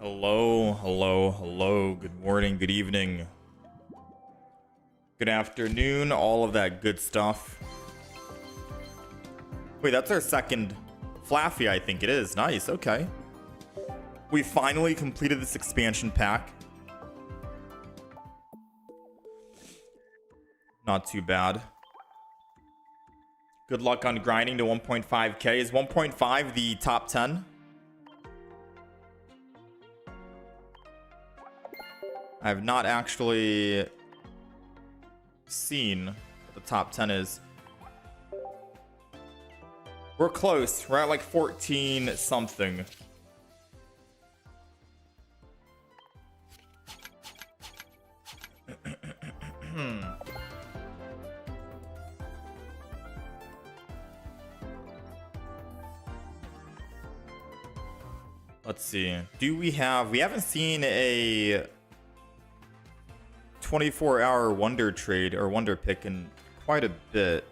Hello, hello, hello. Good morning, good evening, good afternoon, all of that good stuff. Wait, that's our second Flaffy, I think it is. Nice, okay. We finally completed this expansion pack. Not too bad. Good luck on grinding to 1.5k. Is 1.5 the top 10? I have not actually seen what the top 10 is. We're close. We're at like 14 something. Let's see. Do we haven't seen a 24-hour wonder trade or wonder pick in quite a bit.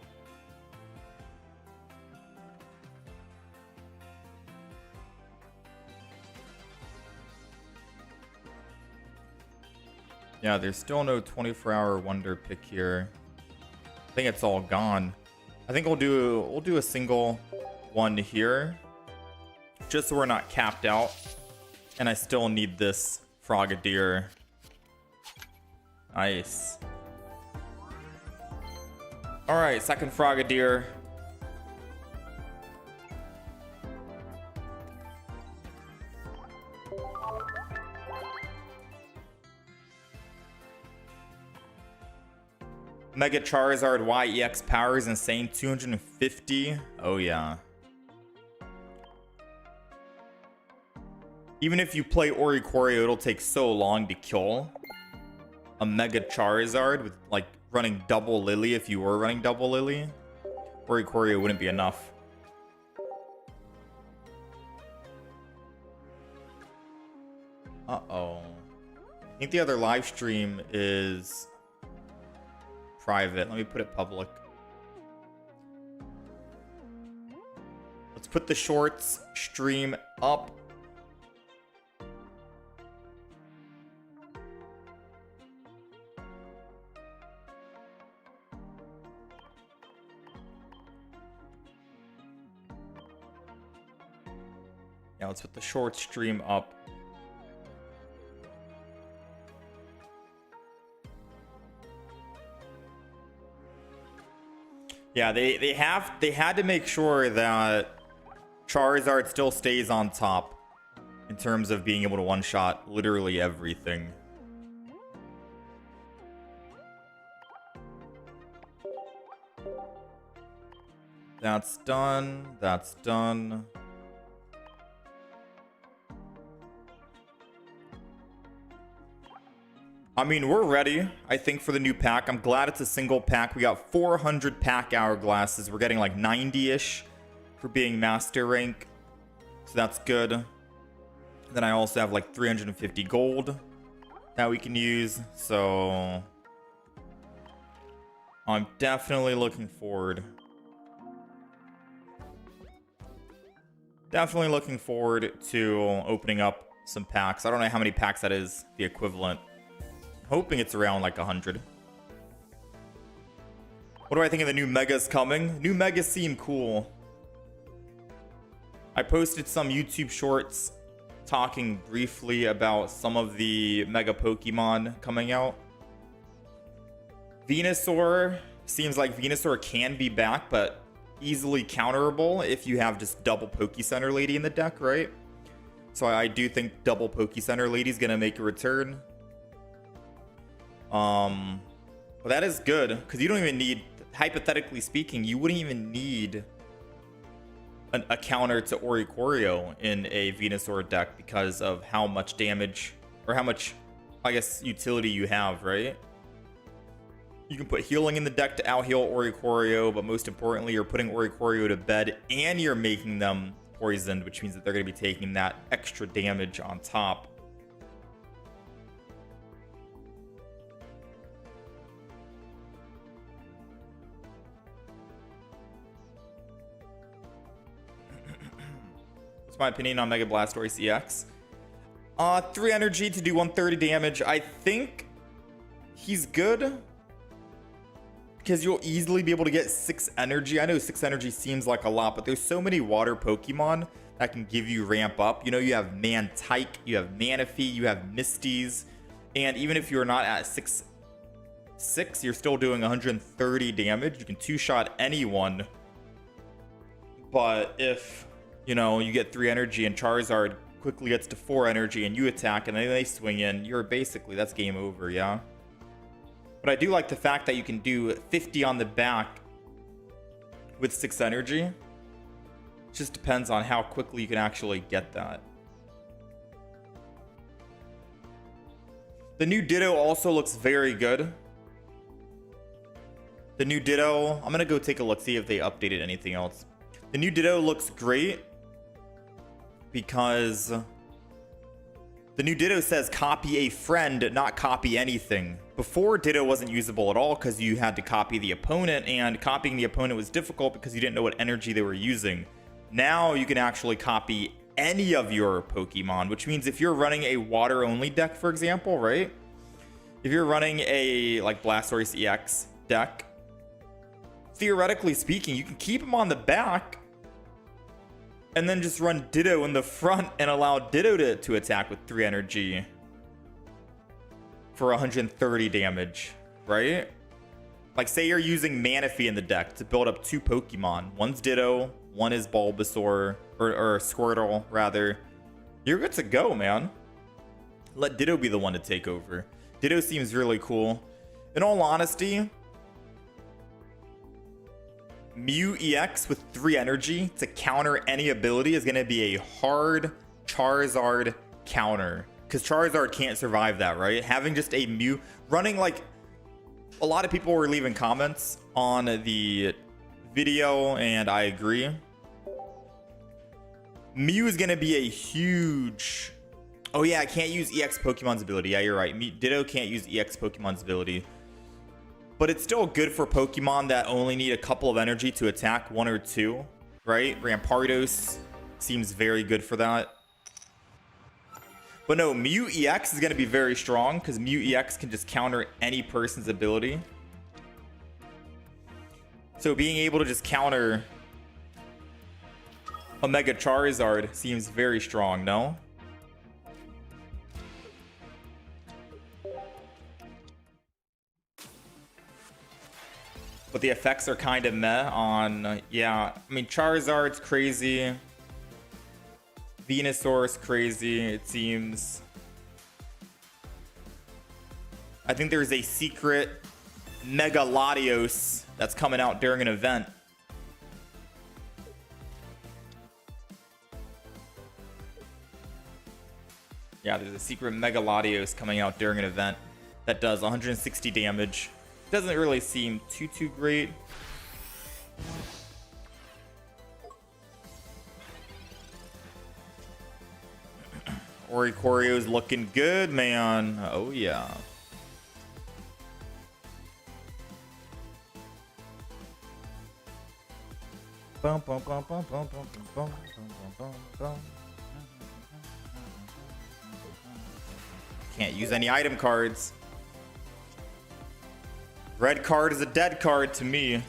Yeah, there's still no 24-hour wonder pick here. I think it's all gone. I think we'll do a single one here, just so we're not capped out. And I still need this Frogadier. Nice. All right, second Frogadier. Mega Charizard YEX power is insane. 250. Oh yeah. Even if you play Oricorio, it'll take so long to kill a Mega Charizard with like running double Lily. If you were running double Lily, Oricorio wouldn't be enough. Uh-oh. I think the other live stream is private. Let me put it public. Let's put the shorts stream up. Yeah, let's put the short stream up. Yeah, they had to make sure that Charizard still stays on top in terms of being able to one-shot literally everything. That's done. That's done. I mean, we're ready, I think, for the new pack. I'm glad it's a single pack. We got 400 pack hourglasses. We're getting like 90-ish for being master rank. So that's good. Then I also have like 350 gold that we can use. So I'm definitely looking forward. Definitely looking forward to opening up some packs. I don't know how many packs that is, the equivalent. Hoping it's around like 100. What do I think of the new megas coming? New megas seem cool. I posted some YouTube shorts talking briefly about some of the mega Pokemon coming out. Venusaur, seems like Venusaur can be back, but easily counterable if you have just double Pokecenter Lady in the deck, right? So I do think double Pokecenter Lady is gonna make a return. Well, that is good, because you don't even need, hypothetically speaking, you wouldn't even need a counter to Oricorio in a Venusaur deck because of how much damage, or how much, I guess, utility you have, right? You can put healing in the deck to out-heal Oricorio, but most importantly, you're putting Oricorio to bed, and you're making them poisoned, which means that they're going to be taking that extra damage on top. My opinion on Mega Blastoise EX. 3 energy to do 130 damage. I think he's good because you'll easily be able to get 6 energy. I know 6 energy seems like a lot, but there's so many water Pokemon that can give you ramp up. You know, you have Mantike, you have Manaphy, you have Misties, and even if you're not at 6, you're still doing 130 damage. You can 2-shot anyone. But if, you know, you get 3 energy and Charizard quickly gets to 4 energy and you attack and then they swing in, you're basically, that's game over, yeah? But I do like the fact that you can do 50 on the back with 6 energy. It just depends on how quickly you can actually get that. The new Ditto also looks very good. The new Ditto, I'm gonna go take a look, see if they updated anything else. The new Ditto looks great because the new Ditto says copy a friend, not copy anything. Before, Ditto wasn't usable at all because you had to copy the opponent, and copying the opponent was difficult because you didn't know what energy they were using. Now you can actually copy any of your Pokemon, which means if you're running a water only deck, for example, right? If you're running a like Blastoise EX deck, theoretically speaking, you can keep them on the back and then just run Ditto in the front and allow Ditto to attack with 3 energy for 130 damage, right? Like, say you're using Manaphy in the deck to build up 2 Pokemon. One's Ditto, one is Bulbasaur, or Squirtle, rather. You're good to go, man. Let Ditto be the one to take over. Ditto seems really cool. In all honesty, Mew EX with 3 energy to counter any ability is going to be a hard Charizard counter. Because Charizard can't survive that, right? Having just a Mew running, like, a lot of people were leaving comments on the video, and I agree. Mew is going to be a huge... Oh yeah, I can't use EX Pokemon's ability. Yeah, you're right. Ditto can't use EX Pokemon's ability. But it's still good for Pokemon that only need a couple of energy to attack, 1 or 2, right? Rampardos seems very good for that. But no, Mew EX is going to be very strong because Mew EX can just counter any person's ability. So being able to just counter a Mega Charizard seems very strong, no? But the effects are kind of meh on, yeah, I mean, Charizard's crazy. Venusaur's crazy, it seems. I think there's a secret Mega Latios that's coming out during an event. Yeah, there's a secret Mega Latios coming out during an event that does 160 damage. Doesn't really seem too great. Oricorio's looking good, man. Oh yeah. Bum, bum, bum, bum, bum, bum, bum, bum, bum. Can't use any item cards. Red card is a dead card to me.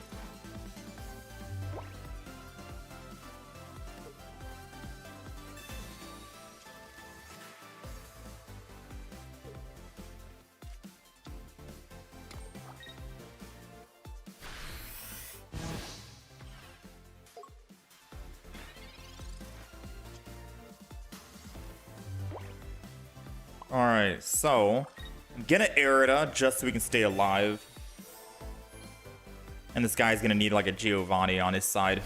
Alright, so I'm gonna Aerita just so we can stay alive. And this guy's gonna need like a Giovanni on his side.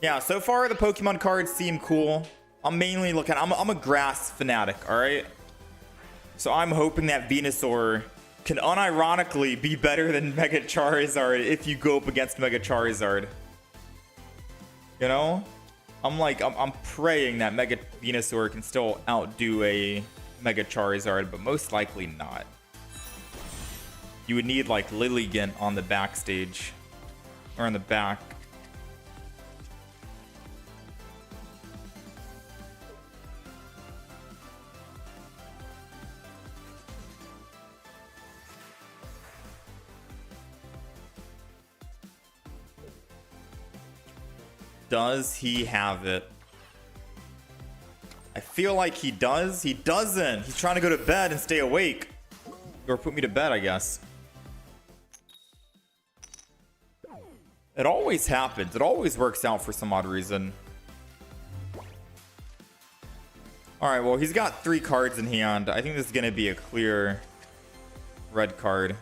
Yeah, so far the Pokemon cards seem cool. I'm mainly looking, I'm a grass fanatic, alright? So I'm hoping that Venusaur can unironically be better than Mega Charizard if you go up against Mega Charizard. You know? I'm praying that Mega Venusaur can still outdo a Mega Charizard, but most likely not. You would need like Lilligant on the backstage or on the back. Does he have it? I feel like he does. He doesn't. He's trying to go to bed and stay awake. Or put me to bed, I guess. It always happens. It always works out for some odd reason. Alright, well, he's got 3 cards in hand. I think this is going to be a clear red card.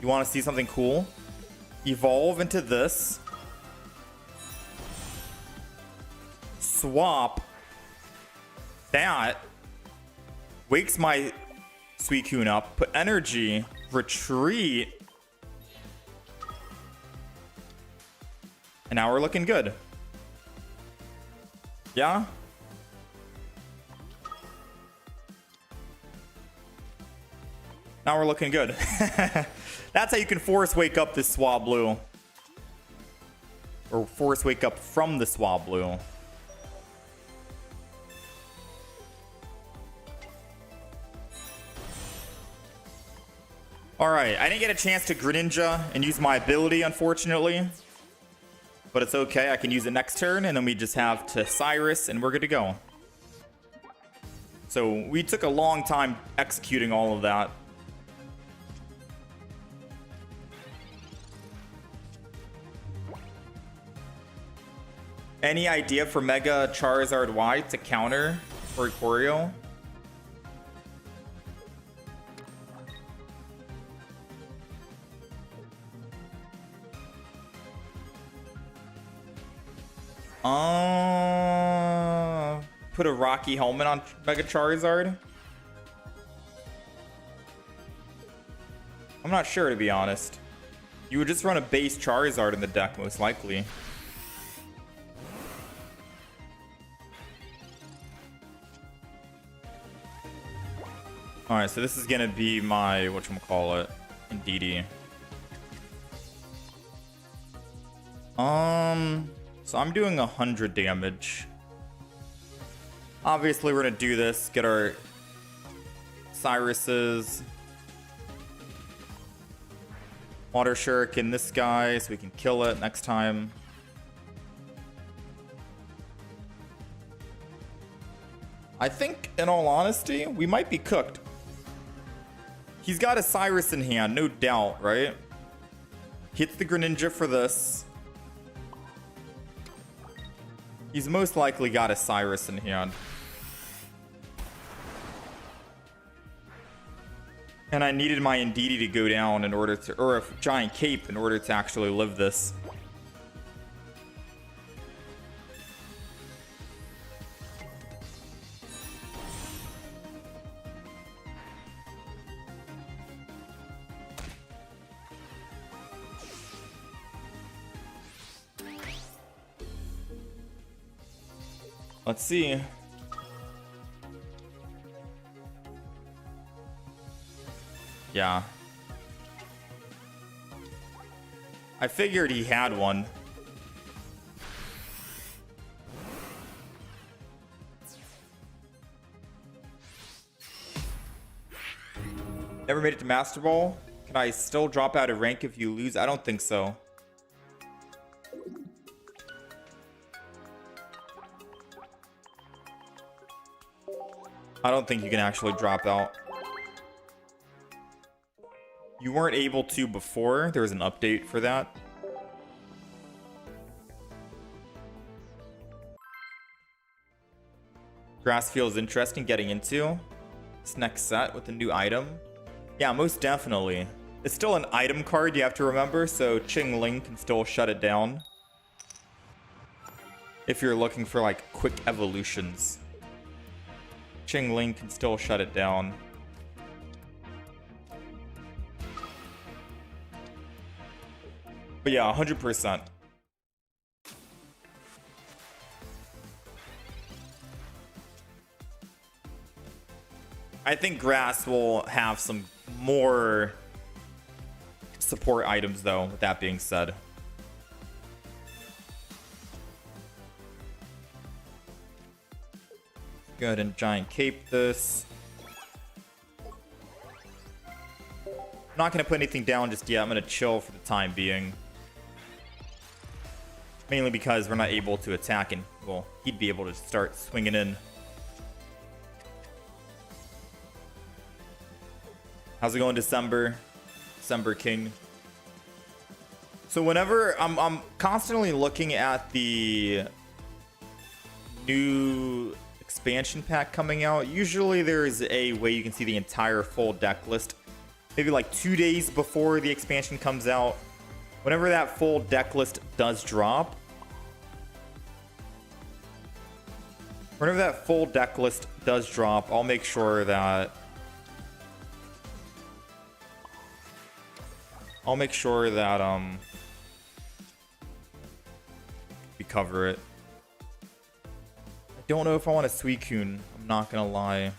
You want to see something cool? Evolve into this. Swap. That wakes my Suicune up. Put energy. Retreat. And now we're looking good. Yeah? Now we're looking good. That's how you can force wake up this Swablu. Or force wake up from the Swablu. Alright, I didn't get a chance to Greninja and use my ability, unfortunately. But it's okay, I can use it next turn, and then we just have to Cyrus, and we're good to go. So we took a long time executing all of that. Any idea for Mega Charizard Y to counter for Ikorio? Put a Rocky helmet on Mega Charizard? I'm not sure, to be honest. You would just run a base Charizard in the deck, most likely. Alright, so this is gonna be my, whatchamacallit, Indeedee. So I'm doing 100 damage. Obviously, we're gonna do this, get our Cyruses. Water Shuriken this guy so we can kill it next time. I think, in all honesty, we might be cooked. He's got a Cyrus in hand, no doubt, right? Hits the Greninja for this. He's most likely got a Cyrus in hand. And I needed my Indeedee to go down in order to, or a giant cape in order to actually live this. Let's see. Yeah. I figured he had one. Never made it to Master Ball? Can I still drop out of rank if you lose? I don't think so. I don't think you can actually drop out. You weren't able to before. There was an update for that. Grass feels interesting getting into this next set with a new item. Yeah, most definitely. It's still an item card, you have to remember, so Ching Ling can still shut it down. If you're looking for like quick evolutions. Ching Ling can still shut it down. But yeah, 100%. I think grass will have some more support items though, with that being said. Go ahead and giant cape this. I'm not going to put anything down just yet. I'm going to chill for the time being. Mainly because we're not able to attack, and, well, he'd be able to start swinging in. How's it going, December? December King. So whenever I'm constantly looking at the new expansion pack coming out, usually there's a way you can see the entire full deck list. Maybe like 2 days before the expansion comes out. Whenever that full deck list does drop, I'll make sure that we cover it. I don't know if I want a Suicune, I'm not gonna lie.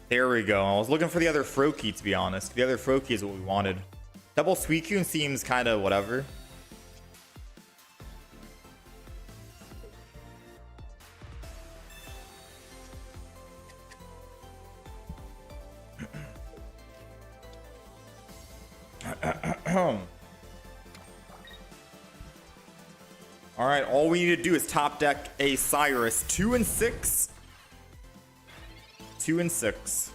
There we go. I was looking for the other Froakie, to be honest. The other Froakie is what we wanted. Double Suicune seems kind of whatever. Alright, all we need to do is top deck a Cyrus. 2 and 6. 2 and 6.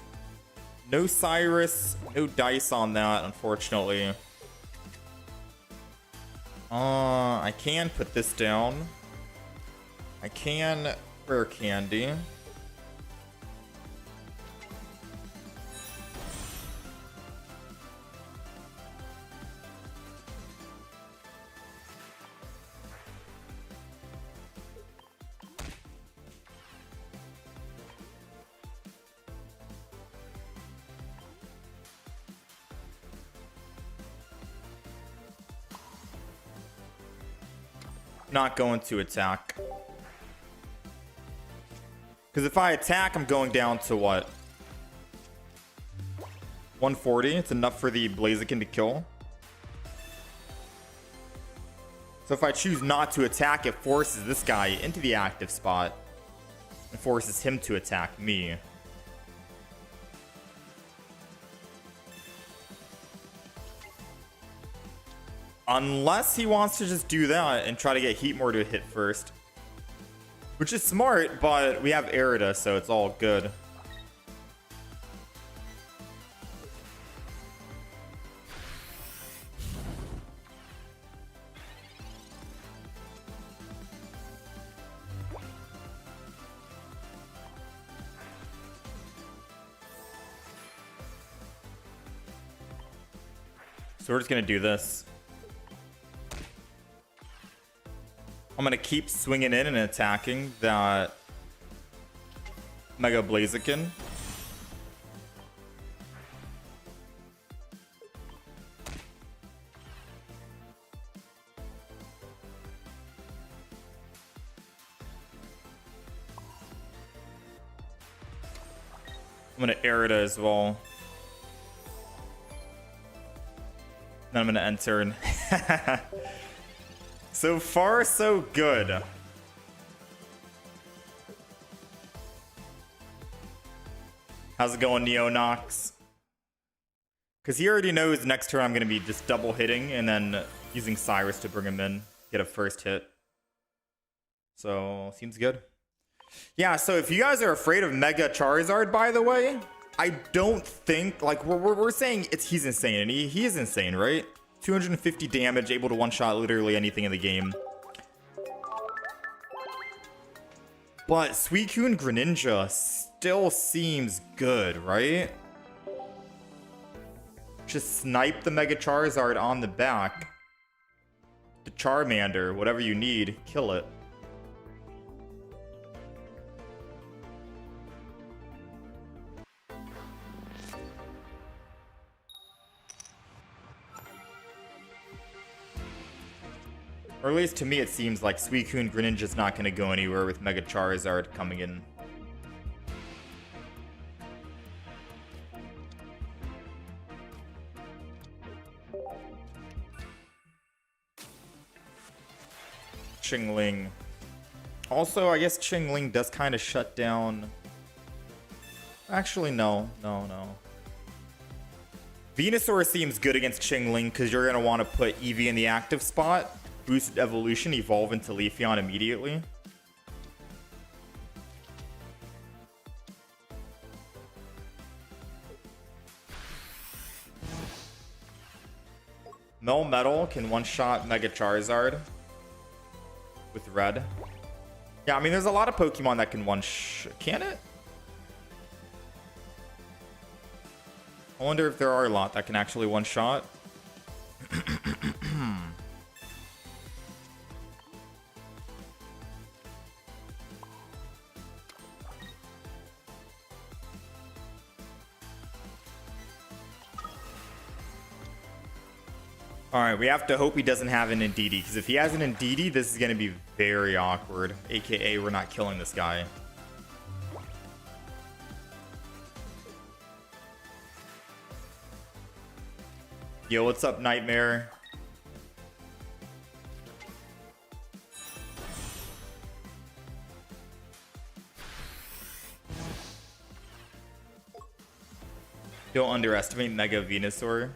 No Cyrus, no dice on that, unfortunately. I can put this down. I can rare candy. Not going to attack. Because if I attack, I'm going down to what? 140. It's enough for the Blaziken to kill. So if I choose not to attack, it forces this guy into the active spot. And forces him to attack me. Unless he wants to just do that and try to get Heatmore to hit first. Which is smart, but we have Erida, so it's all good. So we're just gonna do this. I'm gonna keep swinging in and attacking that Mega Blaziken. I'm gonna Erida as well. Then I'm gonna end turn. So far, so good. How's it going, Neonox? Because he already knows next turn I'm going to be just double hitting and then using Cyrus to bring him in, get a first hit. So, seems good. Yeah, so if you guys are afraid of Mega Charizard, by the way, I don't think, like, we're saying he's insane, and he is insane, right? 250 damage, able to one-shot literally anything in the game. But Suicune Greninja still seems good, right? Just snipe the Mega Charizard on the back. The Charmander, whatever you need, kill it. Or at least to me it seems like Suicune Greninja's not going to go anywhere with Mega Charizard coming in. Qingling. Also, I guess Qingling does kind of shut down... Actually, no. Venusaur seems good against Qingling because you're going to want to put Eevee in the active spot, boosted evolution, evolve into Leafeon immediately. Melmetal can one-shot Mega Charizard with red. Yeah, I mean, there's a lot of Pokemon that can can it? I wonder if there are a lot that can actually one-shot. Alright, we have to hope he doesn't have an Indeedee, because if he has an Indeedee, this is going to be very awkward. AKA, we're not killing this guy. Yo, what's up, Nightmare? Don't underestimate Mega Venusaur.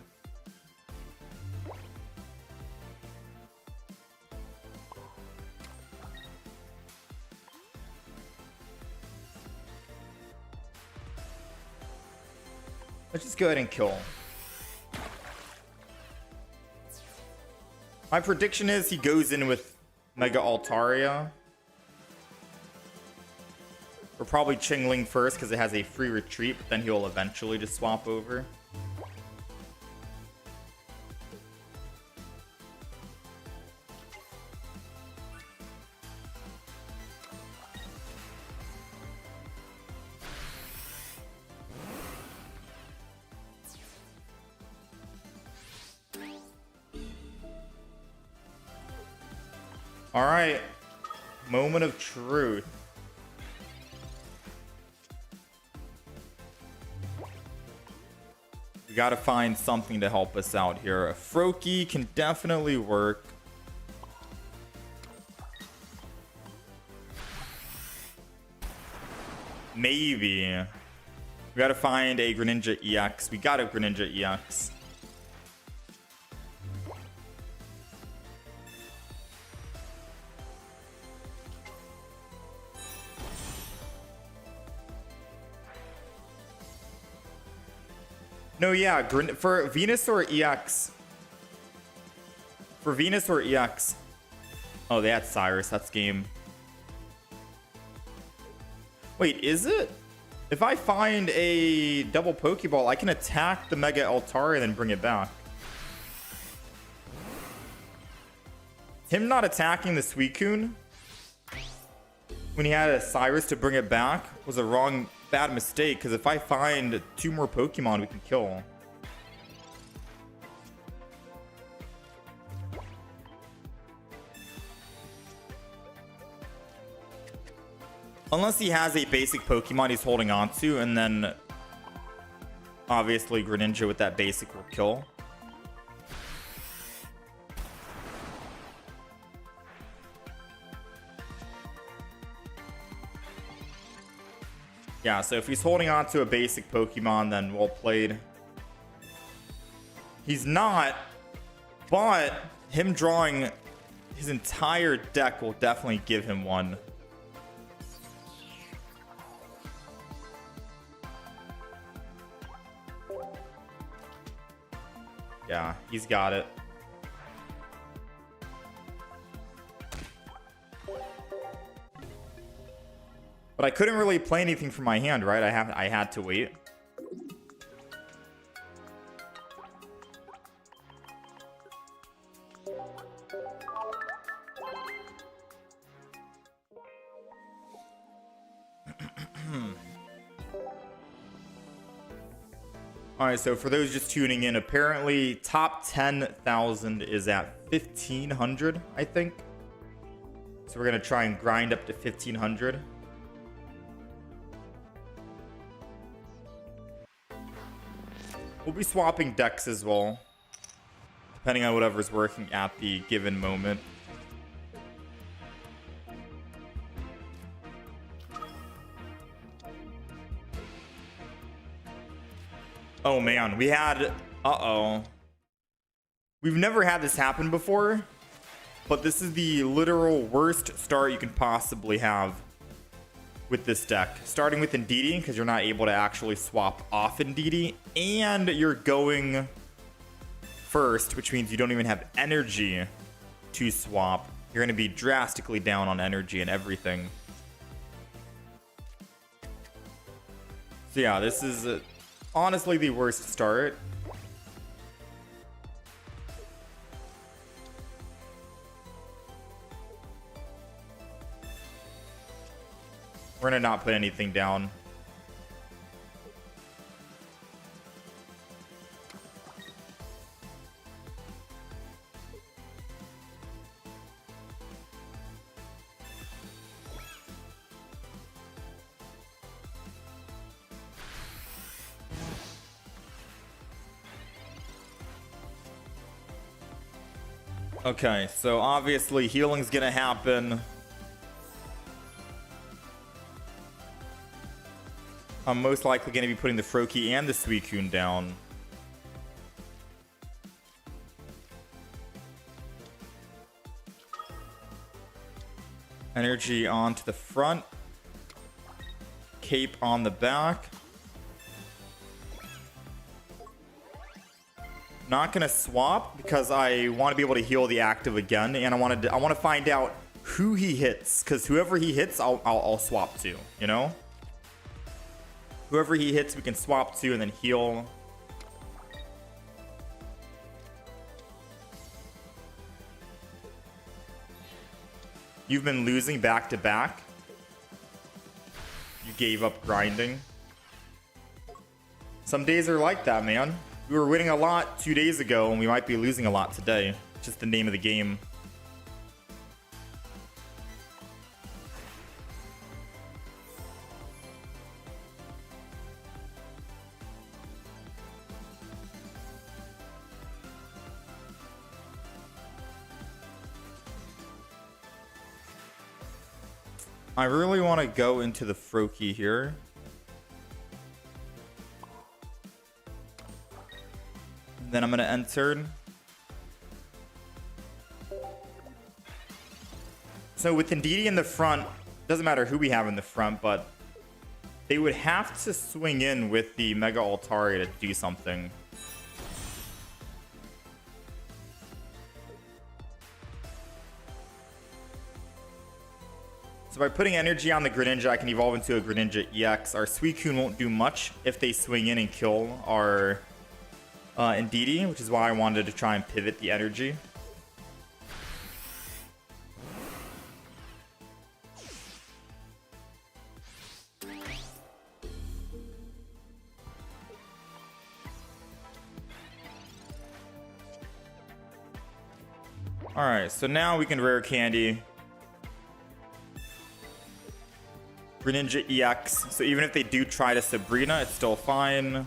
Let's just go ahead and kill. My prediction is he goes in with Mega Altaria. Or probably Qingling first because it has a free retreat, but then he'll eventually just swap over. All right, moment of truth. We got to find something to help us out here. A Froakie can definitely work. Maybe. We got to find a Greninja EX. We got a Greninja EX. No, yeah, for Venusaur EX. For Venusaur EX. Oh, they had Cyrus. That's game. Wait, is it? If I find a double Pokeball, I can attack the Mega Altaria and then bring it back. Him not attacking the Suicune when he had a Cyrus to bring it back was a bad mistake, because if I find 2 more Pokemon we can kill. Unless he has a basic Pokemon he's holding on to, and then obviously Greninja with that basic will kill. Yeah, so if he's holding on to a basic Pokemon, then well played. He's not, but him drawing his entire deck will definitely give him one. Yeah, he's got it. But I couldn't really play anything from my hand, right? I had to wait. All right, so for those just tuning in, apparently top 10,000 is at 1500, I think. So we're gonna try and grind up to 1500. We'll be swapping decks as well, depending on whatever's working at the given moment. Oh man, we had... Uh-oh. We've never had this happen before, but this is the literal worst start you can possibly have with this deck. Starting with Indeedee, because you're not able to actually swap off Indeedee, and you're going first, which means you don't even have energy to swap. You're going to be drastically down on energy and everything. So yeah, this is honestly the worst start. We're gonna not put anything down. Okay, so obviously healing's gonna happen. I'm most likely going to be putting the Froakie and the Suicune down. Energy onto the front. Cape on the back. Not going to swap because I want to be able to heal the active again, and I want to find out who he hits, because whoever he hits, I'll swap to, you know? Whoever he hits, we can swap to and then heal. You've been losing back to back. You gave up grinding. Some days are like that, man. We were winning a lot 2 days ago, and we might be losing a lot today. It's just the name of the game. I really want to go into the Froakie here. Then I'm going to end turn. So with Indeedee in the front, doesn't matter who we have in the front, but they would have to swing in with the Mega Altaria to do something. So by putting energy on the Greninja, I can evolve into a Greninja EX. Our Suicune won't do much if they swing in and kill our Indeedee, which is why I wanted to try and pivot the energy. Alright, so now we can rare candy Greninja EX. So even if they do try to Sabrina, it's still fine.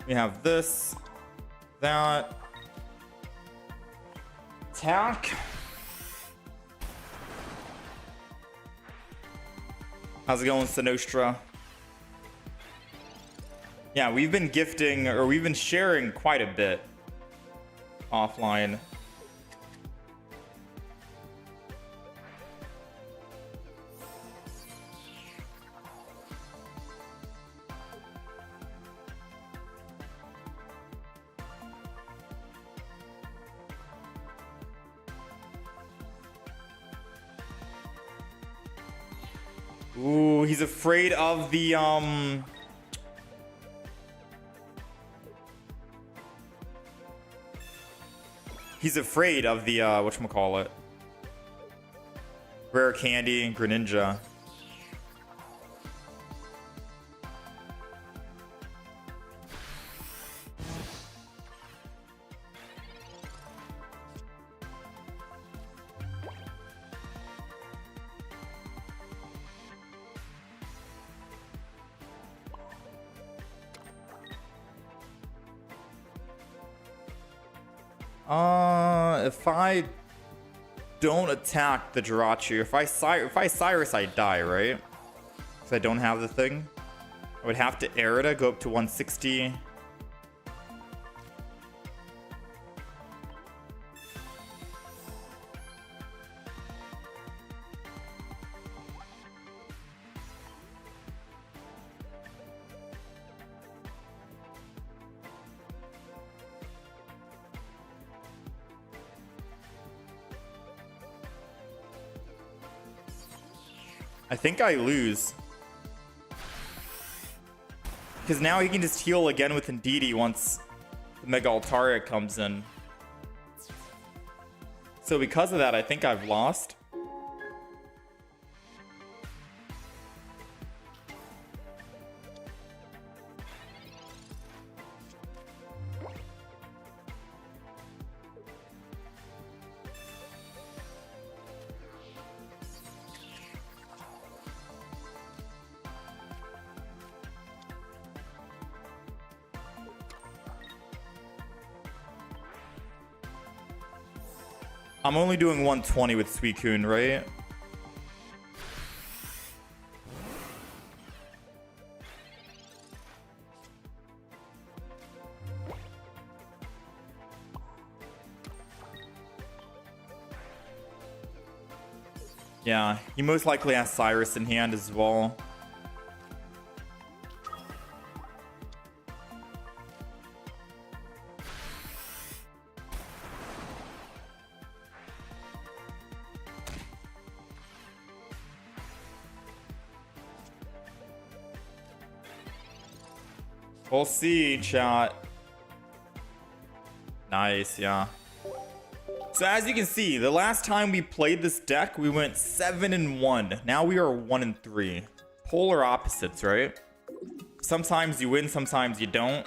We have this, that, attack. How's it going, Sinostra? Yeah, we've been gifting, or we've been sharing quite a bit offline. Ooh, he's afraid of the he's afraid of the whatchamacallit, rare candy and Greninja. If I don't attack the Jirachi, if I Cyrus, I die, right? Because I don't have the thing. I would have to Erida, go up to 160. I think I lose. Because now he can just heal again with Indeedee once the Mega Altaria comes in. So because of that, I think I've lost. I'm only doing 120 with Suicune, right? Yeah, he most likely has Cyrus in hand as well. We'll see, chat. Nice, yeah. So as you can see, the last time we played this deck, we went 7-1. Now we are 1-3. Polar opposites, right? Sometimes you win, sometimes you don't.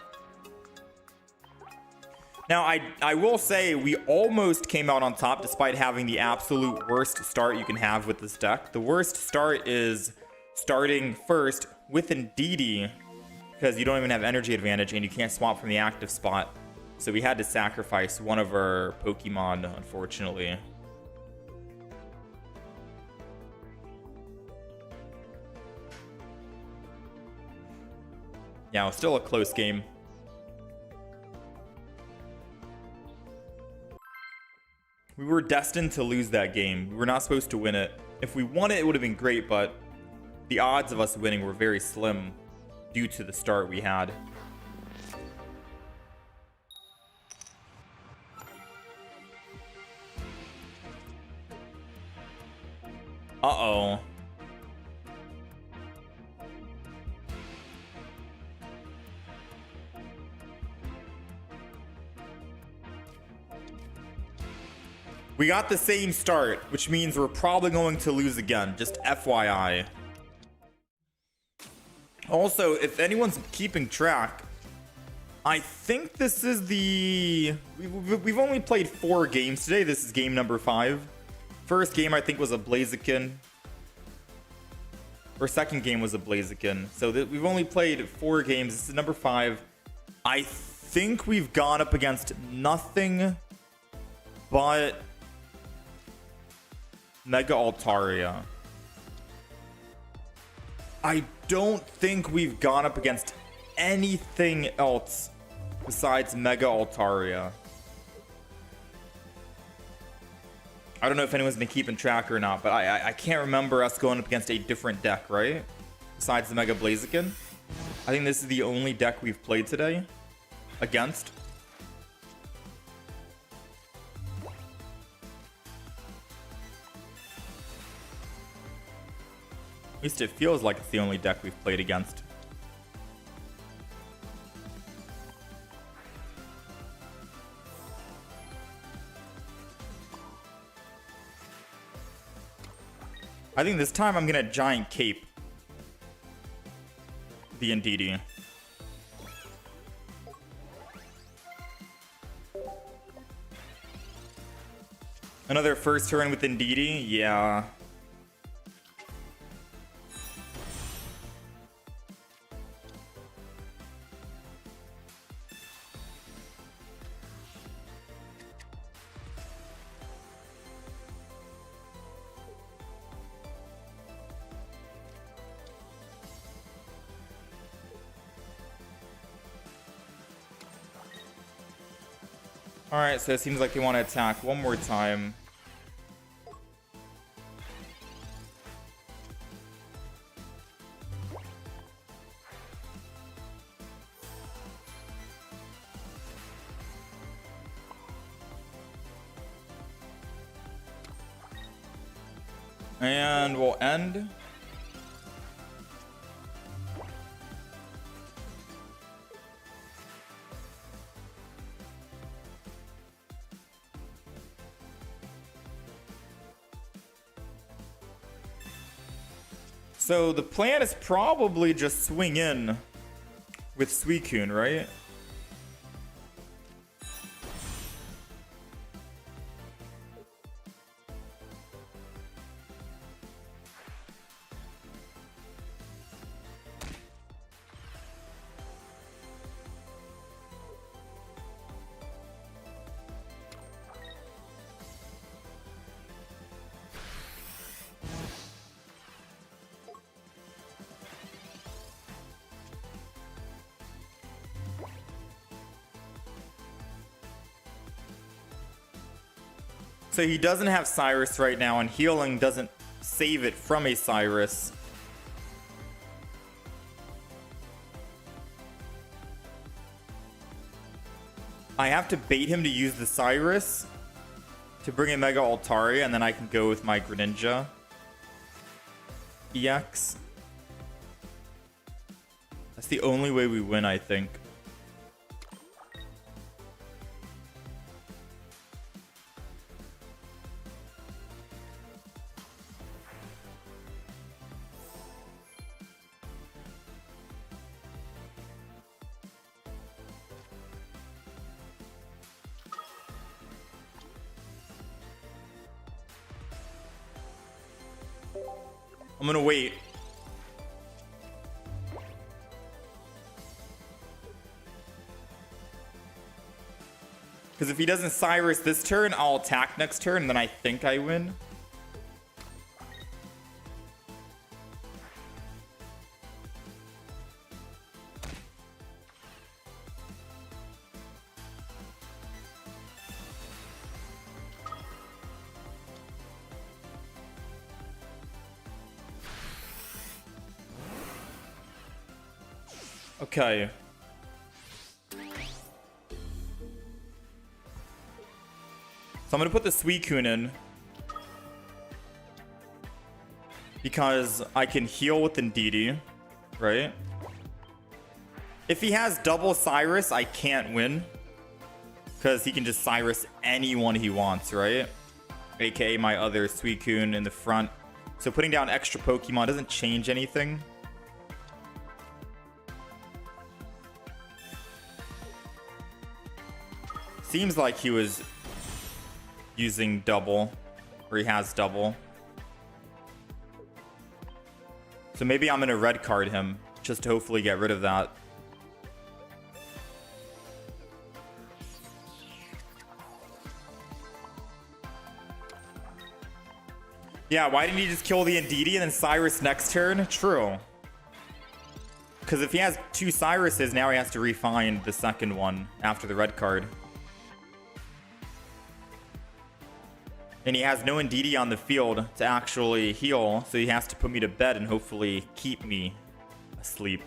Now, I will say we almost came out on top despite having the absolute worst start you can have with this deck. The worst start is starting first with Indeedee, because you don't even have energy advantage and you can't swap from the active spot. So we had to sacrifice one of our Pokemon, unfortunately. Yeah, it was still a close game. We were destined to lose that game. We were not supposed to win it. If we won it, it would have been great, but the odds of us winning were very slim due to the start we had. Uh-oh. We got the same start, which means we're probably going to lose again, just FYI. Also, if anyone's keeping track, I think this is the... We've only played 4 games today. This is game number 5. First game, I think, was a Blaziken. Or second game was a Blaziken. So we've only played 4 games. This is number 5. I think we've gone up against nothing but Mega Altaria. I don't think we've gone up against anything else besides Mega Altaria. I don't know if anyone's been keeping track or not, but I can't remember us going up against a different deck, right? Besides the Mega Blaziken. I think this is the only deck we've played today against. At least it feels like it's the only deck we've played against. I think this time I'm gonna Giant Cape the Indeedee. Another first turn with Indeedee? Yeah. Alright, so it seems like they want to attack one more time. And we'll end. So the plan is probably just swing in with Suicune, right? So he doesn't have Cyrus right now, and healing doesn't save it from a Cyrus. I have to bait him to use the Cyrus to bring in Mega Altaria, and then I can go with my Greninja EX. That's the only way we win, I think. I'm gonna wait. Because if he doesn't Cyrus this turn, I'll attack next turn, and then I think I win. Okay. So I'm going to put the Suicune in because I can heal with Indeedee, right? If he has double Cyrus, I can't win because he can just Cyrus anyone he wants, right? AKA my other Suicune in the front. So putting down extra Pokemon doesn't change anything. Seems like he was using double, or he has double. So maybe I'm gonna red card him just to hopefully get rid of that. Yeah, why didn't he just kill the Indeedee and then Cyrus next turn? True. Because if he has two Cyruses, now he has to refine the second one after the red card. And he has no Indeedee on the field to actually heal, so he has to put me to bed and hopefully keep me asleep.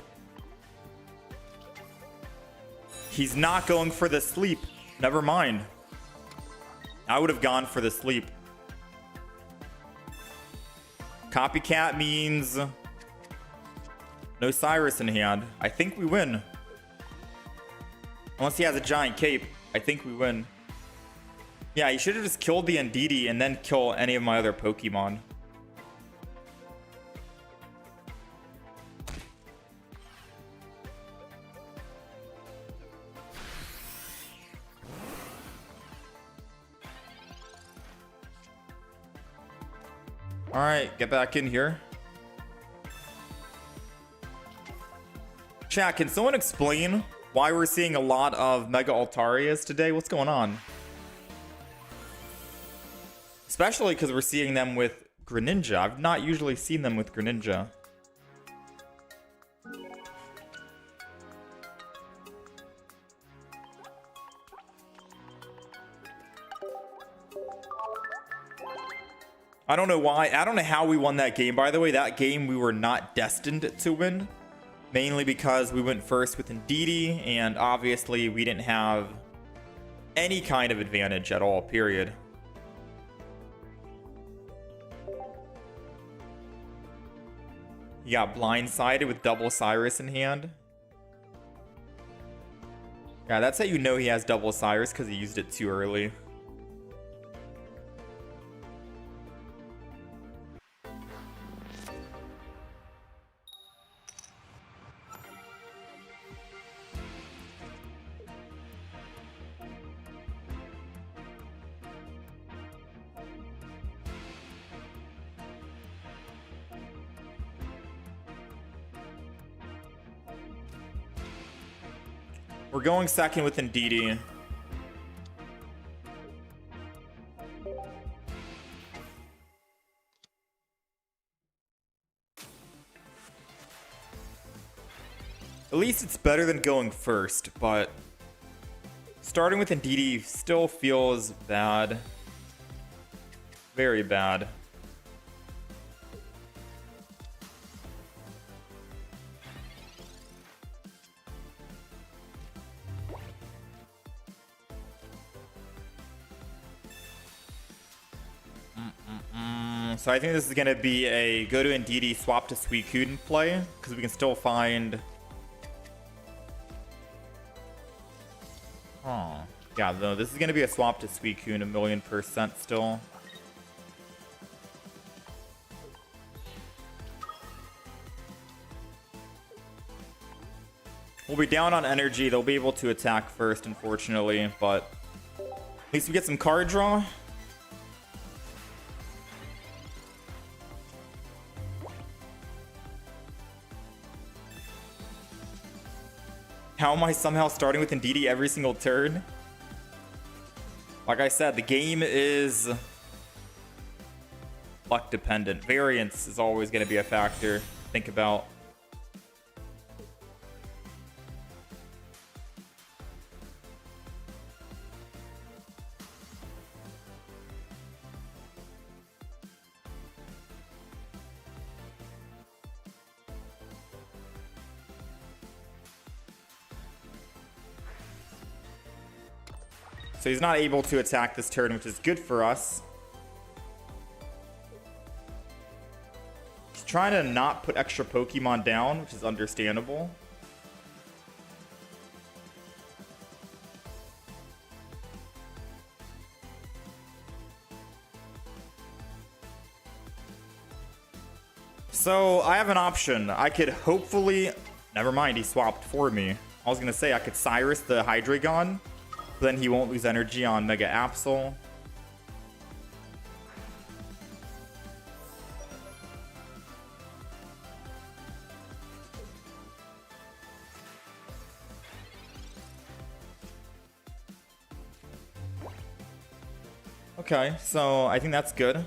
He's not going for the sleep. Never mind. I would have gone for the sleep. Copycat means no Cyrus in hand. I think we win. Unless he has a giant cape, I think we win. Yeah, he should have just killed the Indeedee and then kill any of my other Pokemon. Alright, get back in here. Chat, can someone explain why we're seeing a lot of Mega Altarias today? What's going on? Especially because we're seeing them with Greninja. I've not usually seen them with Greninja. I don't know why. I don't know how we won that game, by the way. That game we were not destined to win. Mainly because we went first with Ndidi, and obviously we didn't have any kind of advantage at all, period. He got blindsided with double Cyrus in hand. Yeah, that's how you know he has double Cyrus, because he used it too early. We're going second with Ndidi. At least it's better than going first, but starting with Ndidi still feels bad. Very bad. So I think this is going to be a go to Ndidi, swap to Suicune play, because we can still find... Oh, yeah, no, this is going to be a swap to Suicune 1,000,000% still. We'll be down on energy. They'll be able to attack first, unfortunately, but at least we get some card draw. How am I somehow starting with Ndidi every single turn? Like I said, the game is luck dependent. Variance is always going to be a factor to think about. So he's not able to attack this turn, which is good for us. He's trying to not put extra Pokemon down, which is understandable. So I have an option. I could hopefully... Never mind, he swapped for me. I was going to say I could Cyrus the Hydreigon. Then he won't lose energy on Mega Absol. Okay, so I think that's good.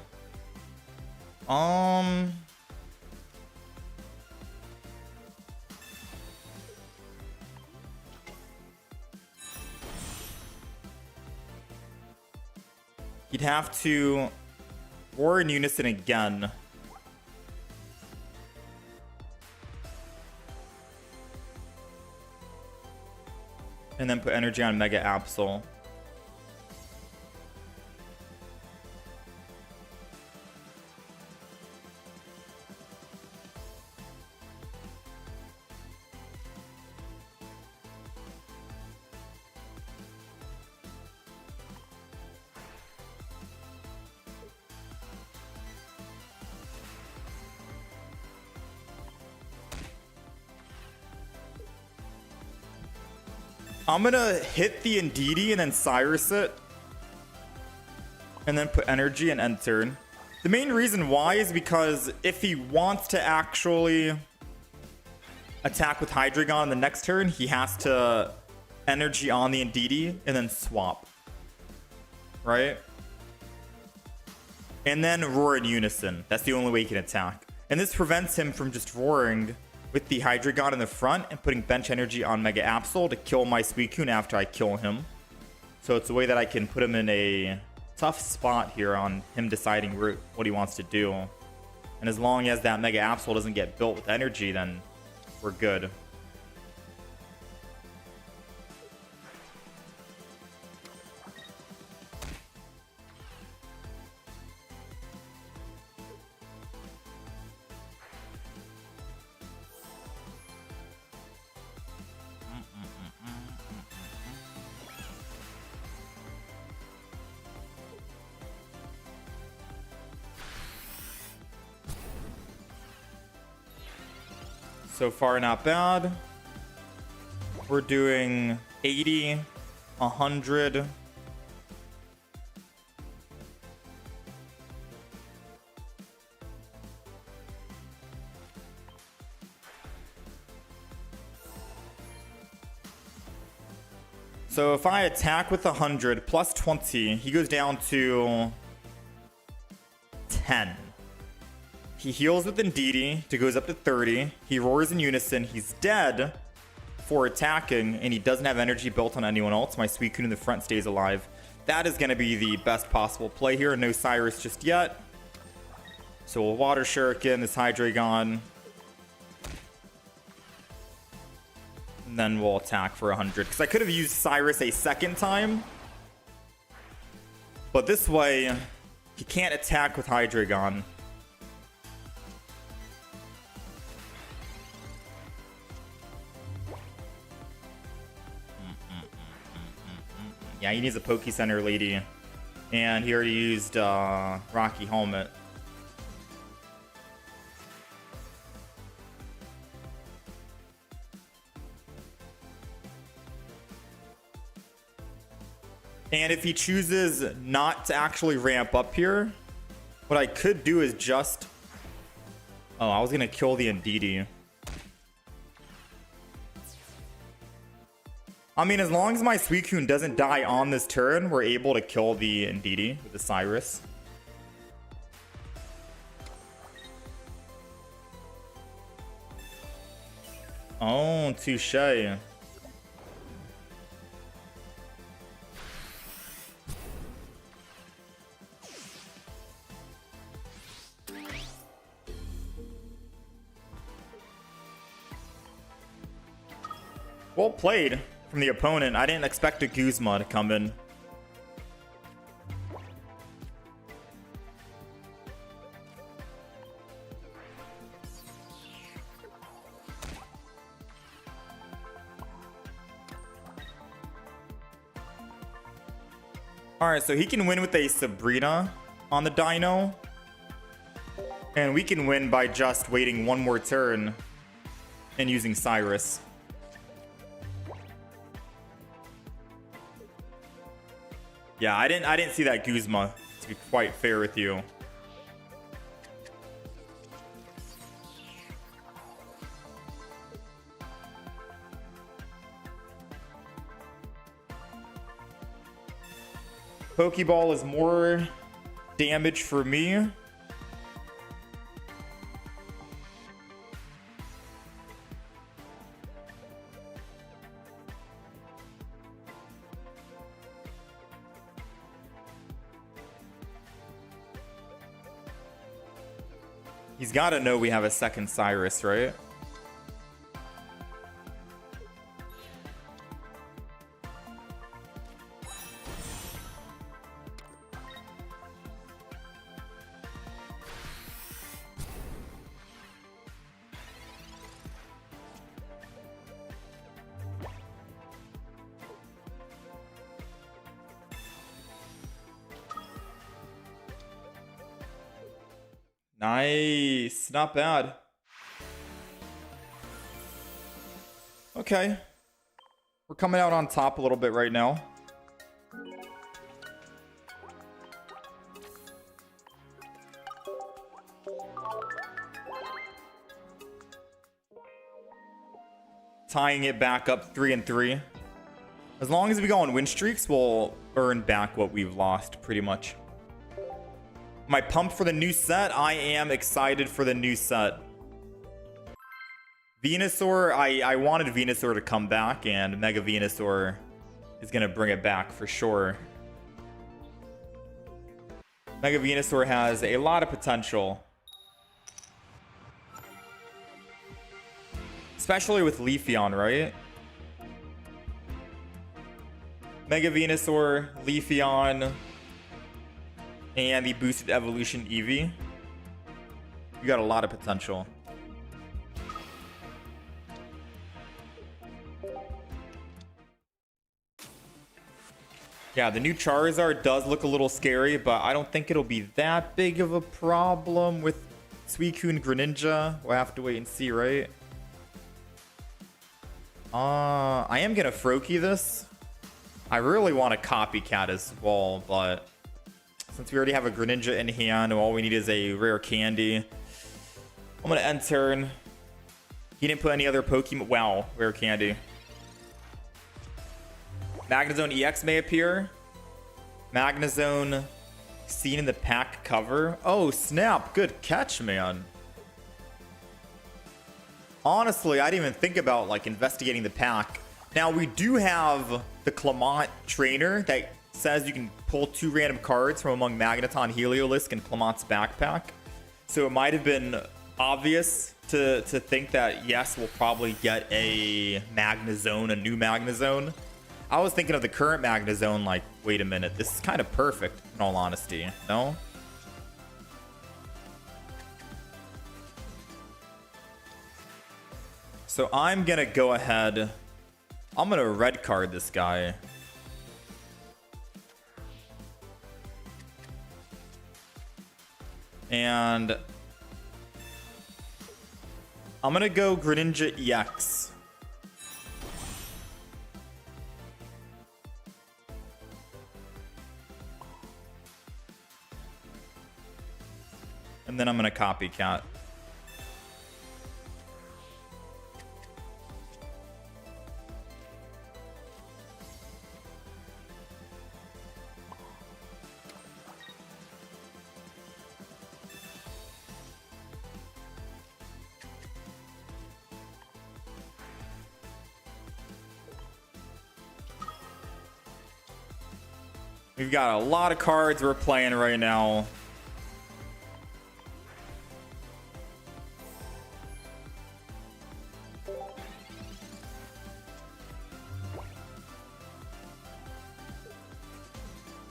He'd have to War in Unison again. And then put energy on Mega Absol. I'm gonna hit the Ndidi and then Cyrus it. And then put energy and end turn. The main reason why is because if he wants to actually attack with Hydreigon the next turn, he has to energy on the Ndidi and then swap. Right? And then roar in unison. That's the only way he can attack. And this prevents him from just roaring with the Hydreigon in the front and putting bench energy on Mega Absol to kill my Suicune after I kill him. So it's a way that I can put him in a tough spot here on him deciding what he wants to do. And as long as that Mega Absol doesn't get built with energy, then we're good. So far, not bad. We're doing 80, 100. So if I attack with 100 plus 20, he goes down to 10. He heals with Indeedee to goes up to 30. He roars in unison. He's dead for attacking, and he doesn't have energy built on anyone else. My Suicune in the front stays alive. That is going to be the best possible play here. No Cyrus just yet. So we'll Water Shuriken, this Hydreigon. And then we'll attack for 100. Because I could have used Cyrus a second time. But this way, he can't attack with Hydreigon. Yeah, he needs a Poke Center lady. And he already used Rocky Helmet. And if he chooses not to actually ramp up here, what I could do is just... Oh, I was going to kill the Indeedee. I mean, as long as my Suicune doesn't die on this turn, we're able to kill the Indeedee with the Cyrus. Oh, touche. Well played from the opponent. I didn't expect a Guzma to come in. Alright, so he can win with a Sabrina on the Dino. And we can win by just waiting one more turn and using Cyrus. Yeah, I didn't see that Guzma, to be quite fair with you. Pokeball is more damage for me. He's got to know we have a second Cyrus, right? Nice. Not bad. Okay. We're coming out on top a little bit right now. Tying it back up 3-3. As long as we go on win streaks, we'll earn back what we've lost pretty much. Am I pumped for the new set? I am excited for the new set. Venusaur, I wanted Venusaur to come back, and Mega Venusaur is going to bring it back for sure. Mega Venusaur has a lot of potential. Especially with Leafeon, right? Mega Venusaur, Leafeon, and the boosted evolution Eevee. You got a lot of potential. Yeah, the new Charizard does look a little scary, but I don't think it'll be that big of a problem with Suicune Greninja. We'll have to wait and see, right? I am gonna Froakie this. I really want a copycat as well, but since we already have a Greninja in hand, all we need is a rare candy. I'm gonna end turn. He didn't put any other Pokemon. Wow, rare candy. Magnezone EX may appear. Magnezone seen in the pack cover. Oh, snap. Good catch, man. Honestly, I didn't even think about like investigating the pack. Now, we do have the Clement trainer that says you can pull 2 random cards from among Magneton, Heliolisk, and Clement's backpack. So it might have been obvious to think that, yes, we'll probably get a Magnezone, a new Magnezone. I was thinking of the current Magnezone, like, wait a minute, this is kind of perfect, in all honesty, no? So I'm gonna go ahead, I'm gonna red card this guy. And I'm gonna go Greninja EX. And then I'm gonna copycat. We've got a lot of cards we're playing right now.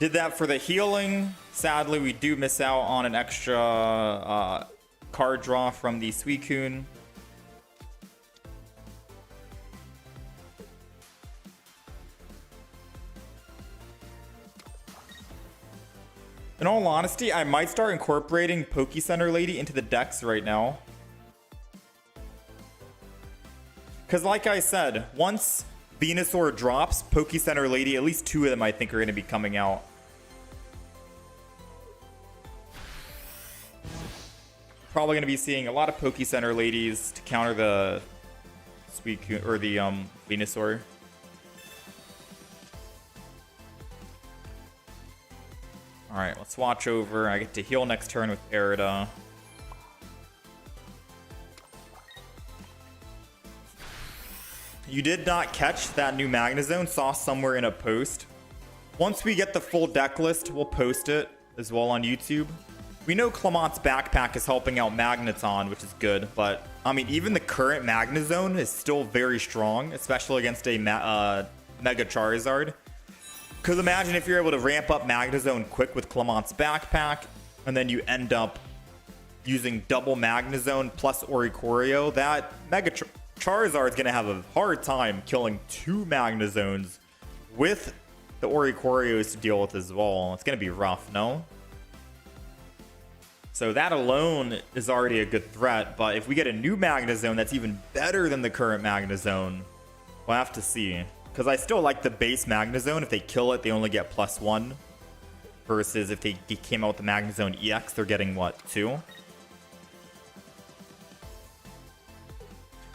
Did that for the healing. Sadly, we do miss out on an extra card draw from the Suicune. In all honesty, I might start incorporating Pokecenter Lady into the decks right now. Because like I said, once Venusaur drops, Pokecenter Lady, at least 2 of them I think are going to be coming out. Probably going to be seeing a lot of Pokecenter Ladies to counter the Suicune, or the Venusaur. Alright, let's watch over. I get to heal next turn with Erida. You did not catch that new Magnezone. Saw somewhere in a post. Once we get the full deck list, we'll post it as well on YouTube. We know Clement's backpack is helping out Magneton, which is good. But, I mean, even the current Magnezone is still very strong, especially against a Mega Charizard. Because imagine if you're able to ramp up Magnezone quick with Clement's backpack, and then you end up using double Magnezone plus Oricorio, that Mega Charizard's going to have a hard time killing 2 Magnezones with the Oricorios to deal with as well. It's going to be rough, no? So that alone is already a good threat, but if we get a new Magnezone that's even better than the current Magnezone, we'll have to see. Because I still like the base Magnezone. If they kill it, they only get +1. Versus if they came out with the Magnezone EX, they're getting, what, 2?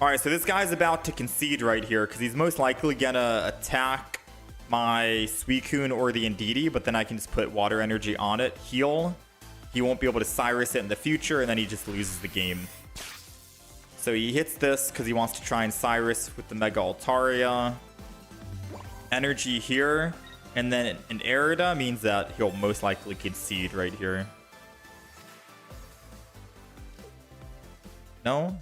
Alright, so this guy's about to concede right here. Because he's most likely going to attack my Suicune or the Indeedee. But then I can just put Water Energy on it. Heal. He won't be able to Cyrus it in the future. And then he just loses the game. So he hits this because he wants to try and Cyrus with the Mega Altaria. Energy here. And then an Erida means that he'll most likely concede right here. No?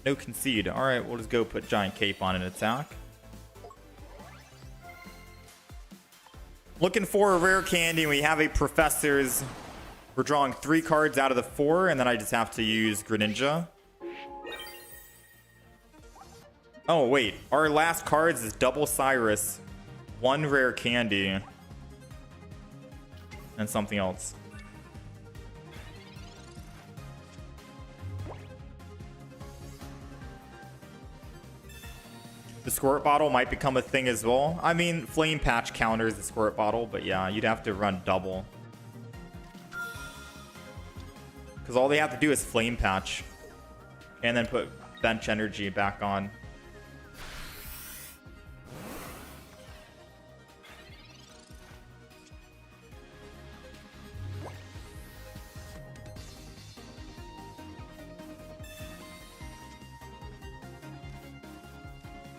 No concede. Alright, we'll just go put Giant Cape on an attack. Looking for a rare candy. We have a Professor's. We're drawing 3 cards out of the 4, and then I just have to use Greninja. Oh, wait. Our last cards is Double Cyrus, 1 rare candy, and something else. The Squirt Bottle might become a thing as well. I mean, Flame Patch counters the Squirt Bottle, but yeah, you'd have to run double. Because all they have to do is Flame Patch. And then put Bench Energy back on.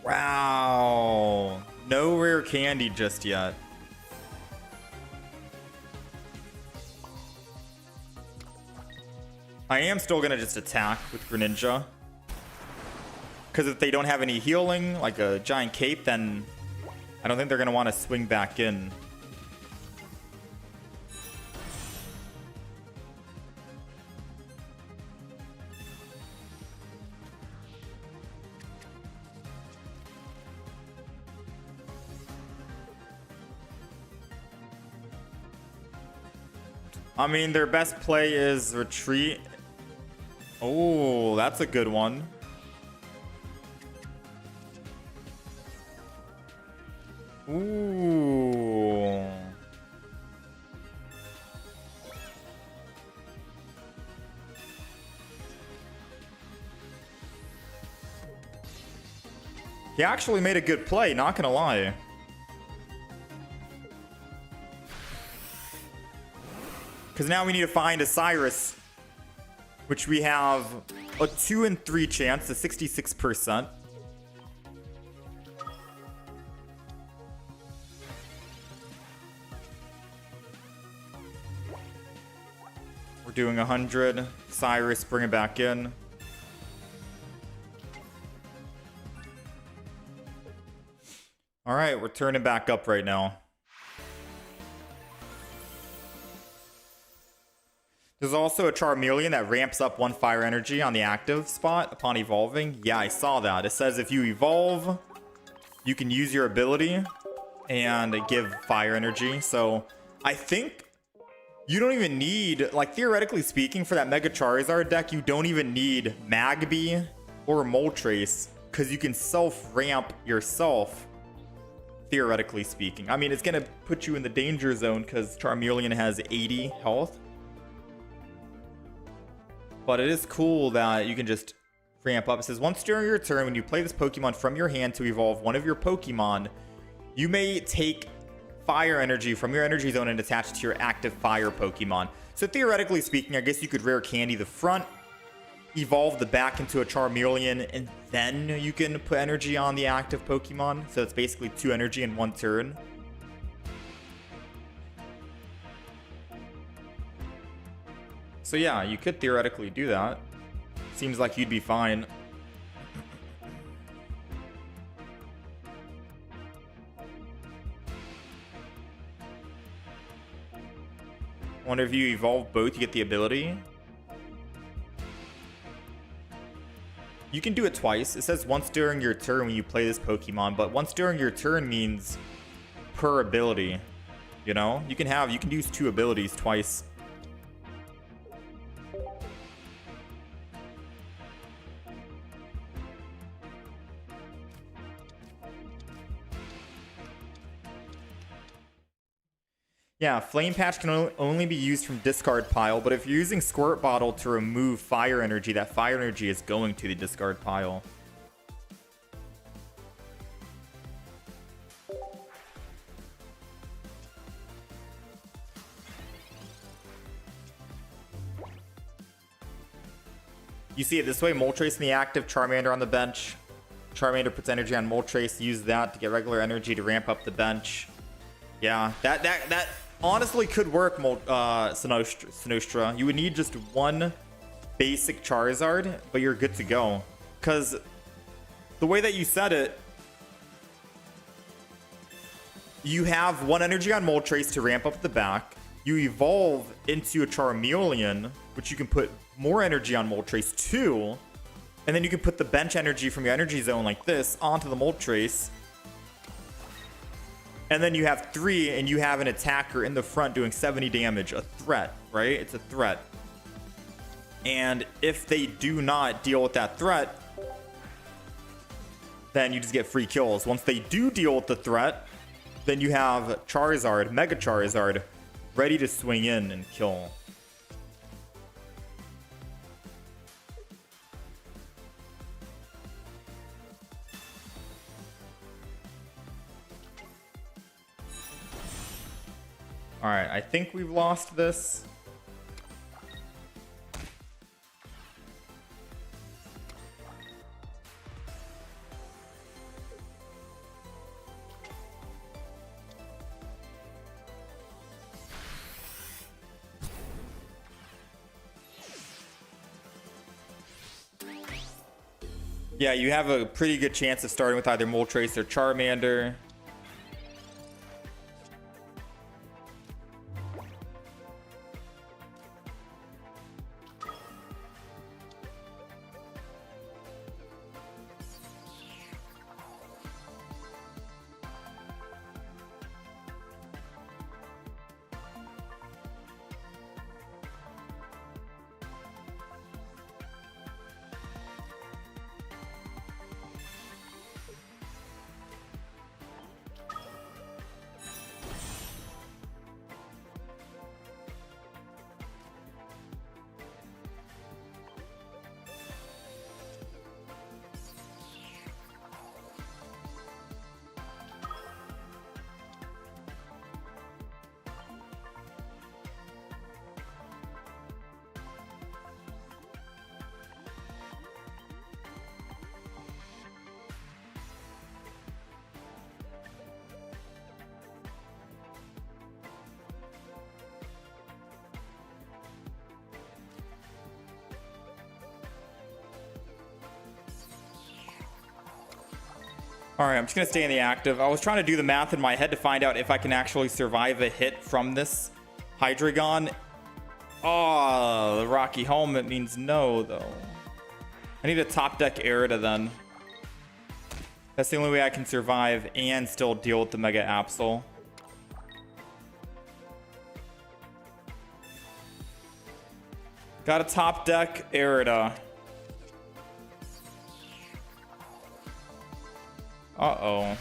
Wow. No rare candy just yet. I am still going to just attack with Greninja. Because if they don't have any healing, like a Giant Cape, then I don't think they're going to want to swing back in. I mean, their best play is retreat. Oh, that's a good one. Ooh. He actually made a good play, not gonna lie. Because now we need to find a Cyrus, which we have a 2 in 3 chance, a 66%. We're doing 100. Cyrus, bring it back in. All right, we're turning back up right now. There's also a Charmeleon that ramps up 1 fire energy on the active spot upon evolving. Yeah, I saw that. It says if you evolve, you can use your ability and give fire energy. So I think you don't even need, like, theoretically speaking, for that Mega Charizard deck, you don't even need Magby or Moltres because you can self-ramp yourself, theoretically speaking. I mean, it's going to put you in the danger zone because Charmeleon has 80 health. But it is cool that you can just ramp up. It says, once during your turn, when you play this Pokemon from your hand to evolve one of your Pokemon, you may take fire energy from your energy zone and attach it to your active fire Pokemon. So theoretically speaking, I guess you could rare candy the front, evolve the back into a Charmeleon, and then you can put energy on the active Pokemon. So it's basically 2 energy in 1 turn. So yeah, you could theoretically do that. Seems like you'd be fine. Wonder if you evolve both, you get the ability. You can do it twice. It says once during your turn when you play this Pokemon, but once during your turn means per ability. You know? You can use 2 abilities twice. Yeah, Flame Patch can only be used from discard pile, but if you're using Squirt Bottle to remove fire energy, that fire energy is going to the discard pile. You see it this way, Moltres in the active, Charmander on the bench. Charmander puts energy on Moltres, use that to get regular energy to ramp up the bench. Yeah, that honestly could work, Sinostra. You would need just one basic Charizard, but you're good to go. Because the way that you said it, you have one energy on Moltres to ramp up the back. You evolve into a Charmeleon, which you can put more energy on Moltres too. And then you can put the bench energy from your energy zone like this onto the Moltres. And then you have 3, and you have an attacker in the front doing 70 damage. A threat, right? It's a threat. And if they do not deal with that threat, then you just get free kills. Once they do deal with the threat, then you have Charizard, Mega Charizard, ready to swing in and kill. All right, I think we've lost this. Yeah, you have a pretty good chance of starting with either Moltres or Charmander. All right, I'm just going to stay in the active. I was trying to do the math in my head to find out if I can actually survive a hit from this Hydreigon. Oh, the Rocky Helmet means no, though. I need a top deck Erida then. That's the only way I can survive and still deal with the Mega Absol. Got a top deck Erida. Uh-oh.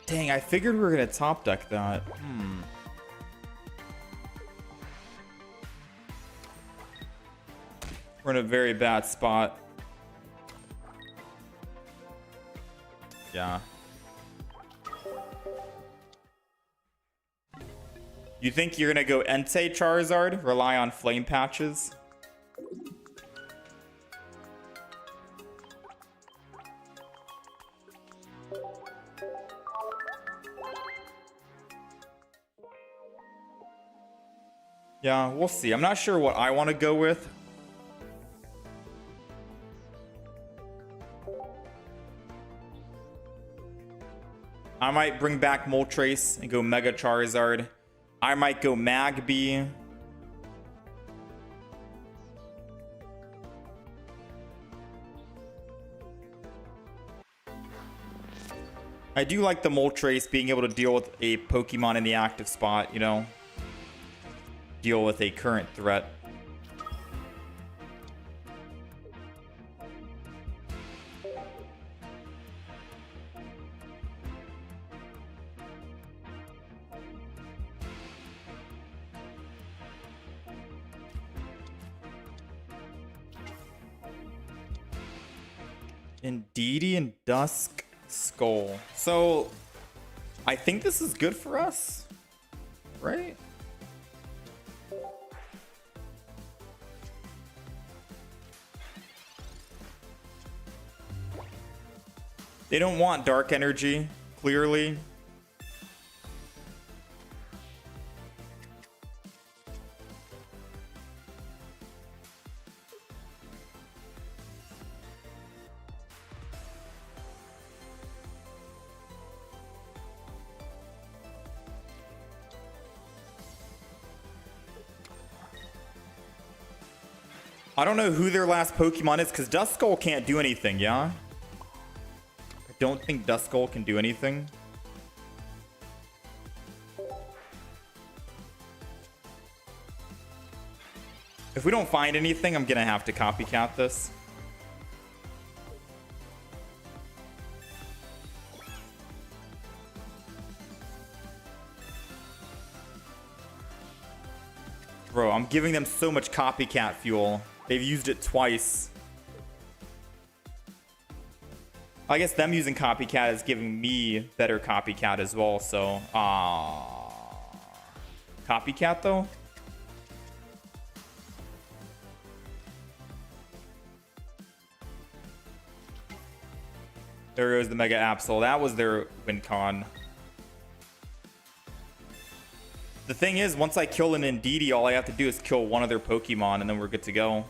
Dang, I figured we were gonna top deck that. We're in a very bad spot. Yeah. You think you're gonna go Entei Charizard? Rely on Flame Patches? Yeah, we'll see. I'm not sure what I want to go with. I might bring back Moltres and go Mega Charizard. I might go Magby. I do like the Moltres being able to deal with a Pokemon in the active spot, you know? Deal with a current threat. Indeedee and Dusk Skull. So I think this is good for us, right? They don't want dark energy, clearly. I don't know who their last Pokemon is, because Duskull can't do anything, yeah? I don't think Duskull can do anything. If we don't find anything, I'm gonna have to copycat this. Bro, I'm giving them so much copycat fuel. They've used it twice. I guess them using copycat is giving me better copycat as well, so copycat though? There goes the Mega Absol. That was their win con. The thing is, once I kill an Indeedee, all I have to do is kill one of their Pokemon and then we're good to go.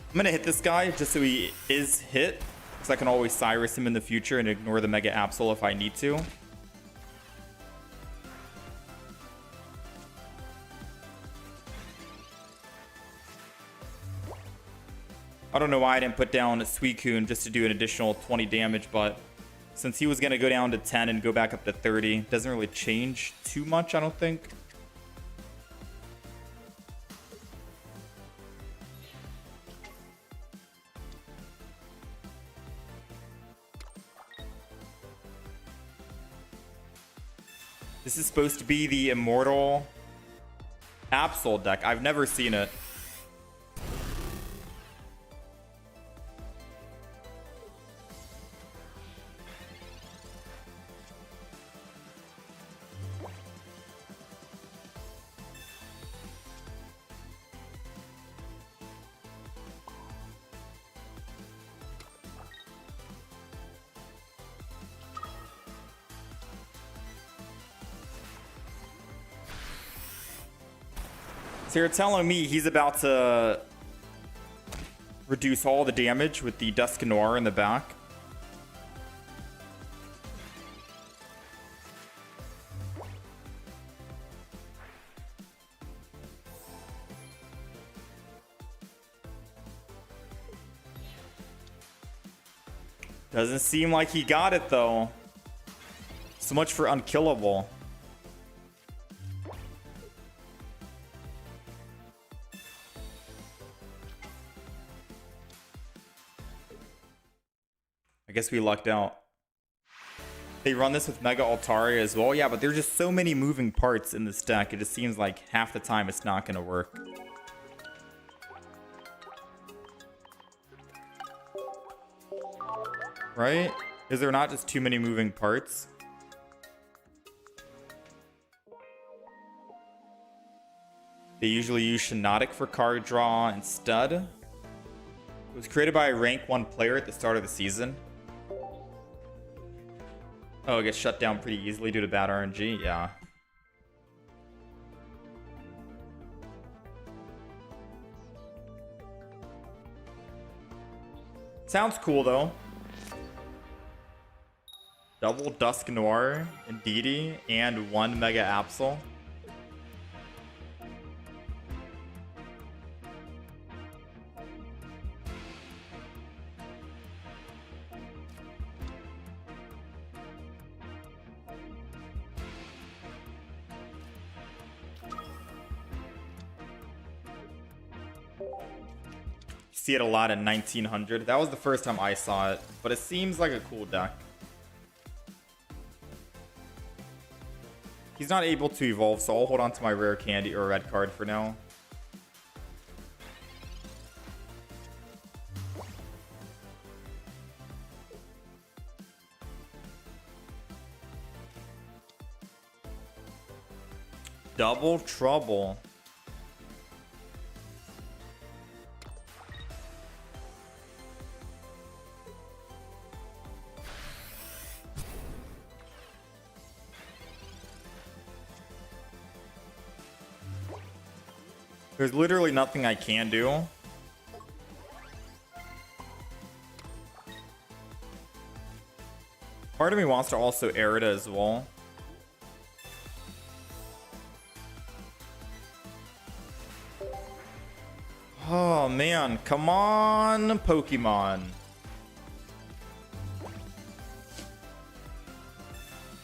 I'm gonna hit this guy just so he is hit, because I can always Cyrus him in the future and ignore the Mega Absol if I need to. I don't know why I didn't put down Suicune just to do an additional 20 damage, but since he was gonna go down to 10 and go back up to 30, doesn't really change too much, I don't think. This is supposed to be the Immortal Absol deck. I've never seen it. So you're telling me he's about to reduce all the damage with the Dusknoir in the back? Doesn't seem like he got it though. So much for unkillable. I guess we lucked out. They run this with Mega Altaria as well. Yeah, but there's just so many moving parts in this deck. It just seems like half the time it's not going to work. Right? Is there not just too many moving parts? They usually use Shinotic for card draw instead. It was created by a rank 1 player at the start of the season. Oh, it gets shut down pretty easily due to bad RNG? Yeah. Sounds cool, though. Double Dusk Noir, Indeedee, and 1 Mega Absol. See it a lot at 1900. That was the first time I saw it, but it seems like a cool deck. He's not able to evolve, so I'll hold on to my rare candy or red card for now. Double Trouble. There's literally nothing I can do. Part of me wants to also air it as well. Oh man, come on, Pokemon.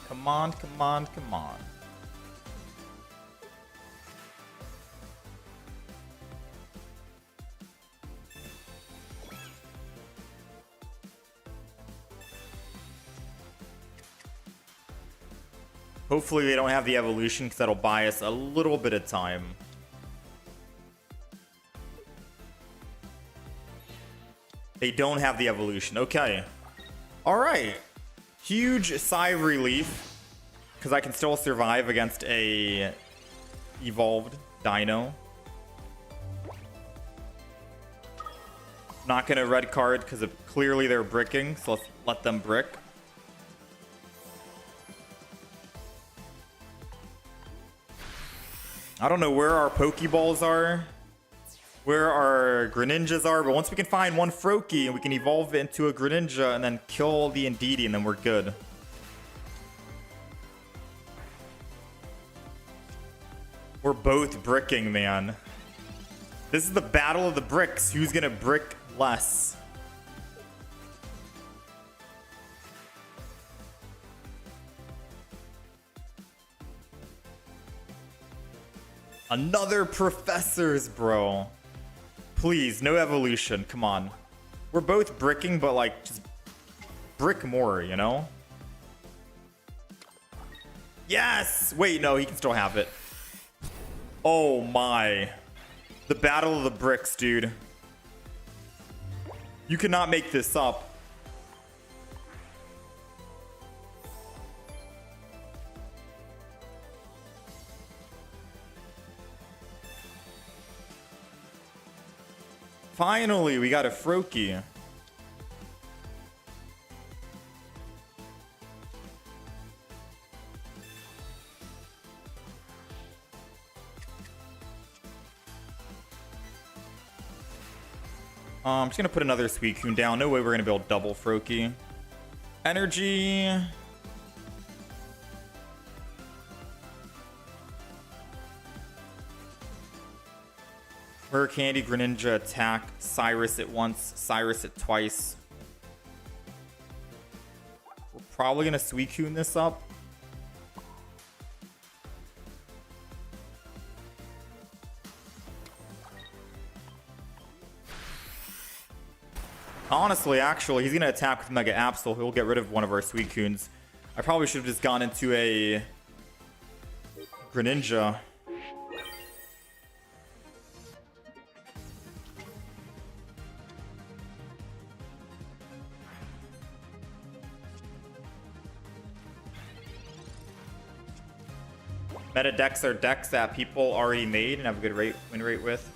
Come on, come on, come on. Hopefully they don't have the evolution, because that'll buy us a little bit of time. They don't have the evolution. Okay. Alright. Huge sigh of relief, because I can still survive against a evolved dino. Not gonna red card, because clearly they're bricking, so let's let them brick. I don't know where our Pokeballs are, where our Greninjas are, but once we can find one Froakie and we can evolve it into a Greninja and then kill the Indeedee, and then we're good. We're both bricking, man. This is the battle of the bricks. Who's gonna brick less? Another Professors, bro. Please, no evolution. Come on. We're both bricking, but like, just brick more, you know? Yes! Wait, no, he can still have it. Oh my. The battle of the bricks, dude. You cannot make this up. Finally, we got a Froakie. I'm just gonna put another Suicune down. No way we're gonna build double Froakie. Energy. Rare Candy, Greninja, attack, Cyrus it once, Cyrus it twice. We're probably gonna Suicune this up. Honestly, actually, he's gonna attack with Mega Absol. He'll get rid of one of our Suicunes. I probably should have just gone into a Greninja. Meta decks are decks that people already made and have a good win rate with.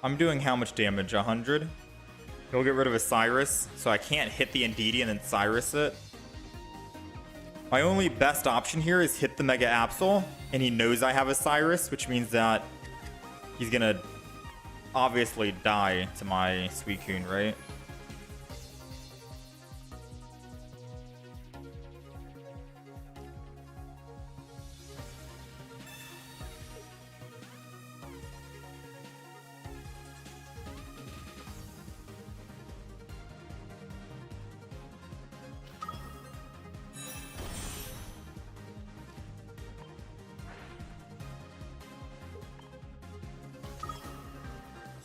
I'm doing how much damage? 100? He'll get rid of a Cyrus, so I can't hit the Indeedee and then Cyrus it. My only best option here is hit the Mega Absol, and he knows I have a Cyrus, which means that he's gonna obviously die to my Suicune, right?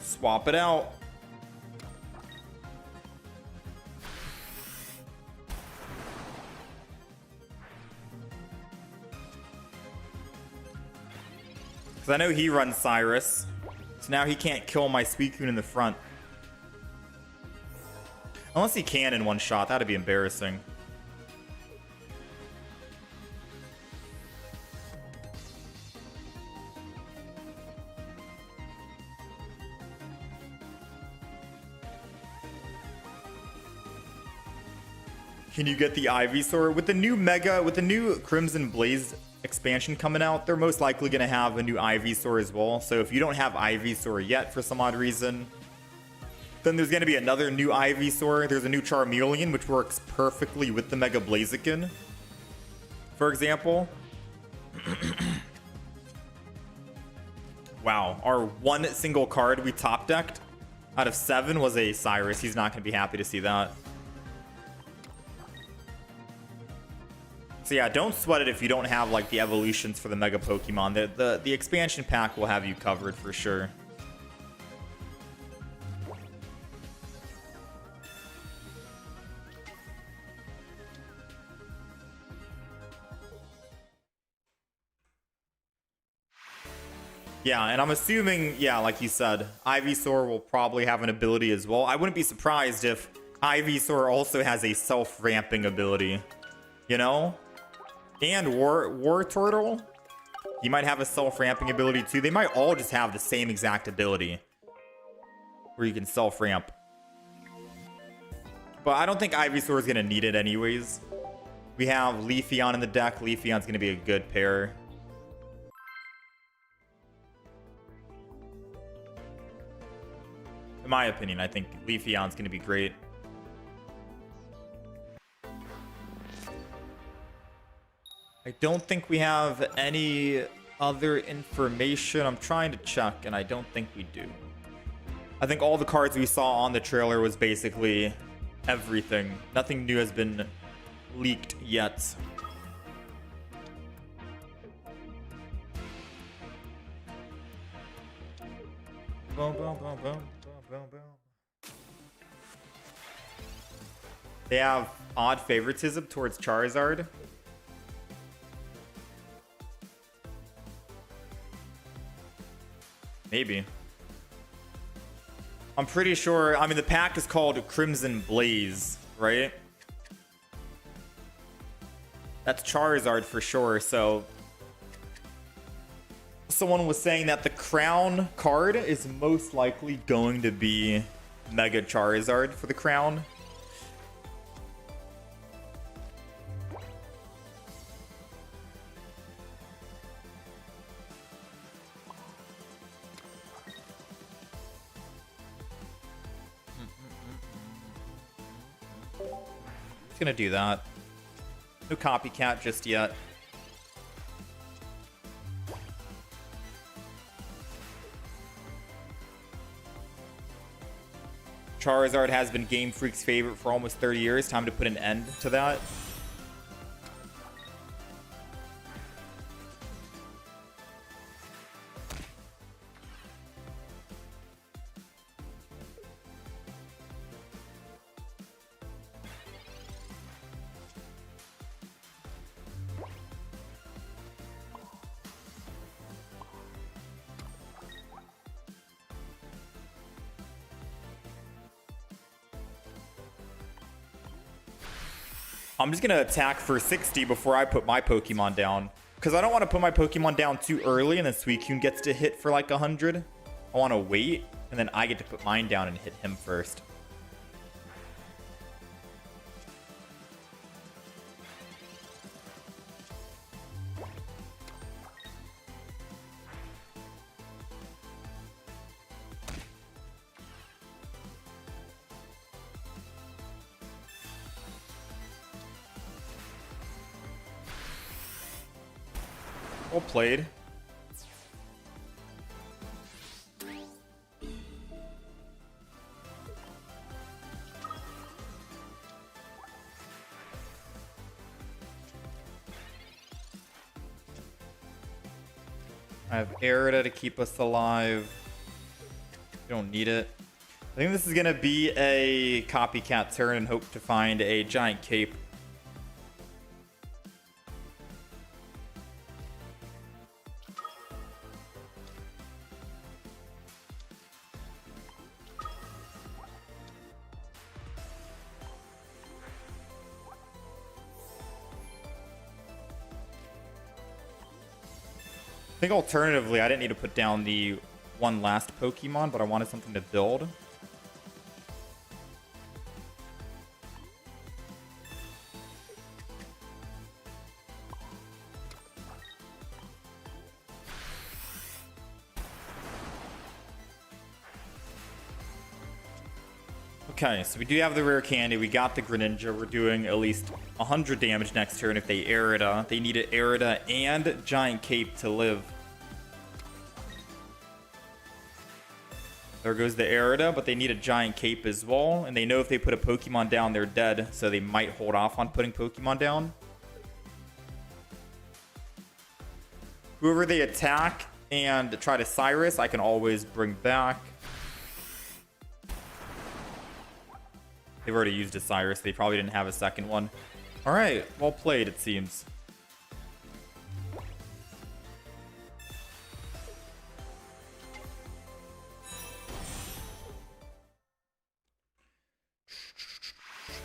Swap it out. Because I know he runs Cyrus. So now he can't kill my Suicune in the front. Unless he can in one shot. That'd be embarrassing. Can you get the Ivysaur? With the new Crimson Blaze expansion coming out, they're most likely going to have a new Ivysaur as well. So if you don't have Ivysaur yet for some odd reason, then there's going to be another new Ivysaur. There's a new Charmeleon, which works perfectly with the Mega Blaziken, for example. Wow, our one single card we top decked out of 7 was a Cyrus. He's not going to be happy to see that. So yeah, don't sweat it if you don't have like the evolutions for the Mega Pokemon. The expansion pack will have you covered for sure. Yeah, and I'm assuming, yeah, like you said, Ivysaur will probably have an ability as well. I wouldn't be surprised if Ivysaur also has a self-ramping ability, you know? And War Turtle, he might have a self-ramping ability too. They might all just have the same exact ability where you can self-ramp. But I don't think Ivysaur is going to need it anyways. We have Leafeon in the deck. Leafeon's going to be a good pair. In my opinion, I think Leafeon's going to be great. I don't think we have any other information. I'm trying to check, and I don't think we do. I think all the cards we saw on the trailer was basically everything. Nothing new has been leaked yet. Boom, boom, boom, boom, boom, boom. They have odd favoritism towards Charizard. Maybe. I'm pretty sure. I mean, the pack is called Crimson Blaze, right? That's Charizard for sure. So someone was saying that the crown card is most likely going to be Mega Charizard for the crown. Gonna do that. No copycat just yet. Charizard has been Game Freak's favorite for almost 30 years. Time to put an end to that. I'm just going to attack for 60 before I put my Pokemon down. Because I don't want to put my Pokemon down too early and then Suicune gets to hit for like 100. I want to wait, and then I get to put mine down and hit him first. Well played. I have Erida to keep us alive. We don't need it. I think this is going to be a copycat turn and hope to find a giant cape. I think alternatively, I didn't need to put down the one last Pokemon, but I wanted something to build. Okay, so we do have the rare candy. We got the Greninja. We're doing at least 100 damage next turn if they Erida. They needed Erida and Giant Cape to live. There goes the Erida, but they need a Giant Cape as well. And they know if they put a Pokemon down, they're dead. So they might hold off on putting Pokemon down. Whoever they attack and try to Cyrus, I can always bring back. They've already used a Cyrus. They probably didn't have a second one. All right. Well played, it seems.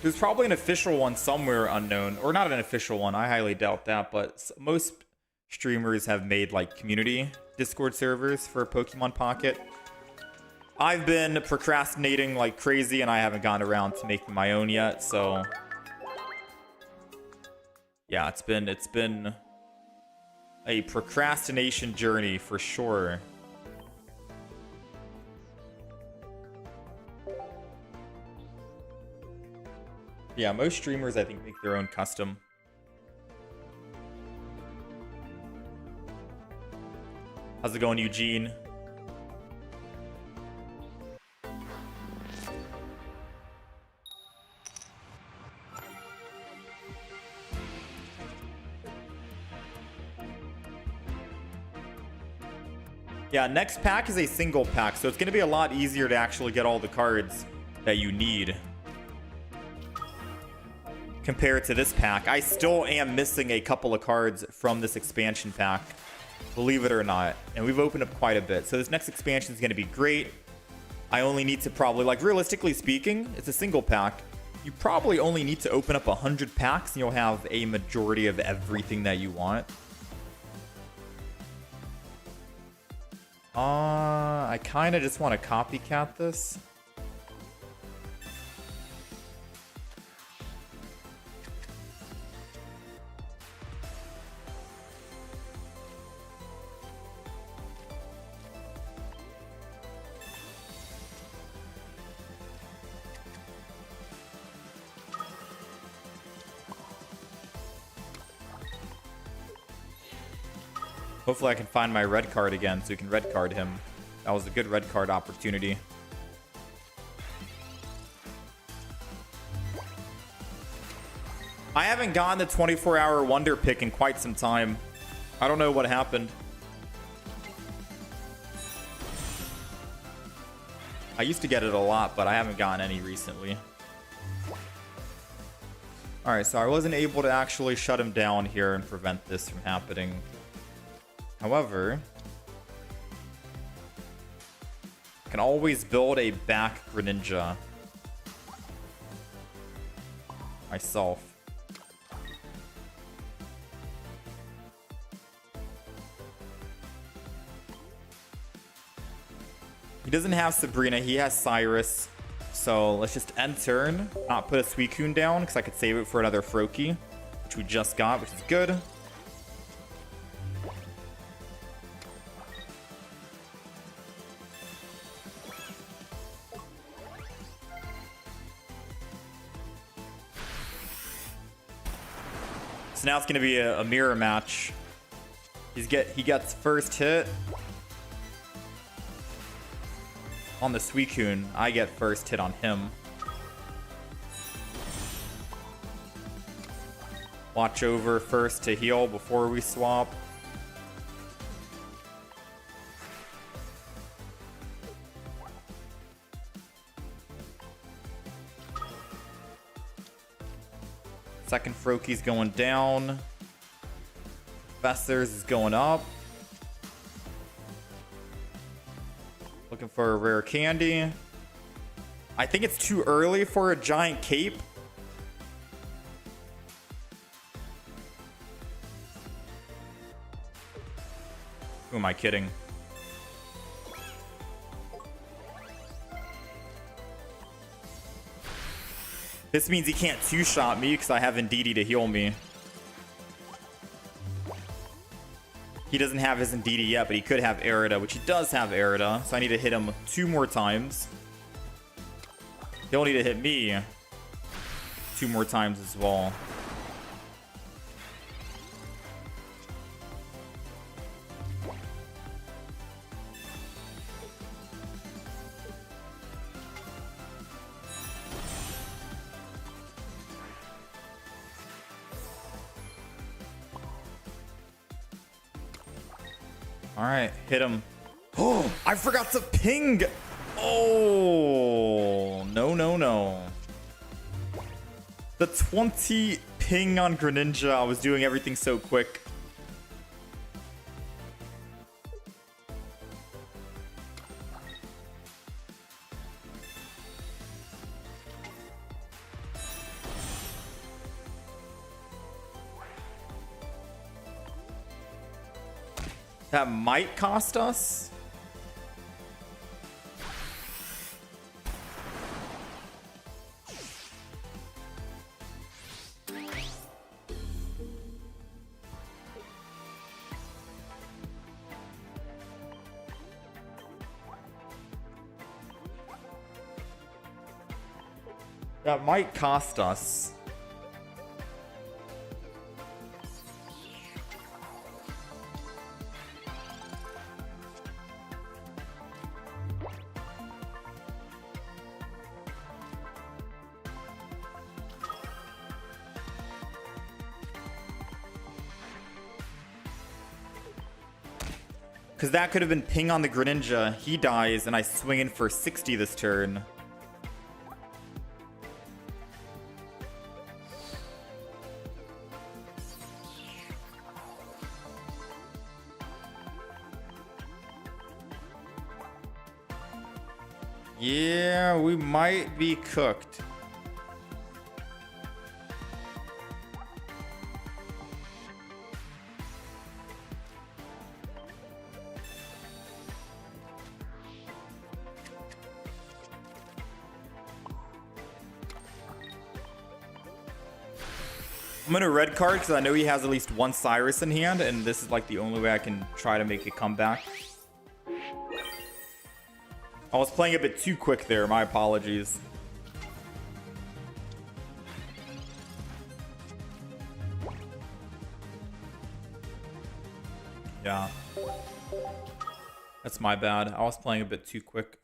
There's probably an official one somewhere unknown. Or not an official one. I highly doubt that. But most streamers have made like community Discord servers for Pokemon Pocket. I've been procrastinating like crazy and I haven't gotten around to making my own yet, so yeah, it's been a procrastination journey for sure. Yeah, most streamers I think make their own custom. How's it going, Eugene? Yeah, next pack is a single pack, so it's going to be a lot easier to actually get all the cards that you need compared to this pack. I still am missing a couple of cards from this expansion pack, believe it or not, and we've opened up quite a bit. So this next expansion is going to be great. I only need to probably, like realistically speaking, it's a single pack. You probably only need to open up 100 packs and you'll have a majority of everything that you want. I kind of just want to copycat this. Hopefully I can find my red card again so we can red card him. That was a good red card opportunity. I haven't gotten the 24-hour wonder pick in quite some time. I don't know what happened. I used to get it a lot, but I haven't gotten any recently. Alright, so I wasn't able to actually shut him down here and prevent this from happening. However, I can always build a back Greninja myself. He doesn't have Sabrina. He has Cyrus. So let's just end turn. Not put a Suicune down because I could save it for another Froakie, which we just got, which is good. So now it's going to be a mirror match. He gets first hit on the Suicune. I get first hit on him. Watch over first to heal before we swap. Second Froakie's going down. Professor's is going up. Looking for a rare candy. I think it's too early for a giant cape. Who am I kidding? This means he can't two-shot me because I have Indeedee to heal me. He doesn't have his Indeedee yet, but he could have Arida, which he does have Arida. So I need to hit him 2 more times. He'll need to hit me 2 more times as well. All right, hit him. Oh, I forgot to ping. Oh, no. The 20 ping on Greninja. I was doing everything so quick. That might cost us. That might cost us. Because that could have been ping on the Greninja. He dies, and I swing in for 60 this turn. Yeah, we might be cooked. I'm gonna red card because I know he has at least one Cyrus in hand, and this is like the only way I can try to make a comeback. I was playing a bit too quick there, my apologies. Yeah. That's my bad. I was playing a bit too quick.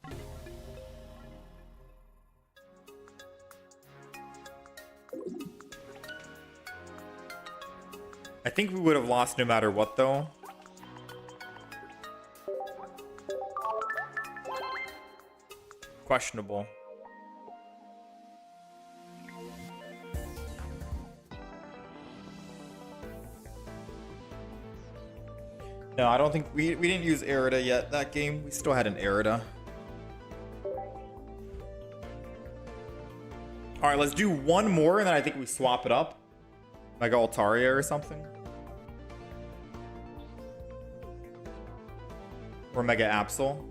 I think we would have lost no matter what, though. Questionable. No, I don't think we didn't use Arida yet that game. We still had an Arida. All right, let's do one more, and then I think we swap it up. Mega Altaria or something. Or Mega Absol.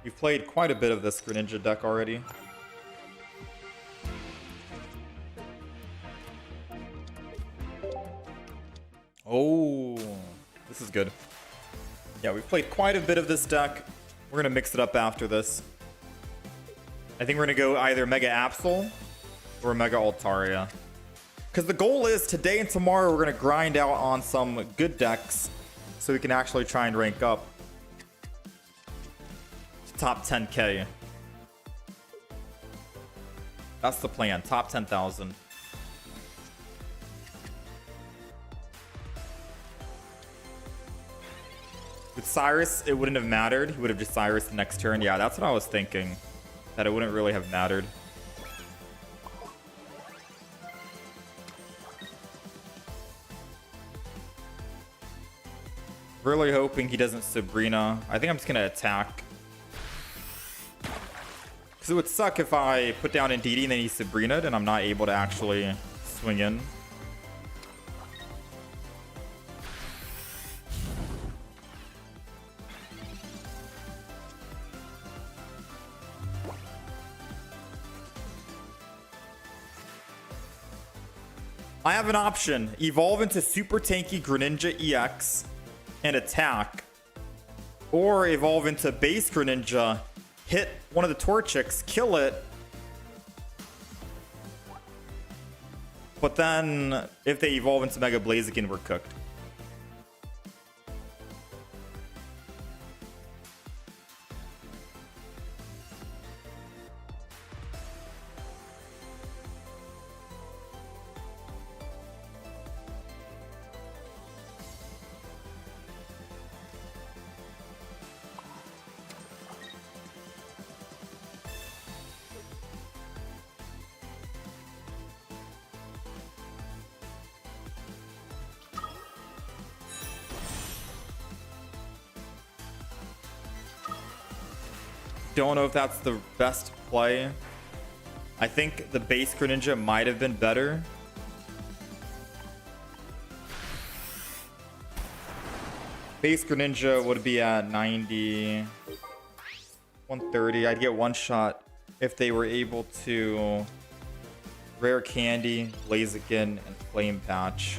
We've played quite a bit of this Greninja deck already. Oh, this is good. Yeah, we've played quite a bit of this deck. We're going to mix it up after this. I think we're going to go either Mega Absol or Mega Altaria. Because the goal is today and tomorrow we're going to grind out on some good decks so we can actually try and rank up to top 10k. That's the plan, top 10,000. With Cyrus, it wouldn't have mattered. He would have just Cyrus the next turn. Yeah, that's what I was thinking. That it wouldn't really have mattered. Really hoping he doesn't Sabrina. I think I'm just going to attack. Because it would suck if I put down Indeedee and then he Sabrina'd and I'm not able to actually swing in. I have an option. Evolve into Super Tanky Greninja EX and attack. Or evolve into Base Greninja, hit one of the Torchics, kill it. But then, if they evolve into Mega Blaziken, we're cooked. Don't know if that's the best play. I think the base Greninja might have been better. Base Greninja would be at 90, 130. I'd get one shot if they were able to Rare Candy, Blaziken, and Flame Patch.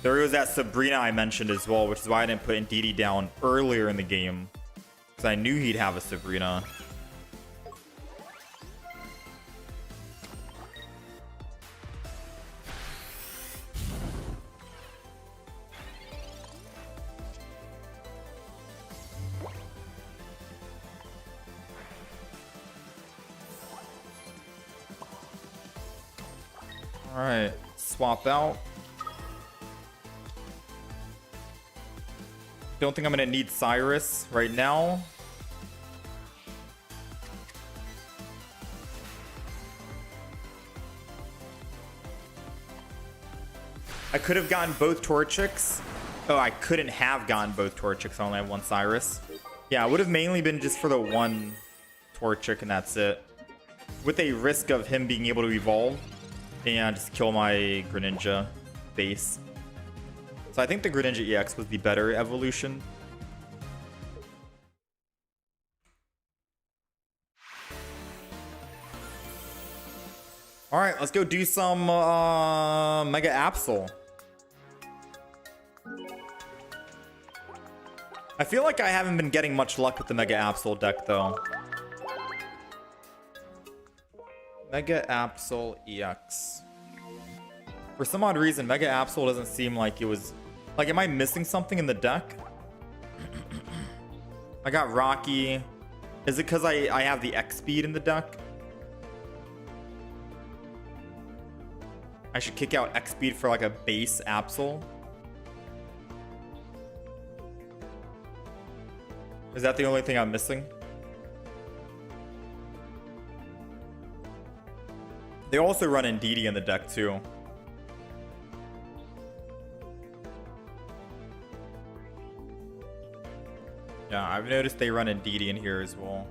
There was that Sabrina I mentioned as well, which is why I didn't put Indeedee down earlier in the game. Because I knew he'd have a Sabrina. Alright, swap out. Don't think I'm gonna need Cyrus right now. I could have gotten both Torchics. Oh, I couldn't have gotten both Torchics. I only have one Cyrus. Yeah, it would have mainly been just for the one Torchic and that's it. With a risk of him being able to evolve and just kill my Greninja base. So I think the Greninja EX was the better evolution. Alright, let's go do some Mega Absol. I feel like I haven't been getting much luck with the Mega Absol deck though. Mega Absol EX. For some odd reason, Mega Absol doesn't seem like it was... Like, am I missing something in the deck? I got Rocky. Is it because I have the X speed in the deck? I should kick out X speed for like a base Absol. Is that the only thing I'm missing? They also run Indeedee in the deck too. Yeah, I've noticed they run Indeedee in here as well.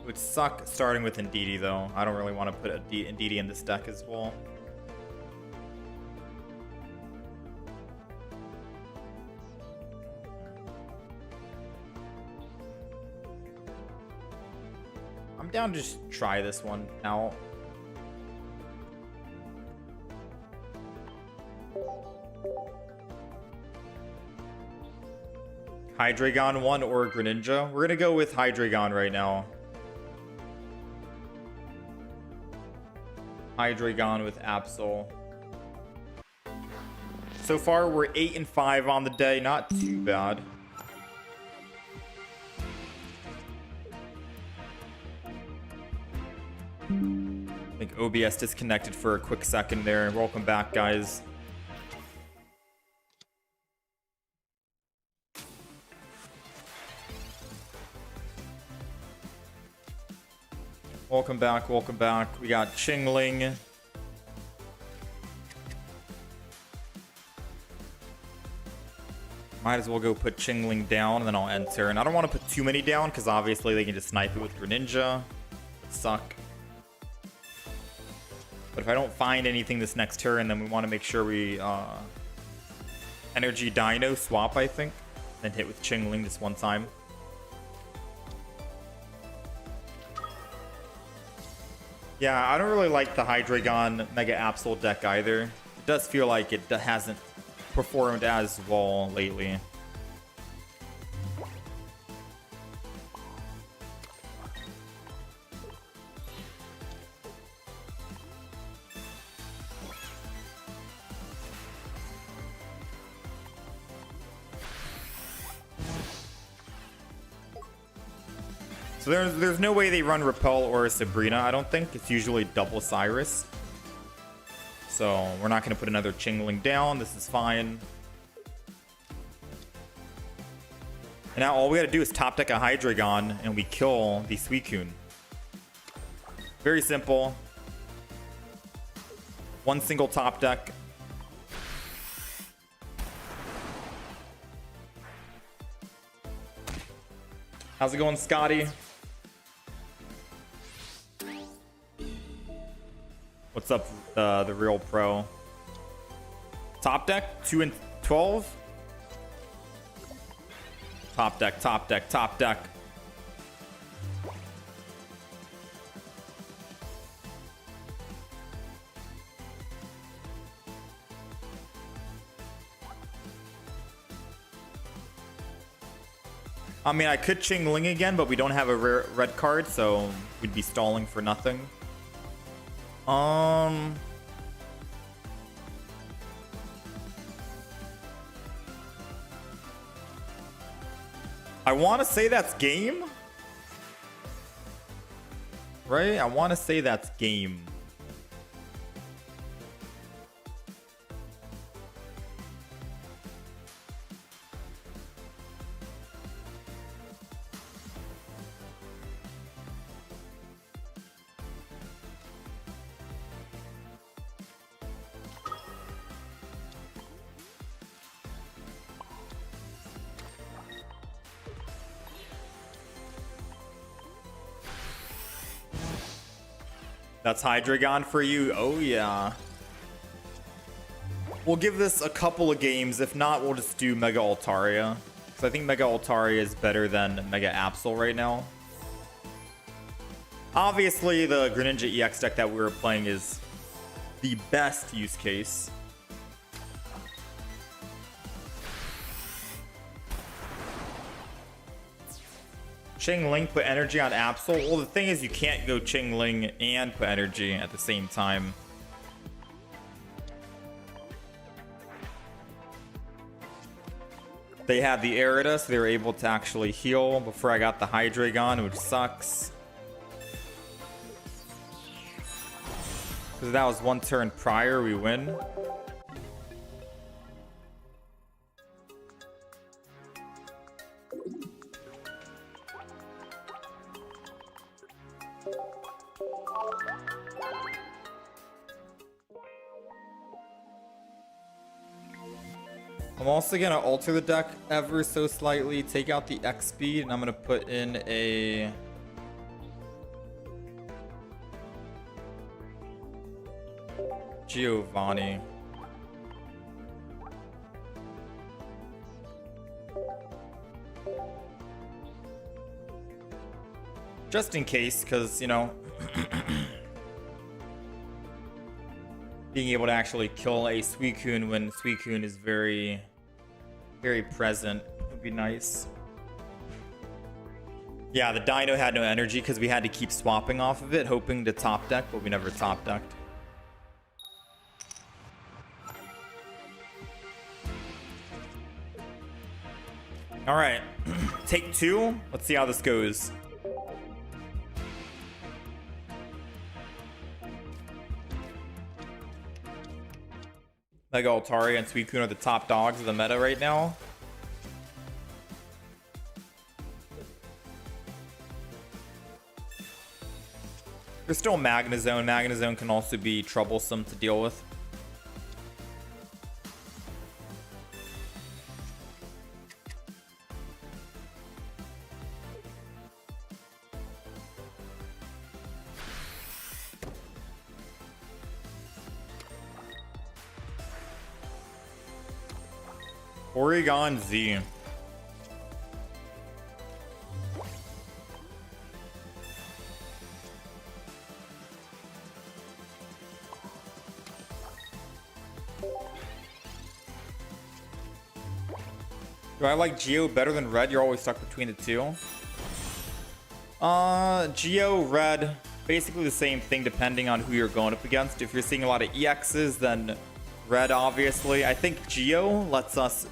would suck starting with Indeedee though. I don't really want to put a Indeedee in this deck as well. I'm down to just try this one out. Hydreigon 1 or Greninja? We're gonna go with Hydreigon right now. Hydreigon with Absol. So far, we're 8 and 5 on the day. Not too bad. I think OBS disconnected for a quick second there. Welcome back, guys. Welcome back, welcome back. We got Chingling. Might as well go put Chingling down, and then I'll enter. And I don't want to put too many down, because obviously they can just snipe it with Greninja. It'd suck. But if I don't find anything this next turn, then we want to make sure we Energy Dino swap, I think. Then hit with Chingling this one time. Yeah, I don't really like the Hydreigon Mega Absol deck either. It does feel like it hasn't performed as well lately. So there's no way they run Repel or a Sabrina, I don't think. It's usually double Cyrus. So we're not going to put another Chingling down. This is fine. And now all we got to do is top deck a Hydreigon and we kill the Suicune. Very simple. One single top deck. How's it going, Scotty? What's up, the real pro? Top deck, 2 and 12. Top deck, top deck, top deck. I mean, I could Chingling again, but we don't have a rare red card, so we'd be stalling for nothing. I want to say that's game. Right? I want to say that's game. That's Hydreigon for you. Oh, yeah. We'll give this a couple of games. If not, we'll just do Mega Altaria. Because I think Mega Altaria is better than Mega Absol right now. Obviously, the Greninja EX deck that we were playing is the best use case. Chingling, put energy on Absol. Well, the thing is, you can't go Chingling and put energy at the same time. They had the Erida, so they were able to actually heal before I got the Hydreigon, which sucks. Because that was one turn prior, we win. I'm also going to alter the deck ever so slightly, take out the X speed, and I'm going to put in a Giovanni. Just in case, because, you know, being able to actually kill a Suicune when Suicune is very, very present would be nice. Yeah, the Dino had no energy because we had to keep swapping off of it, hoping to top deck, but we never top decked. All right, take 2. Let's see how this goes. Mega Altari and Suicune are the top dogs of the meta right now. There's still Magnezone. Magnezone can also be troublesome to deal with. Oregon Z. Do I like Geo better than Red? You're always stuck between the two. Geo, Red, basically the same thing depending on who you're going up against. If you're seeing a lot of EXs, then Red, obviously. I think Geo lets us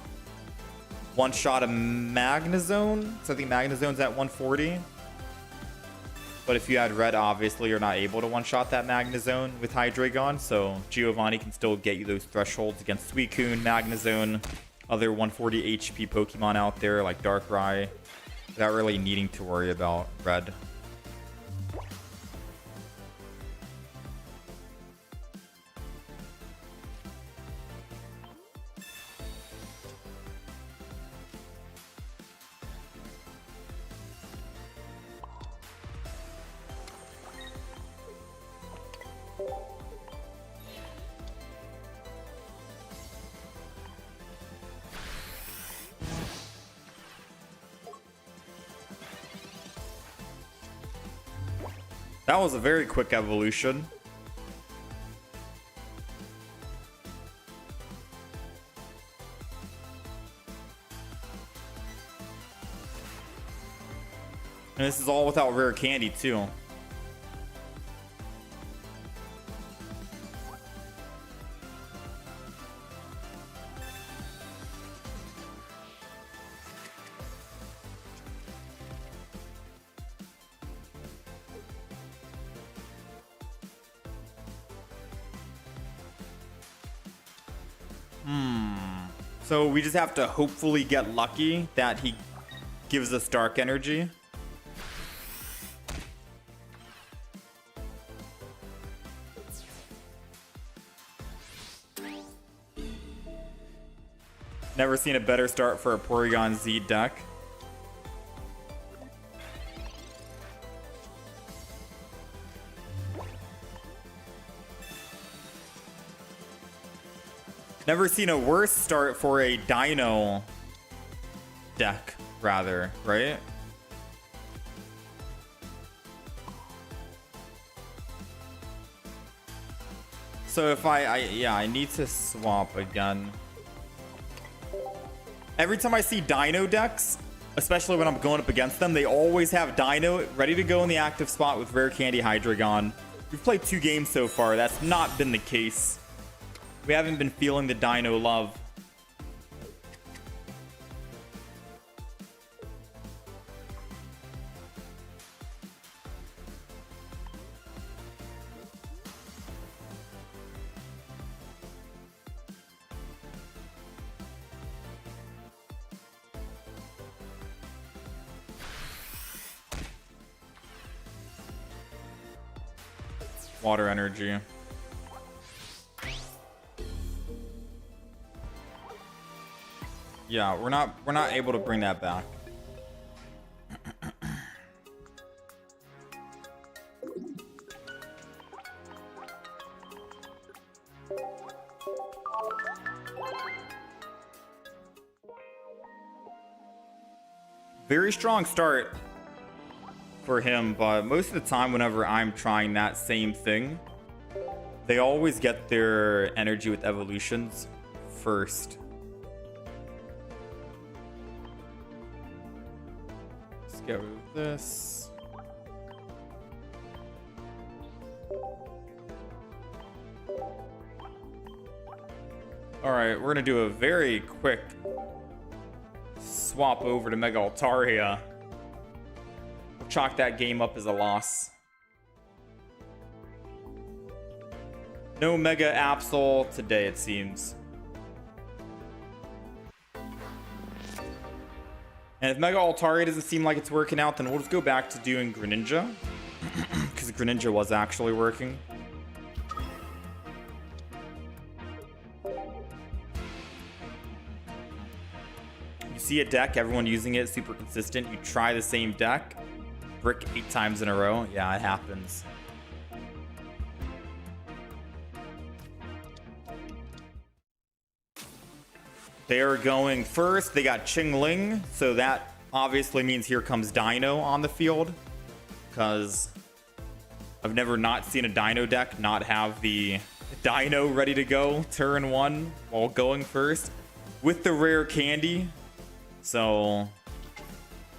one-shot a Magnezone. So I think Magnezone's at 140. But if you had Red, obviously you're not able to one-shot that Magnezone with Hydreigon. So Giovanni can still get you those thresholds against Suicune, Magnezone, other 140 HP Pokemon out there like Darkrai, without really needing to worry about Red. That was a very quick evolution. And this is all without rare candy too. So we just have to hopefully get lucky that he gives us dark energy. Never seen a better start for a Porygon Z deck. Never seen a worse start for a Dino deck, rather, right? So if I need to swap again. Every time I see Dino decks, especially when I'm going up against them, they always have Dino ready to go in the active spot with Rare Candy Hydreigon. We've played 2 games so far. That's not been the case. We haven't been feeling the Dino love. Water energy. Yeah, we're not able to bring that back. Very strong start for him, but most of the time whenever I'm trying that same thing, they always get their energy with evolutions first. Let's get rid of this. Alright, we're gonna do a very quick swap over to Mega Altaria. We'll chalk that game up as a loss. No Mega Absol today, it seems. And if Mega Altaria doesn't seem like it's working out, then we'll just go back to doing Greninja. Because Greninja was actually working. You see a deck, everyone using it, super consistent. You try the same deck, brick 8 times in a row. Yeah, it happens. They are going first. They got Qingling, so that obviously means here comes Dino on the field, because I've never not seen a Dino deck not have the Dino ready to go turn 1 while going first with the rare candy. So,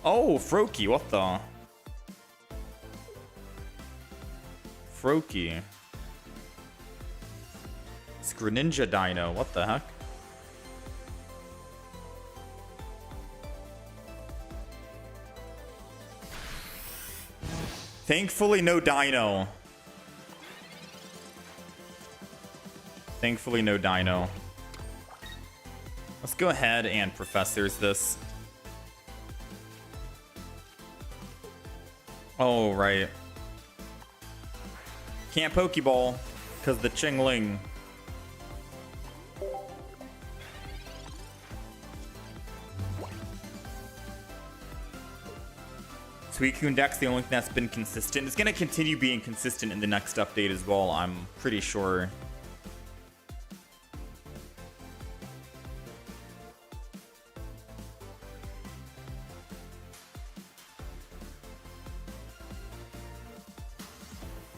oh, Froakie, what the? Froakie. It's Greninja Dino, what the heck? Thankfully, no Dino. Thankfully, no Dino. Let's go ahead and Professors this. Oh, right. Can't Pokeball because the Qingling. Suicune deck's the only thing that's been consistent. It's going to continue being consistent in the next update as well, I'm pretty sure.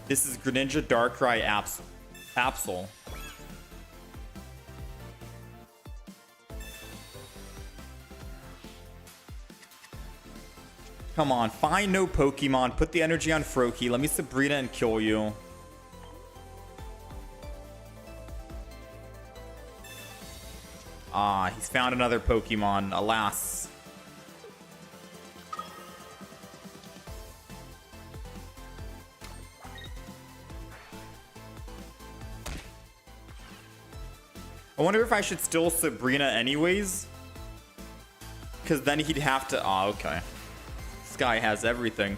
This is Greninja, Darkrai, Absol. Come on, find no Pokemon. Put the energy on Froakie. Let me Sabrina and kill you. Ah, he's found another Pokemon. Alas. I wonder if I should still Sabrina anyways. Because then he'd have to... Oh, okay. This guy has everything.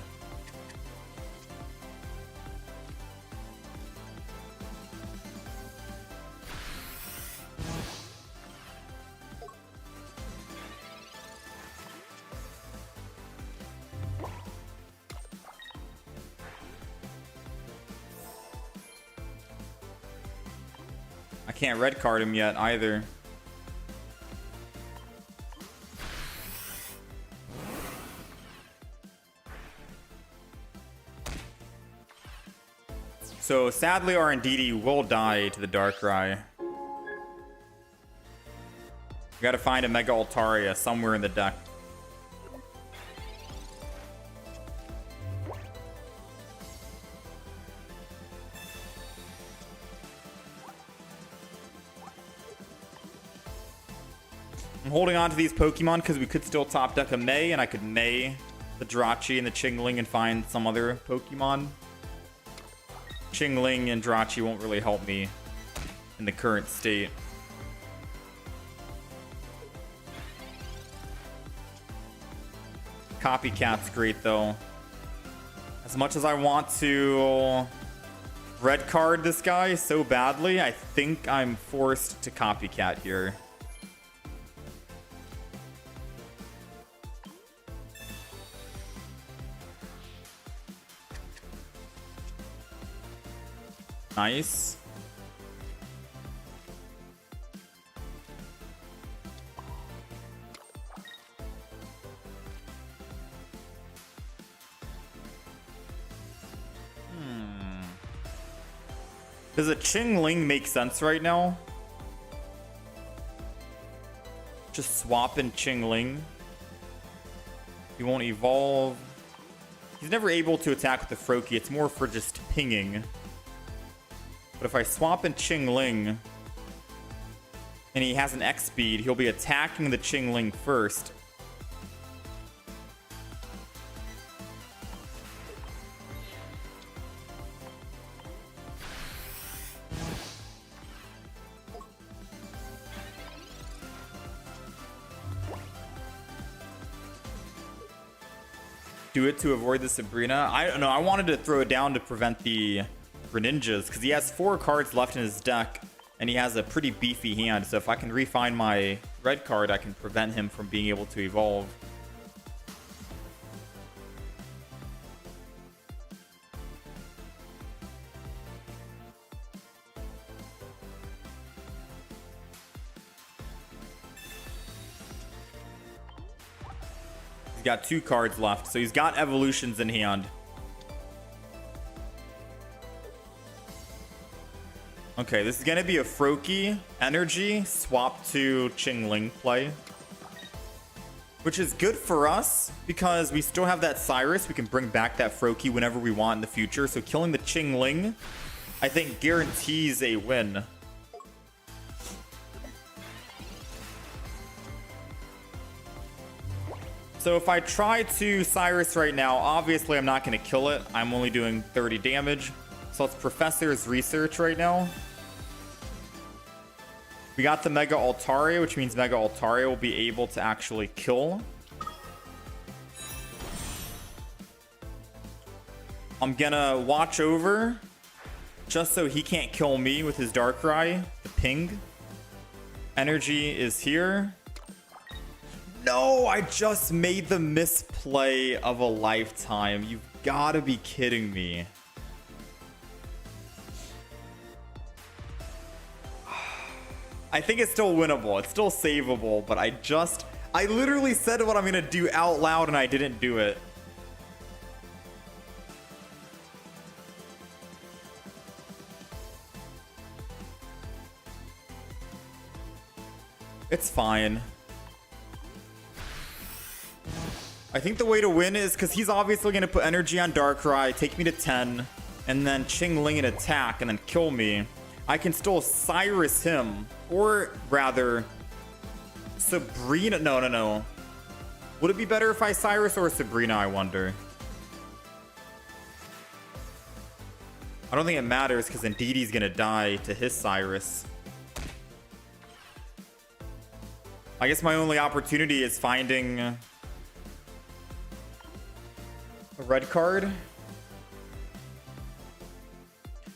I can't red card him yet either. So sadly, our Indeedee will die to the Darkrai. We gotta find a Mega Altaria somewhere in the deck. I'm holding on to these Pokemon because we could still top deck a May, and I could May the Jirachi and the Qingling and find some other Pokemon. Qingling and Jirachi won't really help me in the current state. Copycat's great though. As much as I want to red card this guy so badly, I think I'm forced to Copycat here. Nice. Does a Qingling make sense right now? Just swap in Qingling. He won't evolve. He's never able to attack with the Froakie. It's more for just pinging. But if I swap in Qingling and he has an X speed, he'll be attacking the Qingling first. Do it to avoid the Sabrina. I don't know. I wanted to throw it down to prevent the Greninjas because he has 4 cards left in his deck and he has a pretty beefy hand. So if I can refine my red card, I can prevent him from being able to evolve. He's got 2 cards left, so he's got evolutions in hand. Okay, this is going to be a Froakie energy swap to Qingling play. Which is good for us because we still have that Cyrus. We can bring back that Froakie whenever we want in the future. So killing the Qingling, I think, guarantees a win. So if I try to Cyrus right now, obviously I'm not going to kill it. I'm only doing 30 damage. So it's Professor's Research right now. We got the Mega Altaria, which means Mega Altaria will be able to actually kill. I'm gonna watch over just so he can't kill me with his Darkrai. The ping. Energy is here. No, I just made the misplay of a lifetime. You've gotta be kidding me. I think it's still winnable. It's still savable, but I literally said what I'm gonna do out loud and I didn't do it. It's fine. I think the way to win is because he's obviously going to put energy on Darkrai, take me to 10, and then Qingling an attack, and then kill me. I can still Cyrus him, or rather, Sabrina. No. Would it be better if I Cyrus or Sabrina, I wonder? I don't think it matters because Ndidi's going to die to his Cyrus. I guess my only opportunity is finding a red card.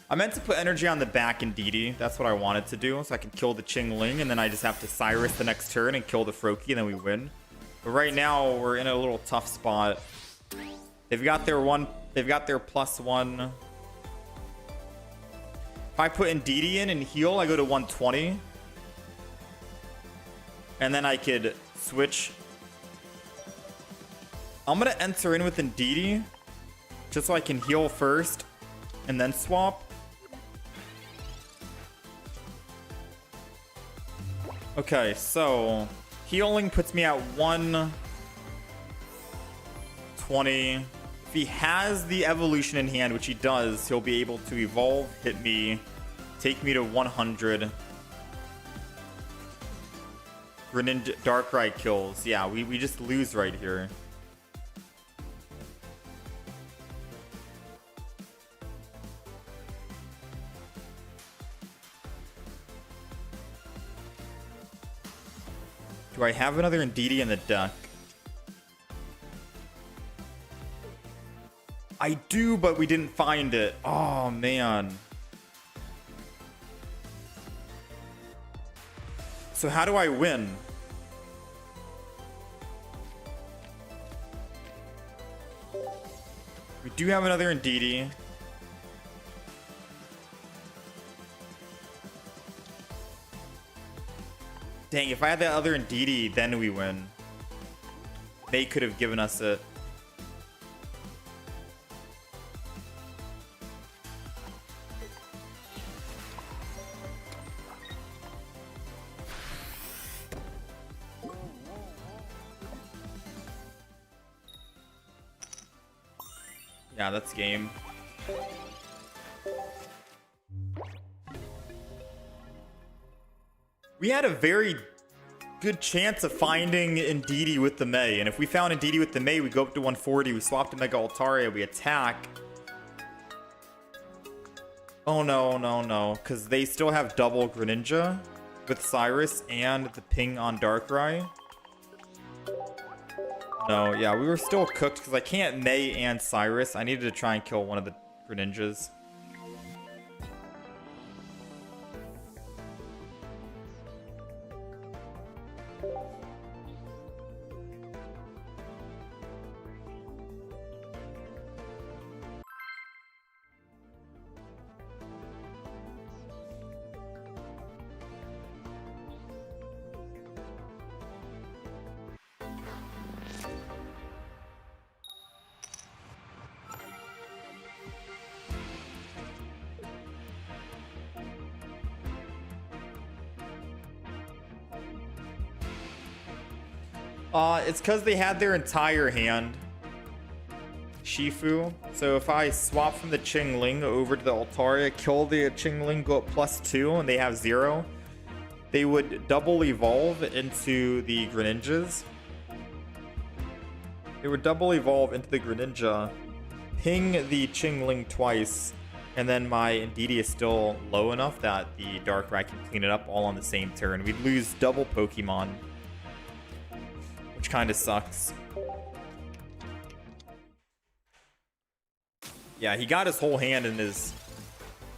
I meant to put energy on the back in Ndidi. That's what I wanted to do, so I can kill the Qingling, and then I just have to Cyrus the next turn and kill the Froakie, and then we win. But right now, we're in a little tough spot. They've got their +1. If I put Ndidi in and heal, I go to 120. And then I could switch. I'm going to enter in with Ndidi just so I can heal first and then swap. Okay, so healing puts me at 120. If he has the evolution in hand, which he does, he'll be able to evolve, hit me, take me to 100. Greninja Darkrai kills. Yeah, we just lose right here. Do I have another Ndidi in the deck? I do, but we didn't find it. Oh, man. So how do I win? We do have another Ndidi. Dang, if I had that other Ndidi, then we win. They could have given us it. Yeah, that's game. We had a very good chance of finding Indeedee with the Mei. And if we found Indeedee with the Mei, we go up to 140. We swap to Mega Altaria. We attack. Oh, no, no, no. Because they still have double Greninja with Cyrus and the ping on Darkrai. No, yeah, we were still cooked because I can't Mei and Cyrus. I needed to try and kill one of the Greninjas. It's because they had their entire hand. Shifu. So if I swap from the Qingling over to the Altaria, kill the Qingling, go up +2, and they have 0, they would double evolve into the Greninjas. They would double evolve into the Greninja, ping the Qingling twice, and then my Indeedee is still low enough that the Darkrai can clean it up all on the same turn. We'd lose double Pokemon, which kind of sucks. Yeah, he got his whole hand in his,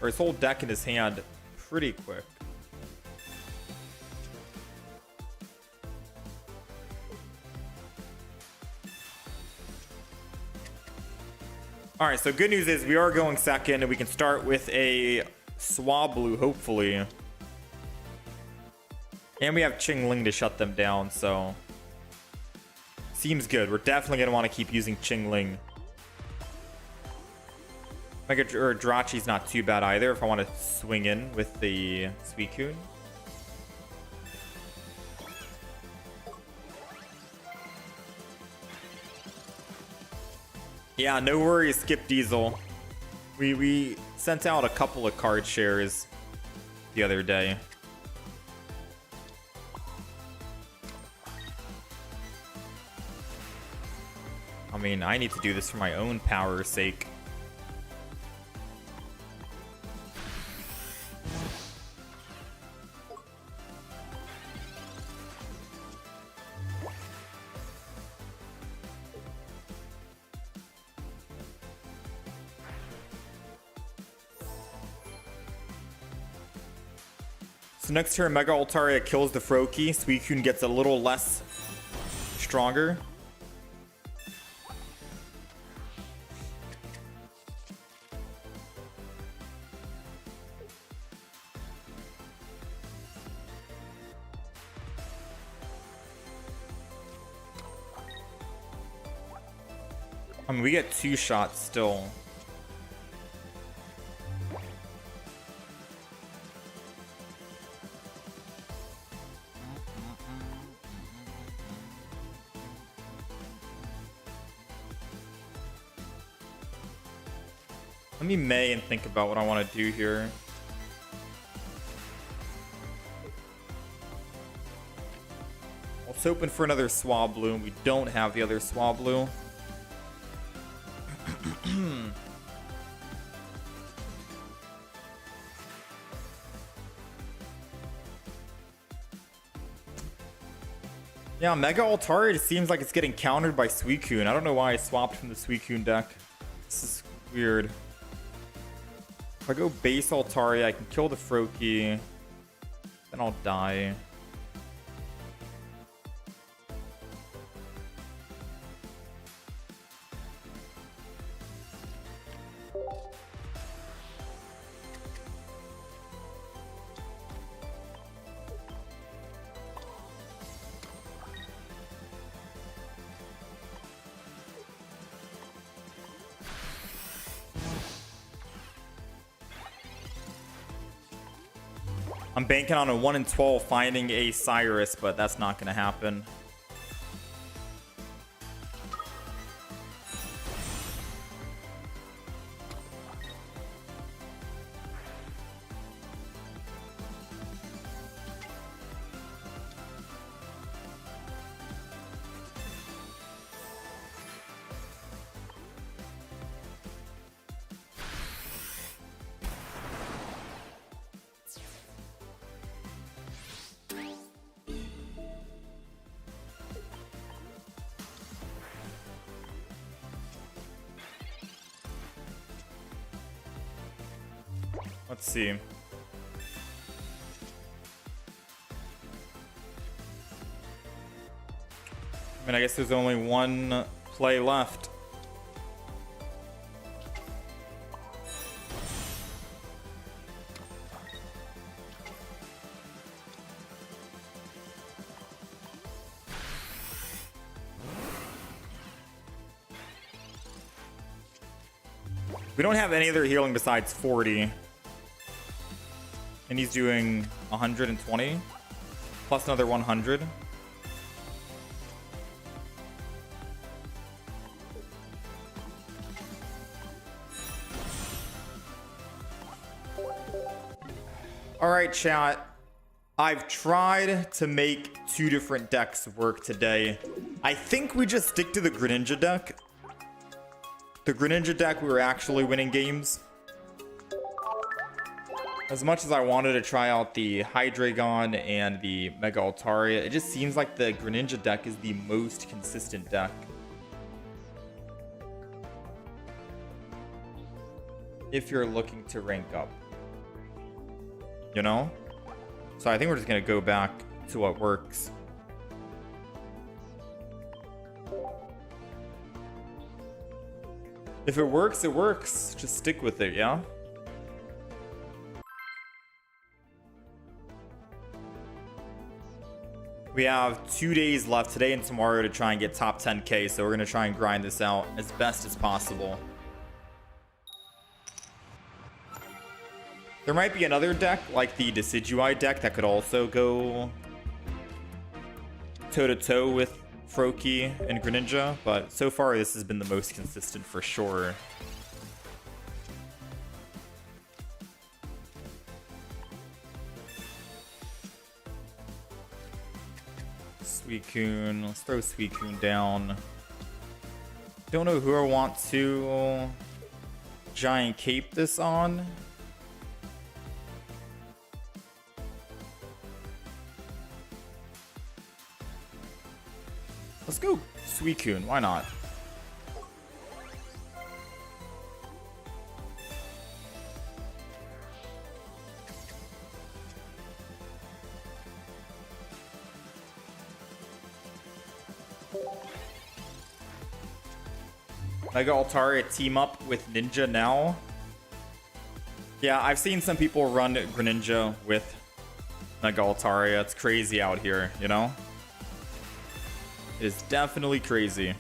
or his whole deck in his hand pretty quick. All right, so good news is we are going second, and we can start with a Swablu, hopefully. And we have Qingling to shut them down, so seems good. We're definitely going to want to keep using Qingling. Mega or Drachi's not too bad either if I want to swing in with the Suicune. Yeah, no worries, Skip Diesel. We sent out a couple of card shares the other day. I mean, I need to do this for my own power's sake. So next turn, Mega Altaria kills the Froakie. Suicune gets a little less stronger. I mean, we get 2 shots still. Let me Mei and think about what I want to do here. Let's open for another Swablu. We don't have the other Swablu. Yeah, Mega Altaria seems like it's getting countered by Suicune. I don't know why I swapped from the Suicune deck. This is weird. If I go base Altaria, I can kill the Froakie. Then I'll die. I'm banking on a 1 in 12 finding a Cyrus, but that's not going to happen. Let's see. I mean, I guess there's only one play left. We don't have any other healing besides 40. And he's doing 120 plus another 100. All right, chat. I've tried to make 2 different decks work today. I think we just stick to the Greninja deck. The Greninja deck, we were actually winning games. As much as I wanted to try out the Hydreigon and the Mega Altaria, it just seems like the Greninja deck is the most consistent deck. If you're looking to rank up. You know? So I think we're just going to go back to what works. If it works, it works. Just stick with it, yeah? We have 2 days left, today and tomorrow, to try and get top 10k, so we're going to try and grind this out as best as possible. There might be another deck, like the Decidueye deck, that could also go toe-to-toe with Froakie and Greninja, but so far this has been the most consistent for sure. Suicune, let's throw Suicune down. Don't know who I want to Giant Cape this on. Let's go Suicune, why not? Mega Altaria team up with Ninja now. Yeah, I've seen some people run Greninja with Mega Altaria. It's crazy out here, you know? It is definitely crazy.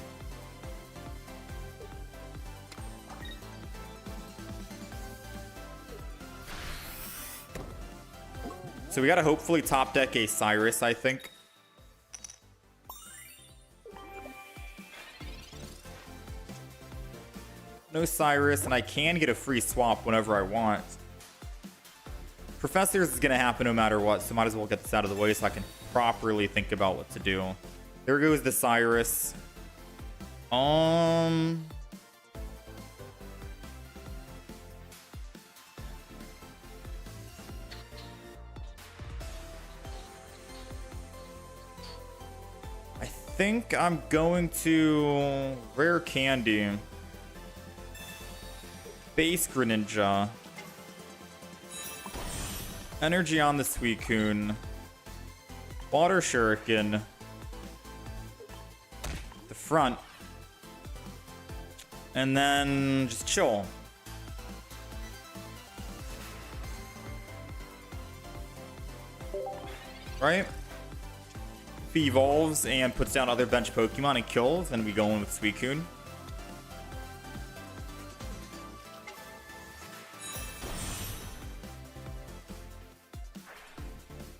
So we gotta hopefully top deck a Cyrus, I think. No Cyrus, and I can get a free swap whenever I want. Professors is gonna happen no matter what, so might as well get this out of the way so I can properly think about what to do. There goes the Cyrus. I think I'm going to Rare Candy. Base Greninja. Energy on the Suicune. Water Shuriken. The front. And then just chill. Right? If he evolves and puts down other bench Pokemon and kills, then we go in with Suicune.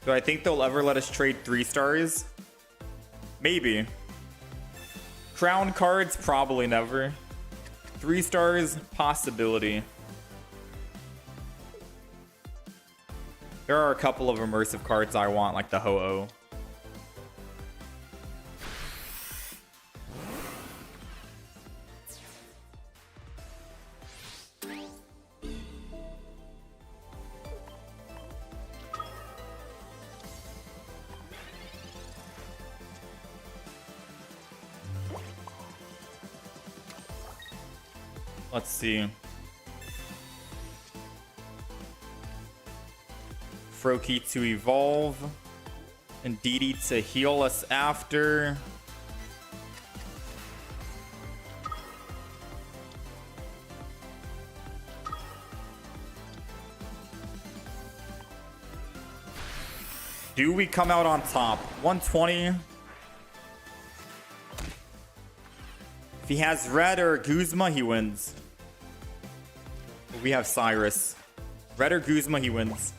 Do I think they'll ever let us trade 3 stars? Maybe. Crown cards, probably never. 3 stars, possibility. There are a couple of immersive cards I want, like the Ho-Oh. Let's see. Froakie to evolve. And Didi to heal us after. Do we come out on top? 120. If he has red or Guzma, he wins. We have Cyrus. Red or Guzma, he wins.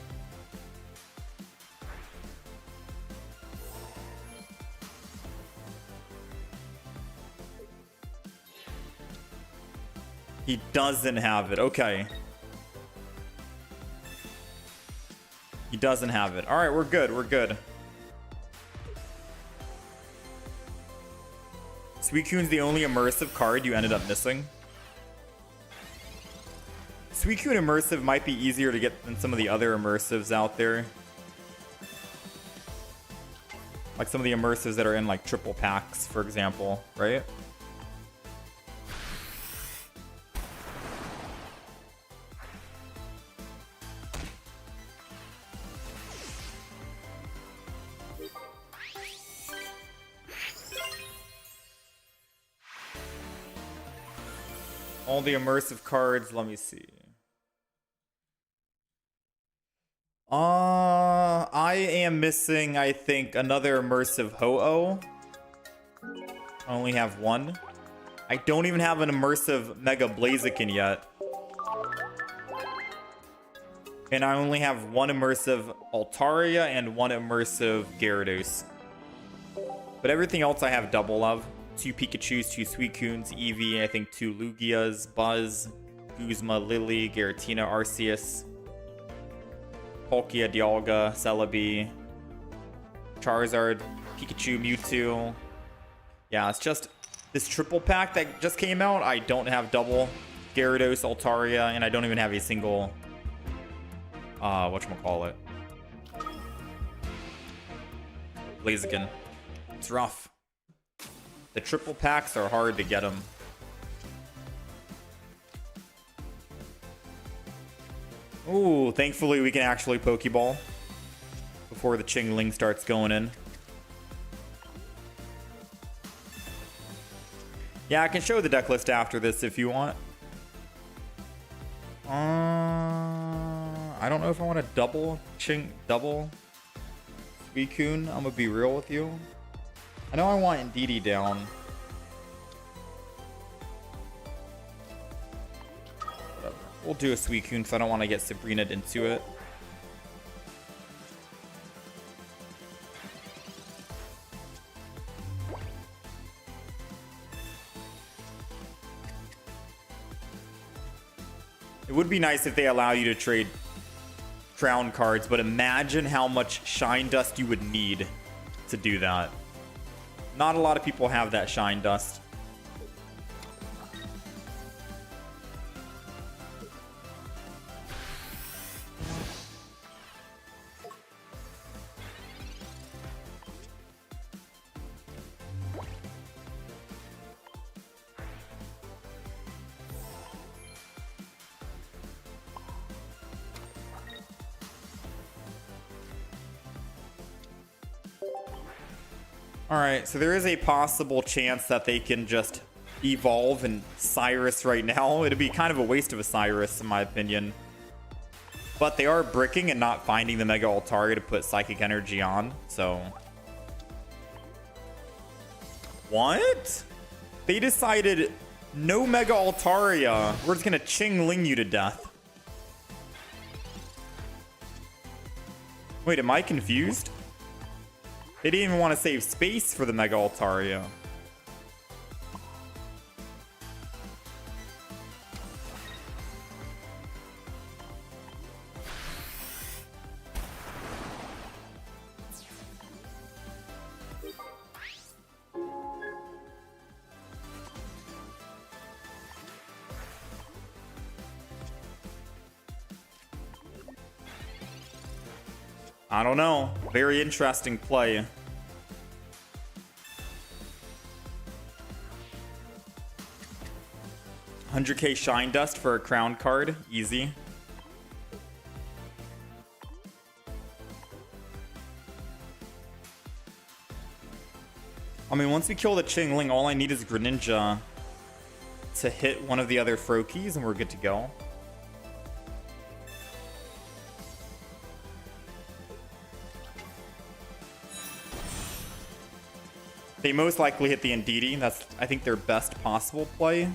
He doesn't have it. Okay. He doesn't have it. All right, we're good. We're good. Suicune's the only immersive card you ended up missing. Suicune immersive might be easier to get than some of the other immersives out there. Like some of the immersives that are in like triple packs, for example, right? All the immersive cards, let me see. I am missing, I think, another immersive Ho-Oh. I only have one. I don't even have an immersive Mega Blaziken yet. And I only have one immersive Altaria and one immersive Gyarados. But everything else I have double of. 2 Pikachus, 2 Suicunes, Eevee, I think 2 Lugias, Buzz, Guzma, Lily, Giratina, Arceus, Palkia, Dialga, Celebi, Charizard, Pikachu, Mewtwo. Yeah, it's just this triple pack that just came out. I don't have double Gyarados, Altaria, and I don't even have a single whatchamacallit, Blaziken. It's rough. The triple packs are hard to get them. Ooh, thankfully we can actually Pokeball before the Chingling starts going in. Yeah, I can show the deck list after this if you want. I don't know if I want to double Suicune. I'm gonna be real with you. I know I want Ndidi down. Whatever. We'll do a Suicune because I don't want to get Sabrina into it. It would be nice if they allow you to trade crown cards, but imagine how much shine dust you would need to do that. Not a lot of people have that shine dust. Alright, so there is a possible chance that they can just evolve in Cyrus right now. It'd be kind of a waste of a Cyrus, in my opinion. But they are bricking and not finding the Mega Altaria to put Psychic Energy on, so... What? They decided no Mega Altaria. We're just gonna Ching-Ling you to death. Wait, am I confused? They didn't even want to save space for the Mega Altaria. I don't know. Very interesting play. $100k Shine Dust for a crown card. Easy. I mean, once we kill the Chingling, all I need is Greninja to hit one of the other Froakies, and we're good to go. They most likely hit the Indeedee. That's, I think, their best possible play.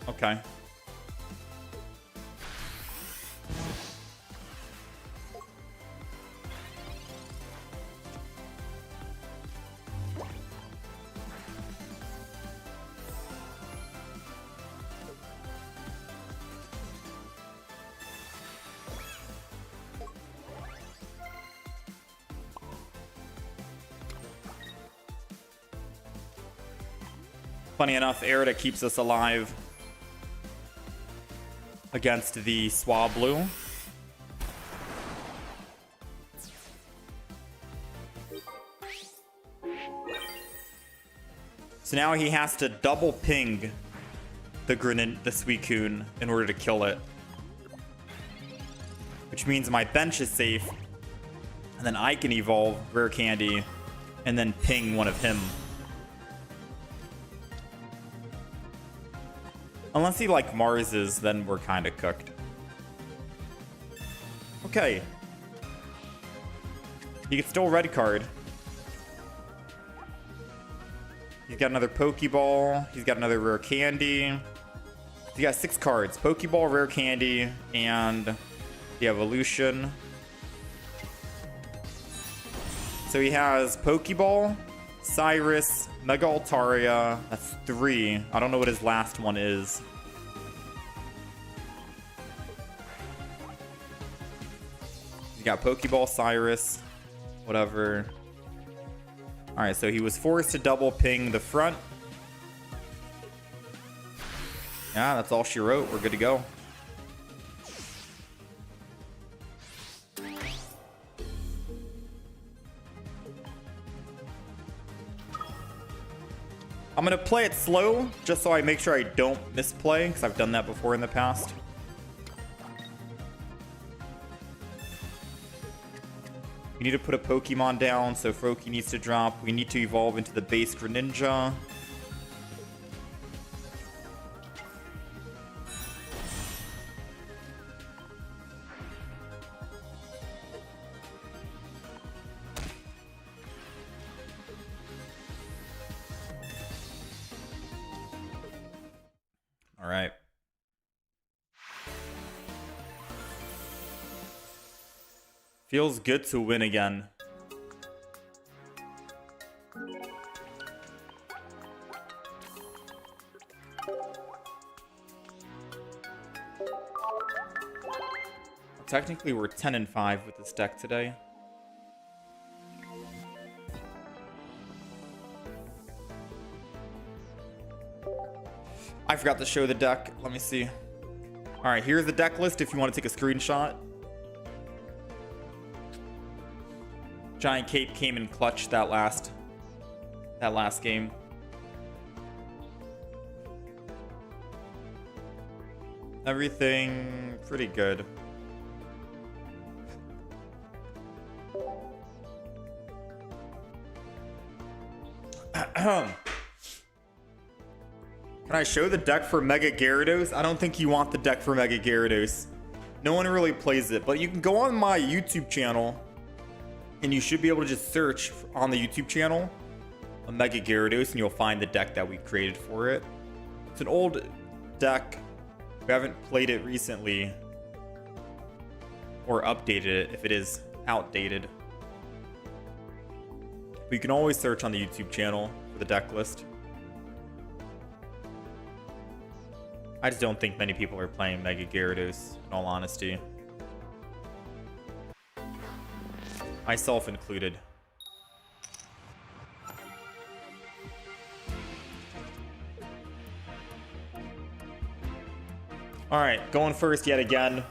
Okay. Funny enough, Erida keeps us alive against the Swablu. So now he has to double ping the Suicune in order to kill it. Which means my bench is safe. And then I can evolve Rare Candy and then ping one of him. Unless he like Mars's, then we're kind of cooked. Okay. He can still red card. He's got another Pokeball. He's got another Rare Candy. He got 6 cards. Pokeball, Rare Candy, and the Evolution. So he has Pokeball, Cyrus, Mega Altaria. That's 3. I don't know what his last one is. He's got Pokeball, Cyrus, whatever. Alright, so he was forced to double ping the front. Yeah, that's all she wrote. We're good to go. I'm going to play it slow, just so I make sure I don't misplay, because I've done that before in the past. We need to put a Pokemon down, so Froakie needs to drop. We need to evolve into the base Greninja. All right. Feels good to win again. Technically, we're 10-5 with this deck today. I forgot to show the deck. Let me see. All right, here's the deck list if you want to take a screenshot. Giant Cape came in clutch that last game. Everything pretty good. Can I show the deck for Mega Gyarados? I don't think you want the deck for Mega Gyarados. No one really plays it, but you can go on my YouTube channel and you should be able to just search on the YouTube channel a Mega Gyarados and you'll find the deck that we created for it. It's an old deck. We haven't played it recently or updated it if it is outdated. But you can always search on the YouTube channel for the deck list. I just don't think many people are playing Mega Gyarados, in all honesty. Myself included. Alright, going first yet again.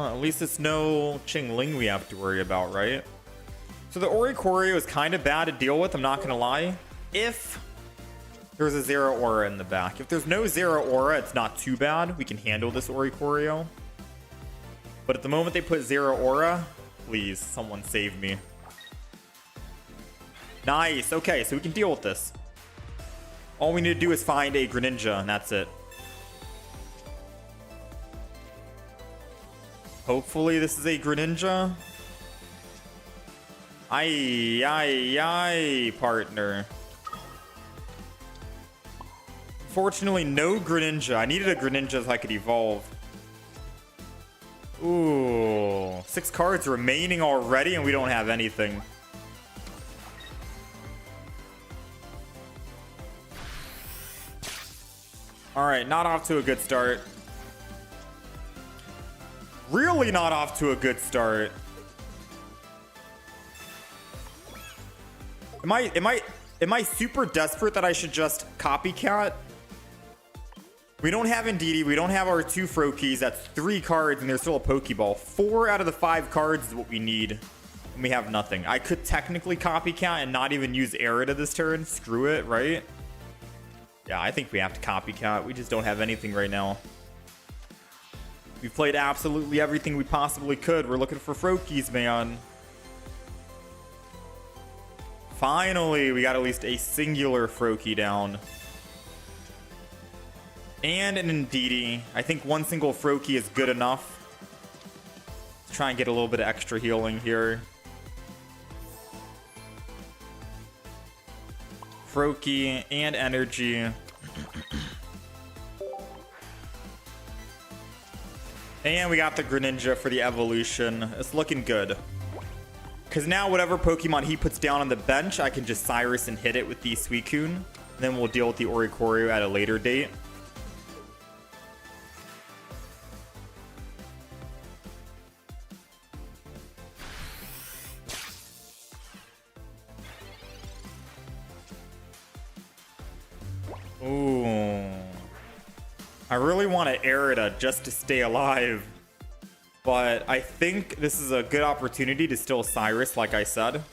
At least it's no Chingling we have to worry about, right? So the Oricorio is kind of bad to deal with, I'm not going to lie. If there's a Zero Aura in the back. If there's no Zero Aura, it's not too bad. We can handle this Oricorio. But at the moment they put Zero Aura, please, someone save me. Nice. Okay, so we can deal with this. All we need to do is find a Greninja, and that's it. Hopefully this is a Greninja. Aye, partner. Fortunately, no Greninja. I needed a Greninja so I could evolve. Ooh. 6 cards remaining already, and we don't have anything. Alright, not off to a good start. Really not off to a good start. Am I super desperate that I should just copycat? We don't have Indeedee. We don't have our 2 Froakies. That's 3 cards, and there's still a Pokeball. 4 out of the 5 cards is what we need. And we have nothing. I could technically copycat and not even use Erida this turn. Screw it, right? Yeah, I think we have to copycat. We just don't have anything right now. We've played absolutely everything we possibly could. We're looking for Froakies, man. Finally, we got at least a singular Froakie down. And an Indeedee. I think 1 single Froakie is good enough. Let's try and get a little bit of extra healing here. Froakie and energy. And we got the Greninja for the evolution. It's looking good. Because now whatever Pokemon he puts down on the bench, I can just Cyrus and hit it with the Suicune. Then we'll deal with the Oricorio at a later date. Ooh. I really want to Erida just to stay alive. But I think this is a good opportunity to still Cyrus, like I said.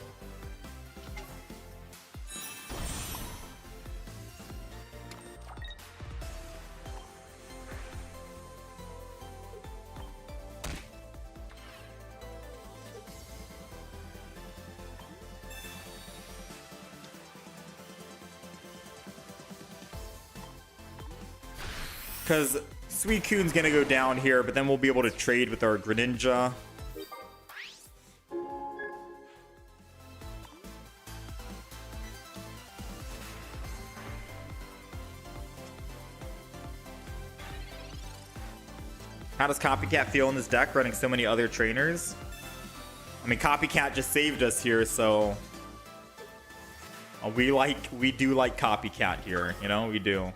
Because Suicune's gonna go down here, but then we'll be able to trade with our Greninja. How does Copycat feel in this deck running so many other trainers? I mean, Copycat just saved us here, so we do like Copycat here, you know, we do.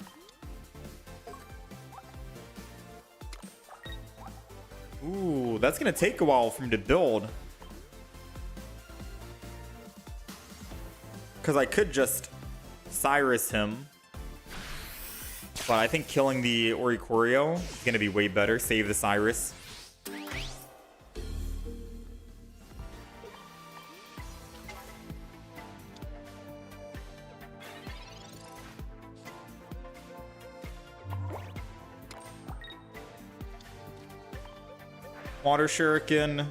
Ooh, that's gonna take a while for him to build. Because I could just Cyrus him. But I think killing the Oricorio is gonna be way better. Save the Cyrus. Water Shuriken.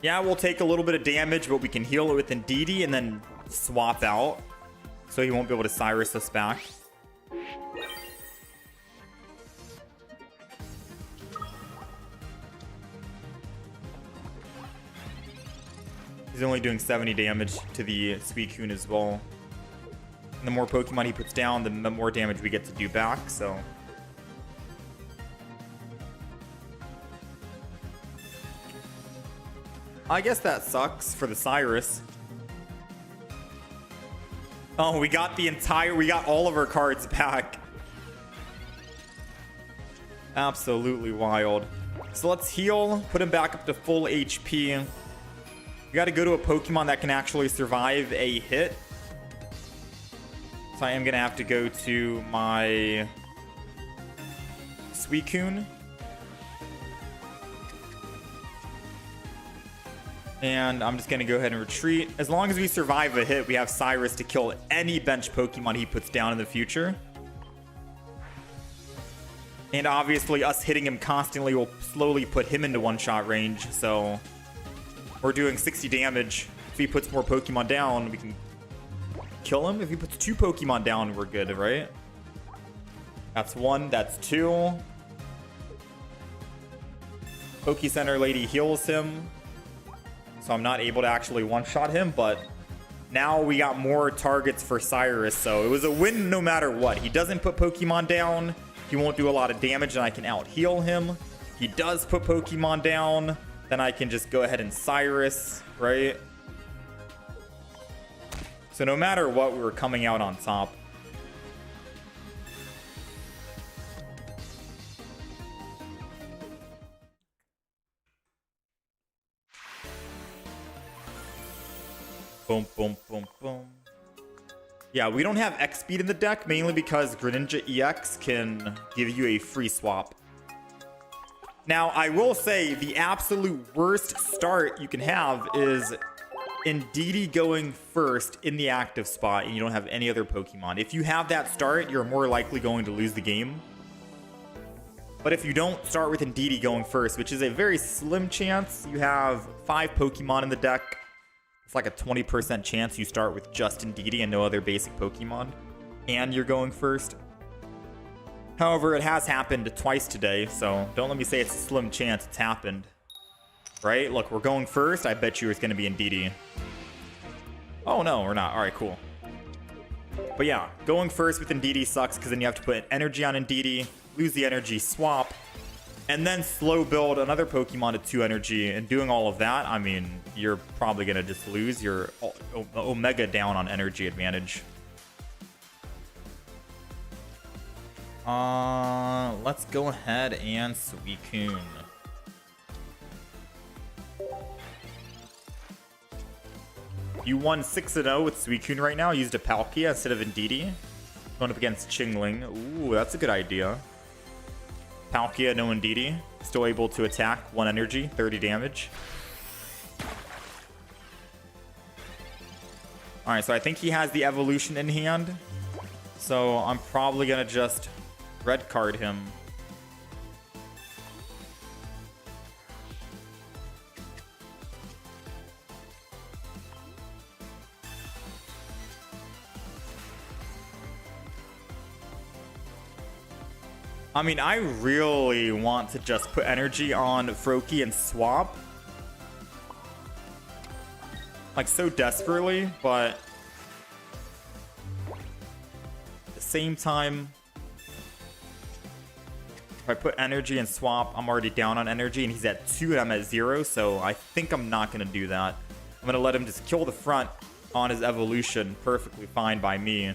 Yeah, we'll take a little bit of damage, but we can heal it with Indeedee and then swap out. So he won't be able to Cyrus us back. He's only doing 70 damage to the Suicune as well. And the more Pokemon he puts down, the more damage we get to do back, so. I guess that sucks for the Cyrus. Oh, we got all of our cards back. Absolutely wild. So let's heal, put him back up to full HP. We got to go to a Pokemon that can actually survive a hit. So I am going to have to go to my Suicune. And I'm just going to go ahead and retreat. As long as we survive a hit, we have Cyrus to kill any bench Pokemon he puts down in the future. And obviously, us hitting him constantly will slowly put him into one-shot range. So we're doing 60 damage. If he puts more Pokemon down, we can kill him. If he puts 2 Pokemon down, we're good, right? That's 1. That's 2. Poke Center lady heals him. So I'm not able to actually one-shot him, but now we got more targets for Cyrus. So it was a win no matter what. He doesn't put Pokemon down. He won't do a lot of damage, and I can out-heal him. He does put Pokemon down. Then I can just go ahead and Cyrus, right? So no matter what, we were coming out on top. Boom, boom, boom, boom. Yeah, we don't have X speed in the deck, mainly because Greninja EX can give you a free swap. Now, I will say the absolute worst start you can have is Indeedee going first in the active spot and you don't have any other Pokemon. If you have that start, you're more likely going to lose the game. But if you don't start with Indeedee going first, which is a very slim chance, you have 5 Pokemon in the deck. It's like a 20% chance you start with just Indeedee and no other basic Pokemon, and you're going first. However, it has happened twice today, so don't let me say it's a slim chance it's happened. Right? Look, we're going first. I bet you it's going to be Indeedee. Oh, no, we're not. All right, cool. But yeah, going first with Indeedee sucks because then you have to put energy on Indeedee, lose the energy, swap, and then slow build another Pokemon to 2 energy. And doing all of that, I mean, you're probably going to just lose your Omega down on energy advantage. Let's go ahead and Suicune. You won 6-0 with Suicune right now. Used a Palkia instead of Indeedee. Going up against Chingling. Ooh, that's a good idea. Palkia, no Indeedee. Still able to attack. 1 energy, 30 damage. Alright, so I think he has the evolution in hand. So I'm probably going to just red card him. I mean, I really want to just put energy on Froakie and swap. Like, so desperately, but at the same time, if I put energy and swap, I'm already down on energy, and he's at 2 and I'm at 0, so I think I'm not going to do that. I'm going to let him just kill the front on his evolution. Perfectly fine by me.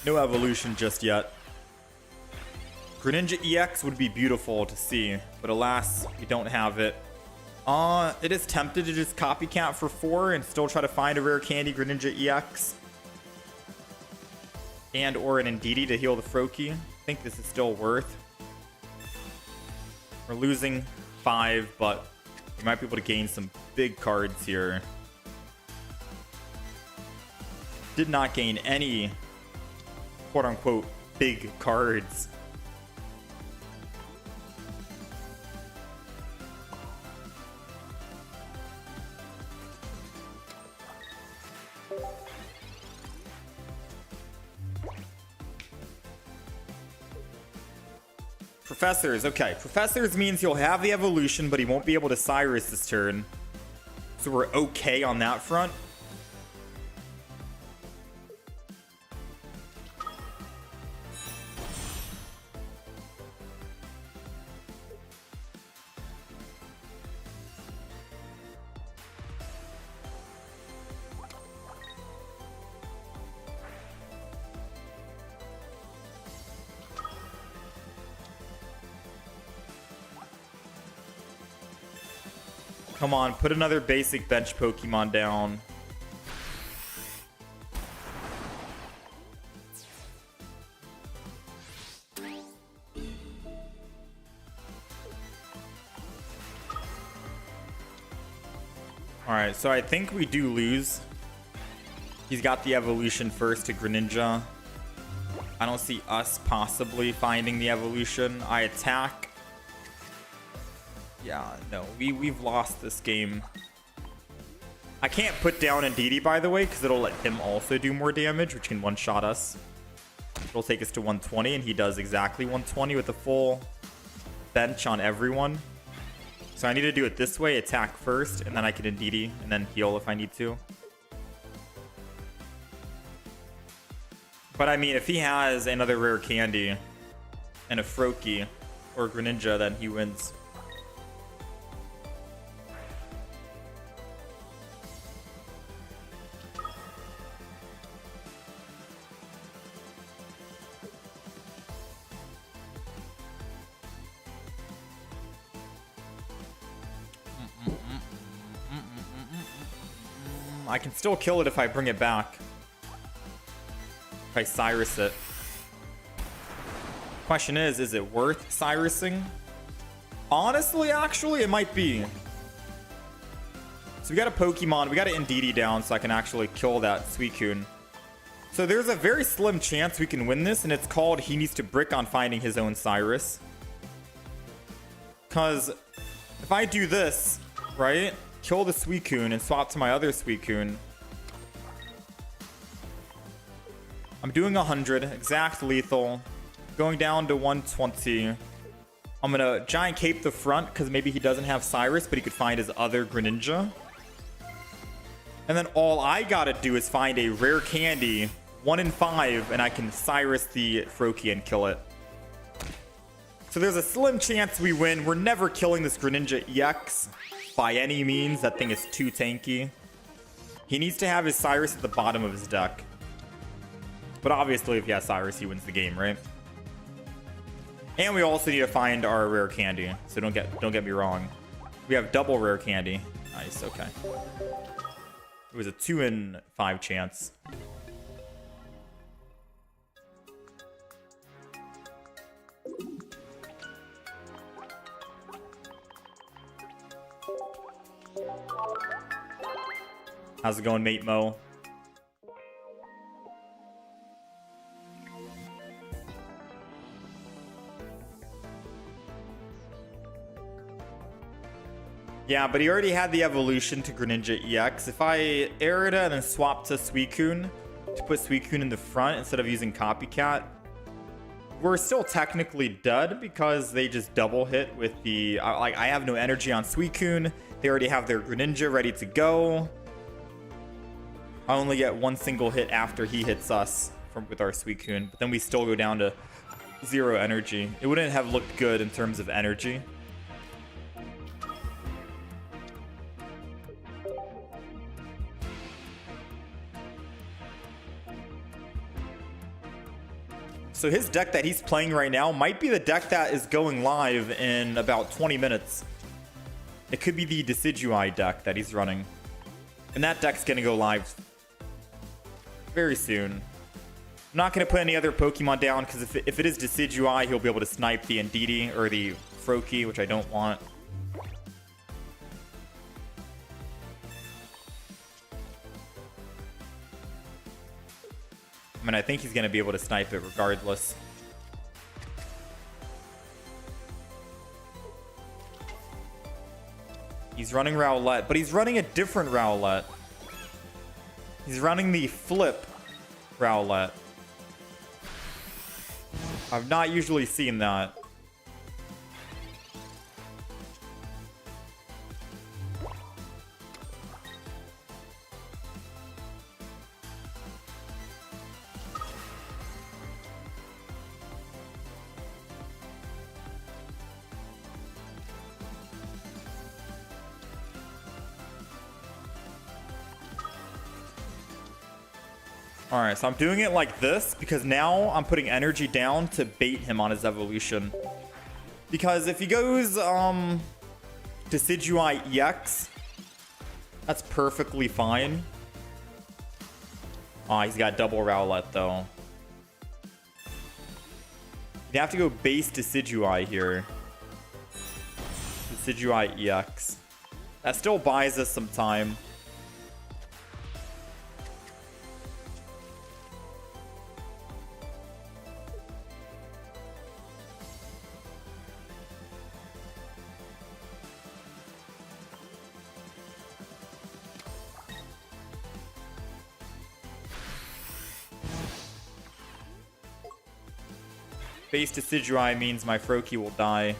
No evolution just yet. Greninja EX would be beautiful to see, but alas, we don't have it. It is tempted to just copycat for 4 and still try to find a rare candy Greninja EX. And or an Indeedee to heal the Froakie. I think this is still worth. We're losing 5, but we might be able to gain some big cards here. Did not gain any quote-unquote big cards. Professors, okay. Professors means he'll have the evolution, but he won't be able to Cyrus this turn. So we're okay on that front. Come on, put another basic bench Pokemon down. All right, so I think we do lose. He's got the evolution first to Greninja. I don't see us possibly finding the evolution. I attack. Yeah, no, we've lost this game. I can't put down Ndidi, by the way, because it'll let him also do more damage, which can one-shot us. It'll take us to 120, and he does exactly 120 with a full bench on everyone. So I need to do it this way, attack first, and then I can Ndidi, and then heal if I need to. But I mean, if he has another rare candy and a Froakie or Greninja, then he wins. I can still kill it if I bring it back. If I Cyrus it. Question is it worth Cyrusing? Honestly, actually, it might be. So we got a Pokemon. We got an Ndidi down so I can actually kill that Suicune. So there's a very slim chance we can win this, and it's called he needs to brick on finding his own Cyrus. Because if I do this, right? Kill the Suicune and swap to my other Suicune. I'm doing 100, exact lethal. Going down to 120. I'm gonna Giant Cape the front because maybe he doesn't have Cyrus, but he could find his other Greninja. And then all I gotta do is find a rare candy, 1 in 5, and I can Cyrus the Froakie and kill it. So there's a slim chance we win. We're never killing this Greninja EX by any means. That thing is too tanky. He needs to have his Cyrus at the bottom of his deck. But obviously, if he has Cyrus, he wins the game, right? And we also need to find our rare candy. So don't get me wrong. We have double rare candy. Nice, okay. It was a 2 in 5 chance. How's it going, Mate Mo? Yeah, but he already had the evolution to Greninja EX. If I Arita and then swap to Suicune to put Suicune in the front instead of using Copycat, we're still technically dead because they just double hit with the... Like, I have no energy on Suicune. They already have their Greninja ready to go. I only get 1 single hit after he hits us with our Suicune, but then we still go down to 0 energy. It wouldn't have looked good in terms of energy. So his deck that he's playing right now might be the deck that is going live in about 20 minutes. It could be the Decidueye deck that he's running. And that deck's going to go live very soon. I'm not going to put any other Pokemon down because if it is Decidueye, he'll be able to snipe the Ndidi or the Froakie, which I don't want. I mean, I think he's going to be able to snipe it regardless. He's running Rowlet, but he's running a different Rowlet. He's running the flip Rowlet. I've not usually seen that. Alright, so I'm doing it like this because now I'm putting energy down to bait him on his evolution. Because if he goes Decidueye EX, that's perfectly fine. Oh, he's got double Rowlet though. You have to go base Decidueye here. Decidueye EX. That still buys us some time. Base Decidueye means my Froakie will die.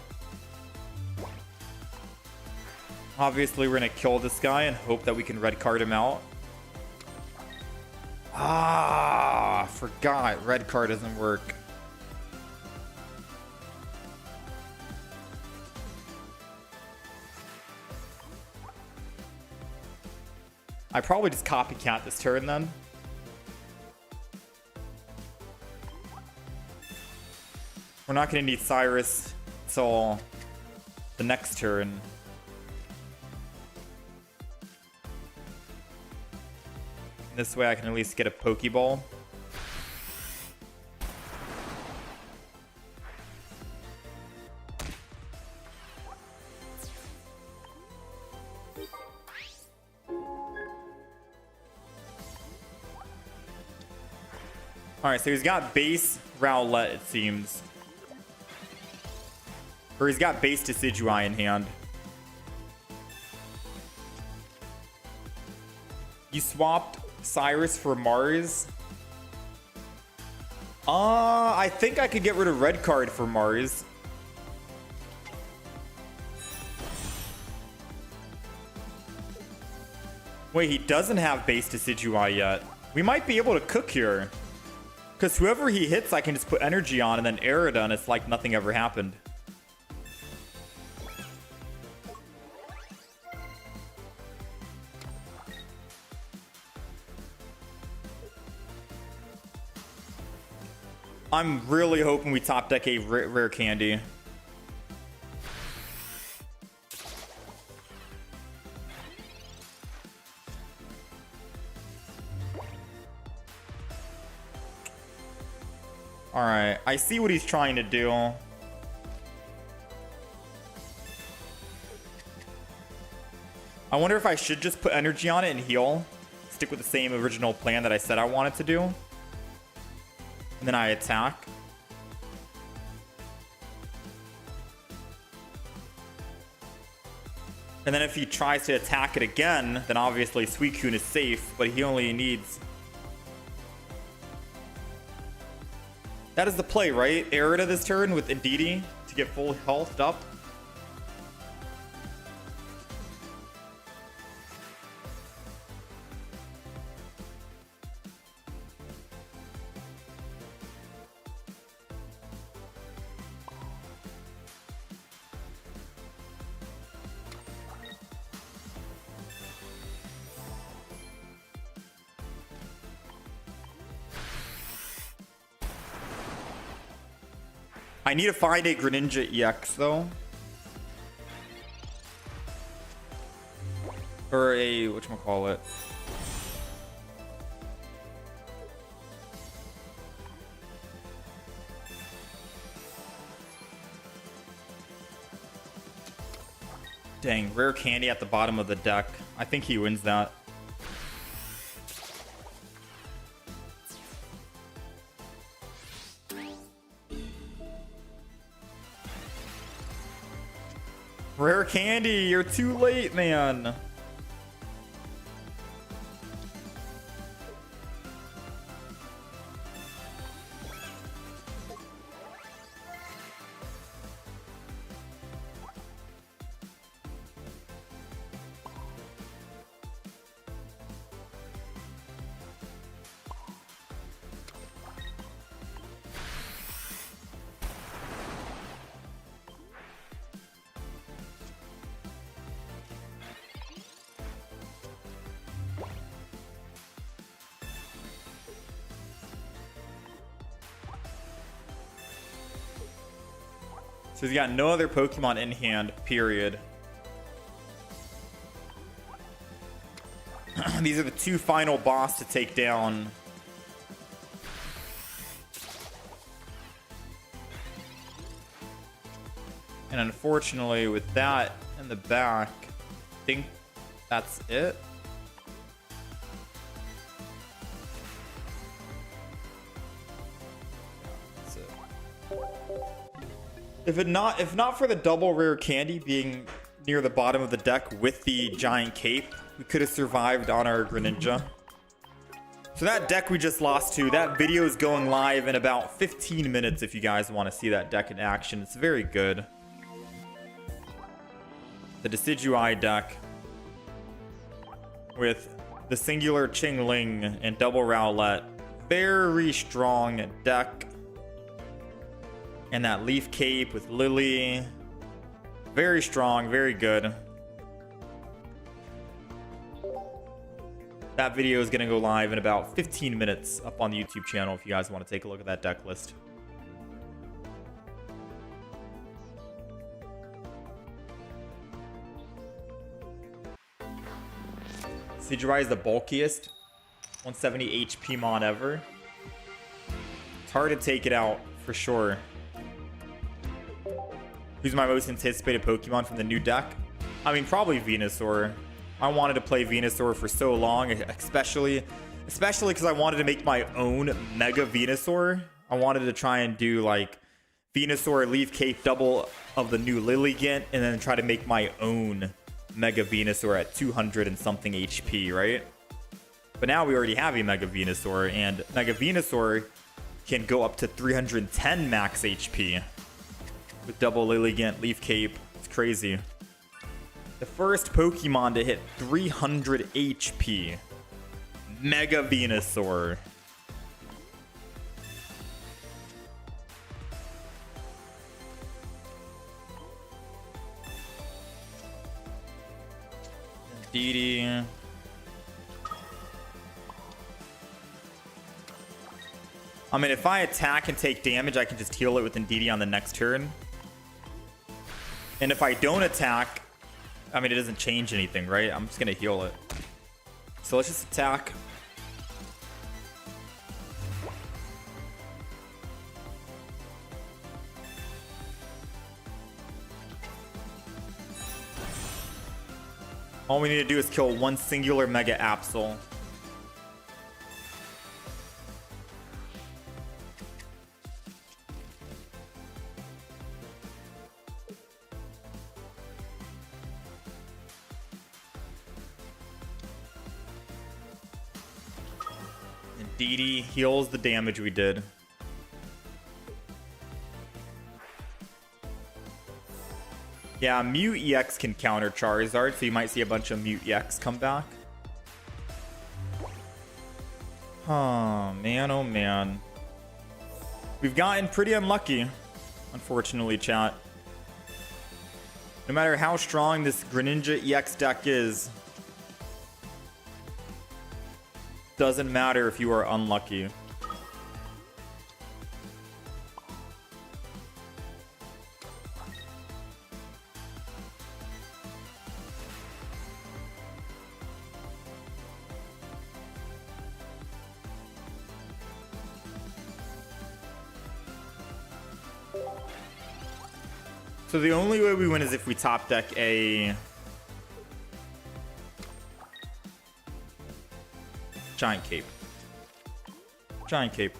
Obviously, we're going to kill this guy and hope that we can red card him out. Ah, forgot. Red card doesn't work. I probably just copycat this turn then. We're not going to need Cyrus until the next turn. This way I can at least get a Pokeball. Alright, so he's got base Rowlet, it seems. Or he's got base Decidueye in hand. You swapped Cyrus for Mars. I think I could get rid of red card for Mars. Wait, he doesn't have base Decidueye yet. We might be able to cook here. Because whoever he hits, I can just put energy on and then Aerida, and it's like nothing ever happened. I'm really hoping we top deck a rare candy. Alright, I see what he's trying to do. I wonder if I should just put energy on it and heal. Stick with the same original plan that I said I wanted to do. And then I attack. And then if he tries to attack it again, then obviously Suicune is safe, but he only needs... That is the play, right? Aerida this turn with Indeedee to get full health up. I need to find a Greninja EX though. Or a, whatchamacallit. Dang, rare candy at the bottom of the deck. I think he wins that. Rare candy, you're too late, man. So he's got no other Pokemon in hand, period. These are the two final boss to take down. And unfortunately, with that in the back, think that's it. That's it. If not for the double rare candy being near the bottom of the deck with the giant cape, we could have survived on our Greninja. So that deck we just lost to, that video is going live in about 15 minutes if you guys want to see that deck in action. It's very good. The Decidueye deck with the singular Chingling and double Rowlet. Very strong deck. And that Leaf Cape with Lily. Very strong, very good. That video is going to go live in about 15 minutes up on the YouTube channel if you guys want to take a look at that deck list. Decidueye is the bulkiest 170 HP mon ever. It's hard to take it out for sure. Who's my most anticipated Pokemon from the new deck? I mean, probably Venusaur. I wanted to play Venusaur for so long, especially because I wanted to make my own Mega Venusaur. I wanted to try and do like Venusaur, Leaf Cape, double of the new Lilligant, and then try to make my own Mega Venusaur at 200 and something HP, right? But now we already have a Mega Venusaur, and Mega Venusaur can go up to 310 max HP with double Lilligant, Leaf Cape. It's crazy. The first Pokemon to hit 300 HP. Mega Venusaur. DD. I mean, if I attack and take damage, I can just heal it with Indeedee on the next turn. And if I don't attack, I mean, it doesn't change anything, right? I'm just going to heal it. So let's just attack. All we need to do is kill one singular Mega Absol. Indeedee heals the damage we did. Yeah, Mew EX can counter Charizard, so you might see a bunch of Mew EX come back. Oh, man, oh, man. We've gotten pretty unlucky, unfortunately, chat. No matter how strong this Greninja EX deck is, doesn't matter if you are unlucky. So the only way we win is if we top deck a Giant Cape. Giant Cape.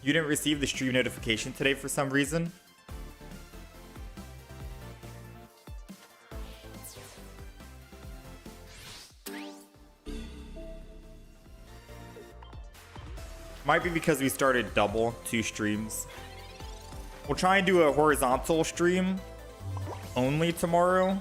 You didn't receive the stream notification today for some reason? Might be because we started double 2 streams. We'll try and do a horizontal stream only tomorrow.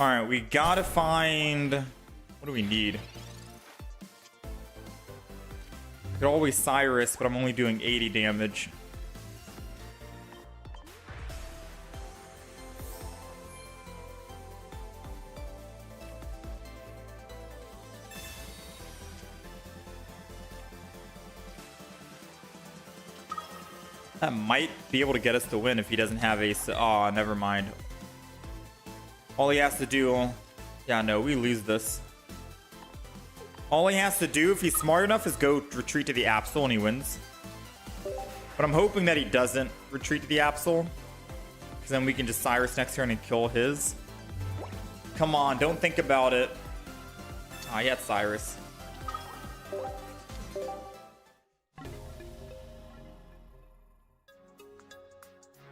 All right, we gotta find... What do we need? Could always Cyrus, but I'm only doing 80 damage. That might be able to get us to win if he doesn't have ace. Oh, never mind. All he has to do... Yeah, no, we lose this. All he has to do, if he's smart enough, is go retreat to the Absol and he wins. But I'm hoping that he doesn't retreat to the Absol. Because then we can just Cyrus next turn and kill his. Come on, don't think about it. Ah, he had Cyrus.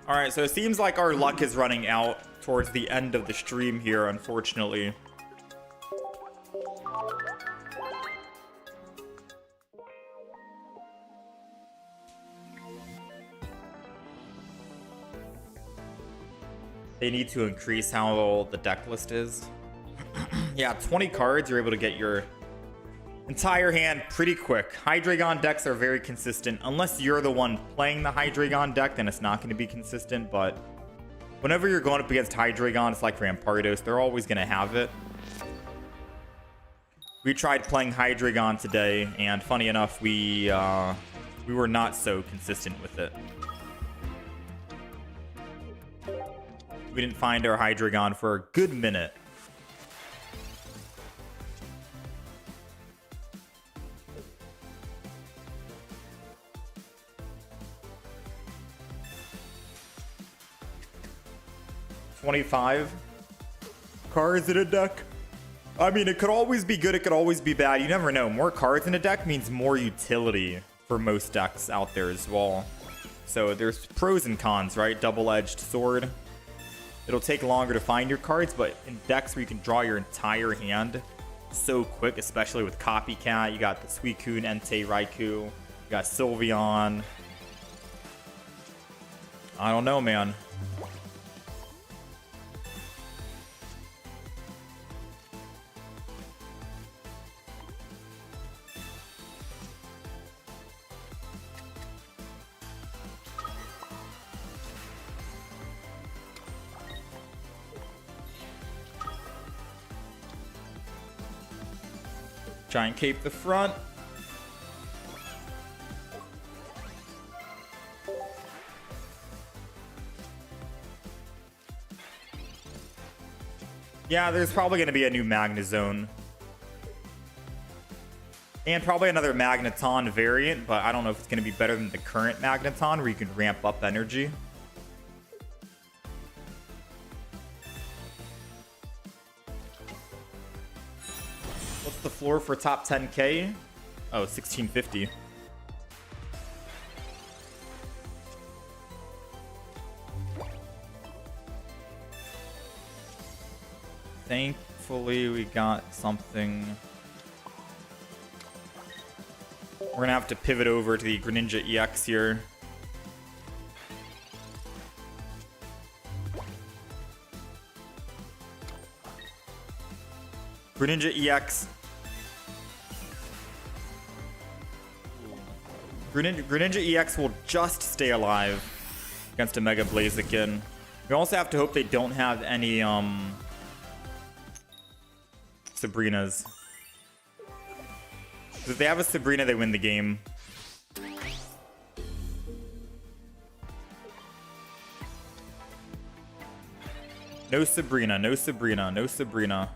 Alright, so it seems like our luck is running out towards the end of the stream here, unfortunately. They need to increase how the deck list is. Yeah, 20 cards, you're able to get your entire hand pretty quick. Hydreigon decks are very consistent. Unless you're the one playing the Hydreigon deck, then it's not going to be consistent. But whenever you're going up against Hydreigon, it's like Rampardos. They're always going to have it. We tried playing Hydreigon today, and funny enough, we were not so consistent with it. We didn't find our Hydreigon for a good minute. $25 cards in a deck. I mean, it could always be good, it could always be bad. You never know. More cards in a deck means more utility for most decks out there as well. So there's pros and cons, right? Double-edged sword. It'll take longer to find your cards, but in decks where you can draw your entire hand so quick, especially with Copycat, you got the Suicune, Entei, Raikou, you got Sylveon. I don't know, man. Giant Cape the front. Yeah, there's probably going to be a new Magnezone. And probably another Magneton variant, but I don't know if it's going to be better than the current Magneton where you can ramp up energy. What's the floor for top 10K? Oh, 1650. Thankfully, we got something. We're gonna have to pivot over to the Greninja EX here. Greninja EX. Greninja EX will just stay alive against a Mega Blaziken. We also have to hope they don't have any Sabrinas. If they have a Sabrina, they win the game. No Sabrina, no Sabrina, no Sabrina.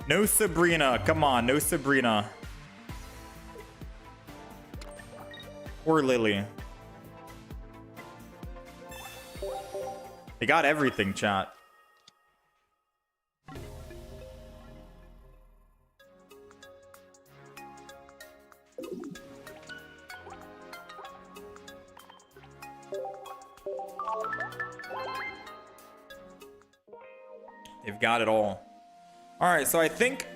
No Sabrina. Come on, no Sabrina. Or Lily. They got everything, chat. They've got it all. All right, so I think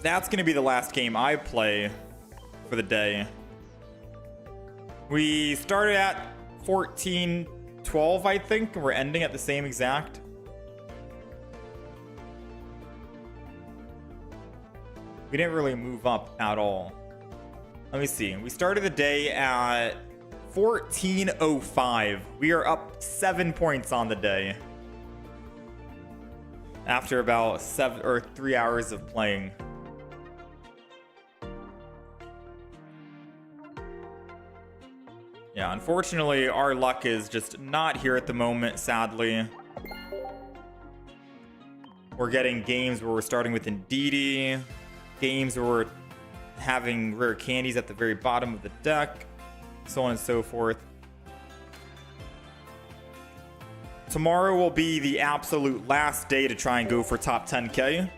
that's going to be the last game I play for the day. We started at 14-12, I think, and we're ending at the same exact. We didn't really move up at all. Let me see. We started the day at 14:05. We are up 7 points on the day after about 3 hours of playing. Yeah, unfortunately, our luck is just not here at the moment, sadly. We're getting games where we're starting with Indeedee, games where we're having rare candies at the very bottom of the deck, so on and so forth. Tomorrow will be the absolute last day to try and go for top 10K.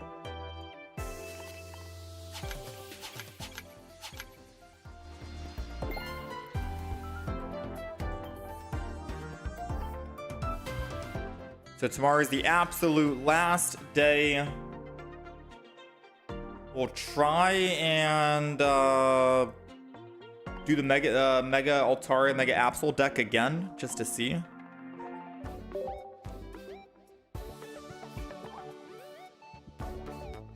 So tomorrow is the absolute last day. We'll try and do the Mega Altaria, Mega Absol deck again, just to see.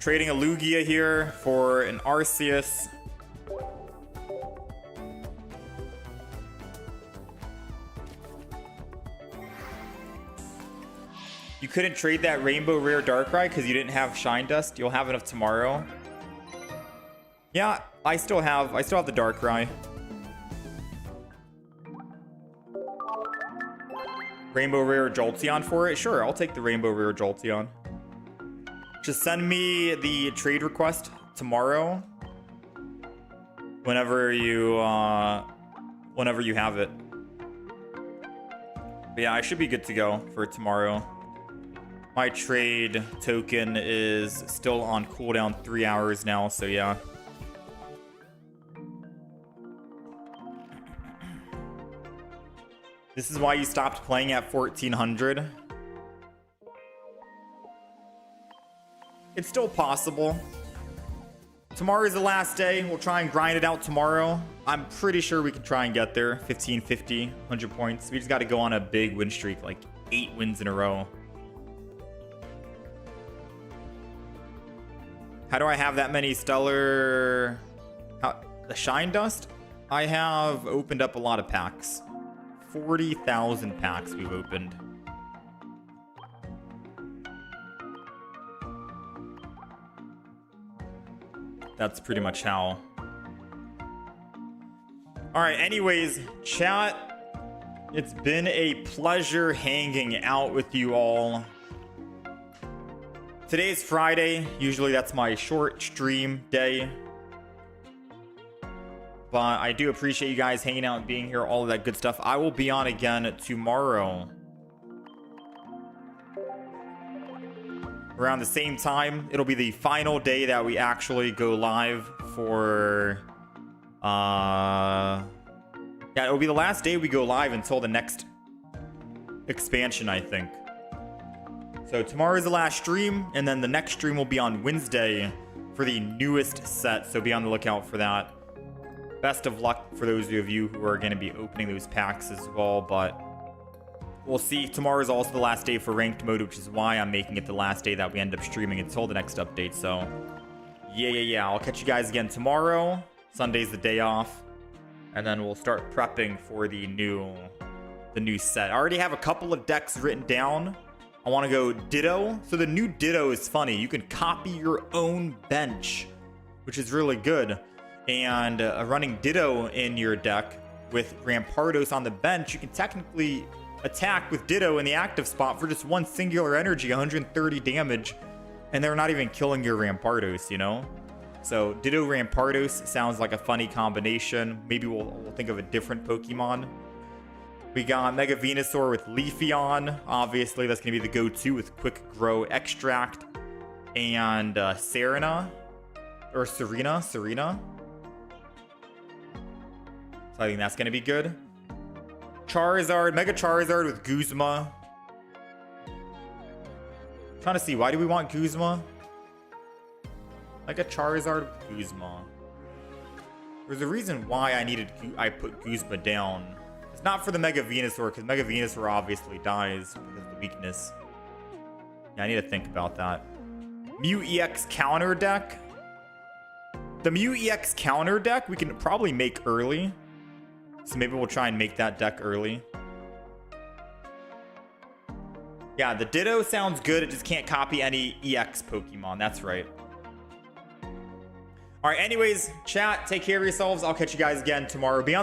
Trading a Lugia here for an Arceus. You couldn't trade that Rainbow Rare Darkrai because you didn't have Shine Dust. You'll have enough tomorrow. Yeah, I still have the Darkrai. Rainbow Rare Jolteon for it? Sure, I'll take the Rainbow Rare Jolteon. Just send me the trade request tomorrow. Whenever you have it. But yeah, I should be good to go for tomorrow. My trade token is still on cooldown 3 hours now, so yeah. This is why you stopped playing at 1400. It's still possible. Tomorrow is the last day. We'll try and grind it out tomorrow. I'm pretty sure we can try and get there. 1550, 100 points. We just got to go on a big win streak, like 8 wins in a row. How do I have that many stellar... the Shine Dust? I have opened up a lot of packs. 40,000 packs we've opened. That's pretty much how. Alright, anyways, chat. It's been a pleasure hanging out with you all. Today's Friday. Usually that's my short stream day. But I do appreciate you guys hanging out and being here, all of that good stuff. I will be on again tomorrow. Around the same time. It'll be the final day that we actually go live for... yeah, it'll be the last day we go live until the next expansion, I think. So tomorrow is the last stream, and then the next stream will be on Wednesday for the newest set, so be on the lookout for that. Best of luck for those of you who are going to be opening those packs as well, but we'll see. Tomorrow is also the last day for ranked mode, which is why I'm making it the last day that we end up streaming until the next update. So yeah, I'll catch you guys again tomorrow. Sunday's the day off, and then we'll start prepping for the new set. I already have a couple of decks written down. I want to go Ditto. So the new Ditto is funny. You can copy your own bench, which is really good. And running Ditto in your deck with Rampardos on the bench, you can technically attack with Ditto in the active spot for just one singular energy, 130 damage, and they're not even killing your Rampardos, you know? So Ditto Rampardos sounds like a funny combination. Maybe we'll think of a different Pokemon. We got Mega Venusaur with Leafeon. Obviously, that's going to be the go-to with Quick Grow Extract. And Serena. Or Serena. So I think that's going to be good. Charizard. Mega Charizard with Guzma. Trying trying to see, why do we want Guzma? Like a Charizard with Guzma. There's a reason why I put Guzma down. It's not for the Mega Venusaur, because Mega Venusaur obviously dies because of the weakness. Yeah, I need to think about that. Mew EX counter deck. The Mew EX counter deck we can probably make early. So maybe we'll try and make that deck early. Yeah, the Ditto sounds good. It just can't copy any EX Pokemon. That's right. All right, anyways, chat, take care of yourselves. I'll catch you guys again tomorrow. Be on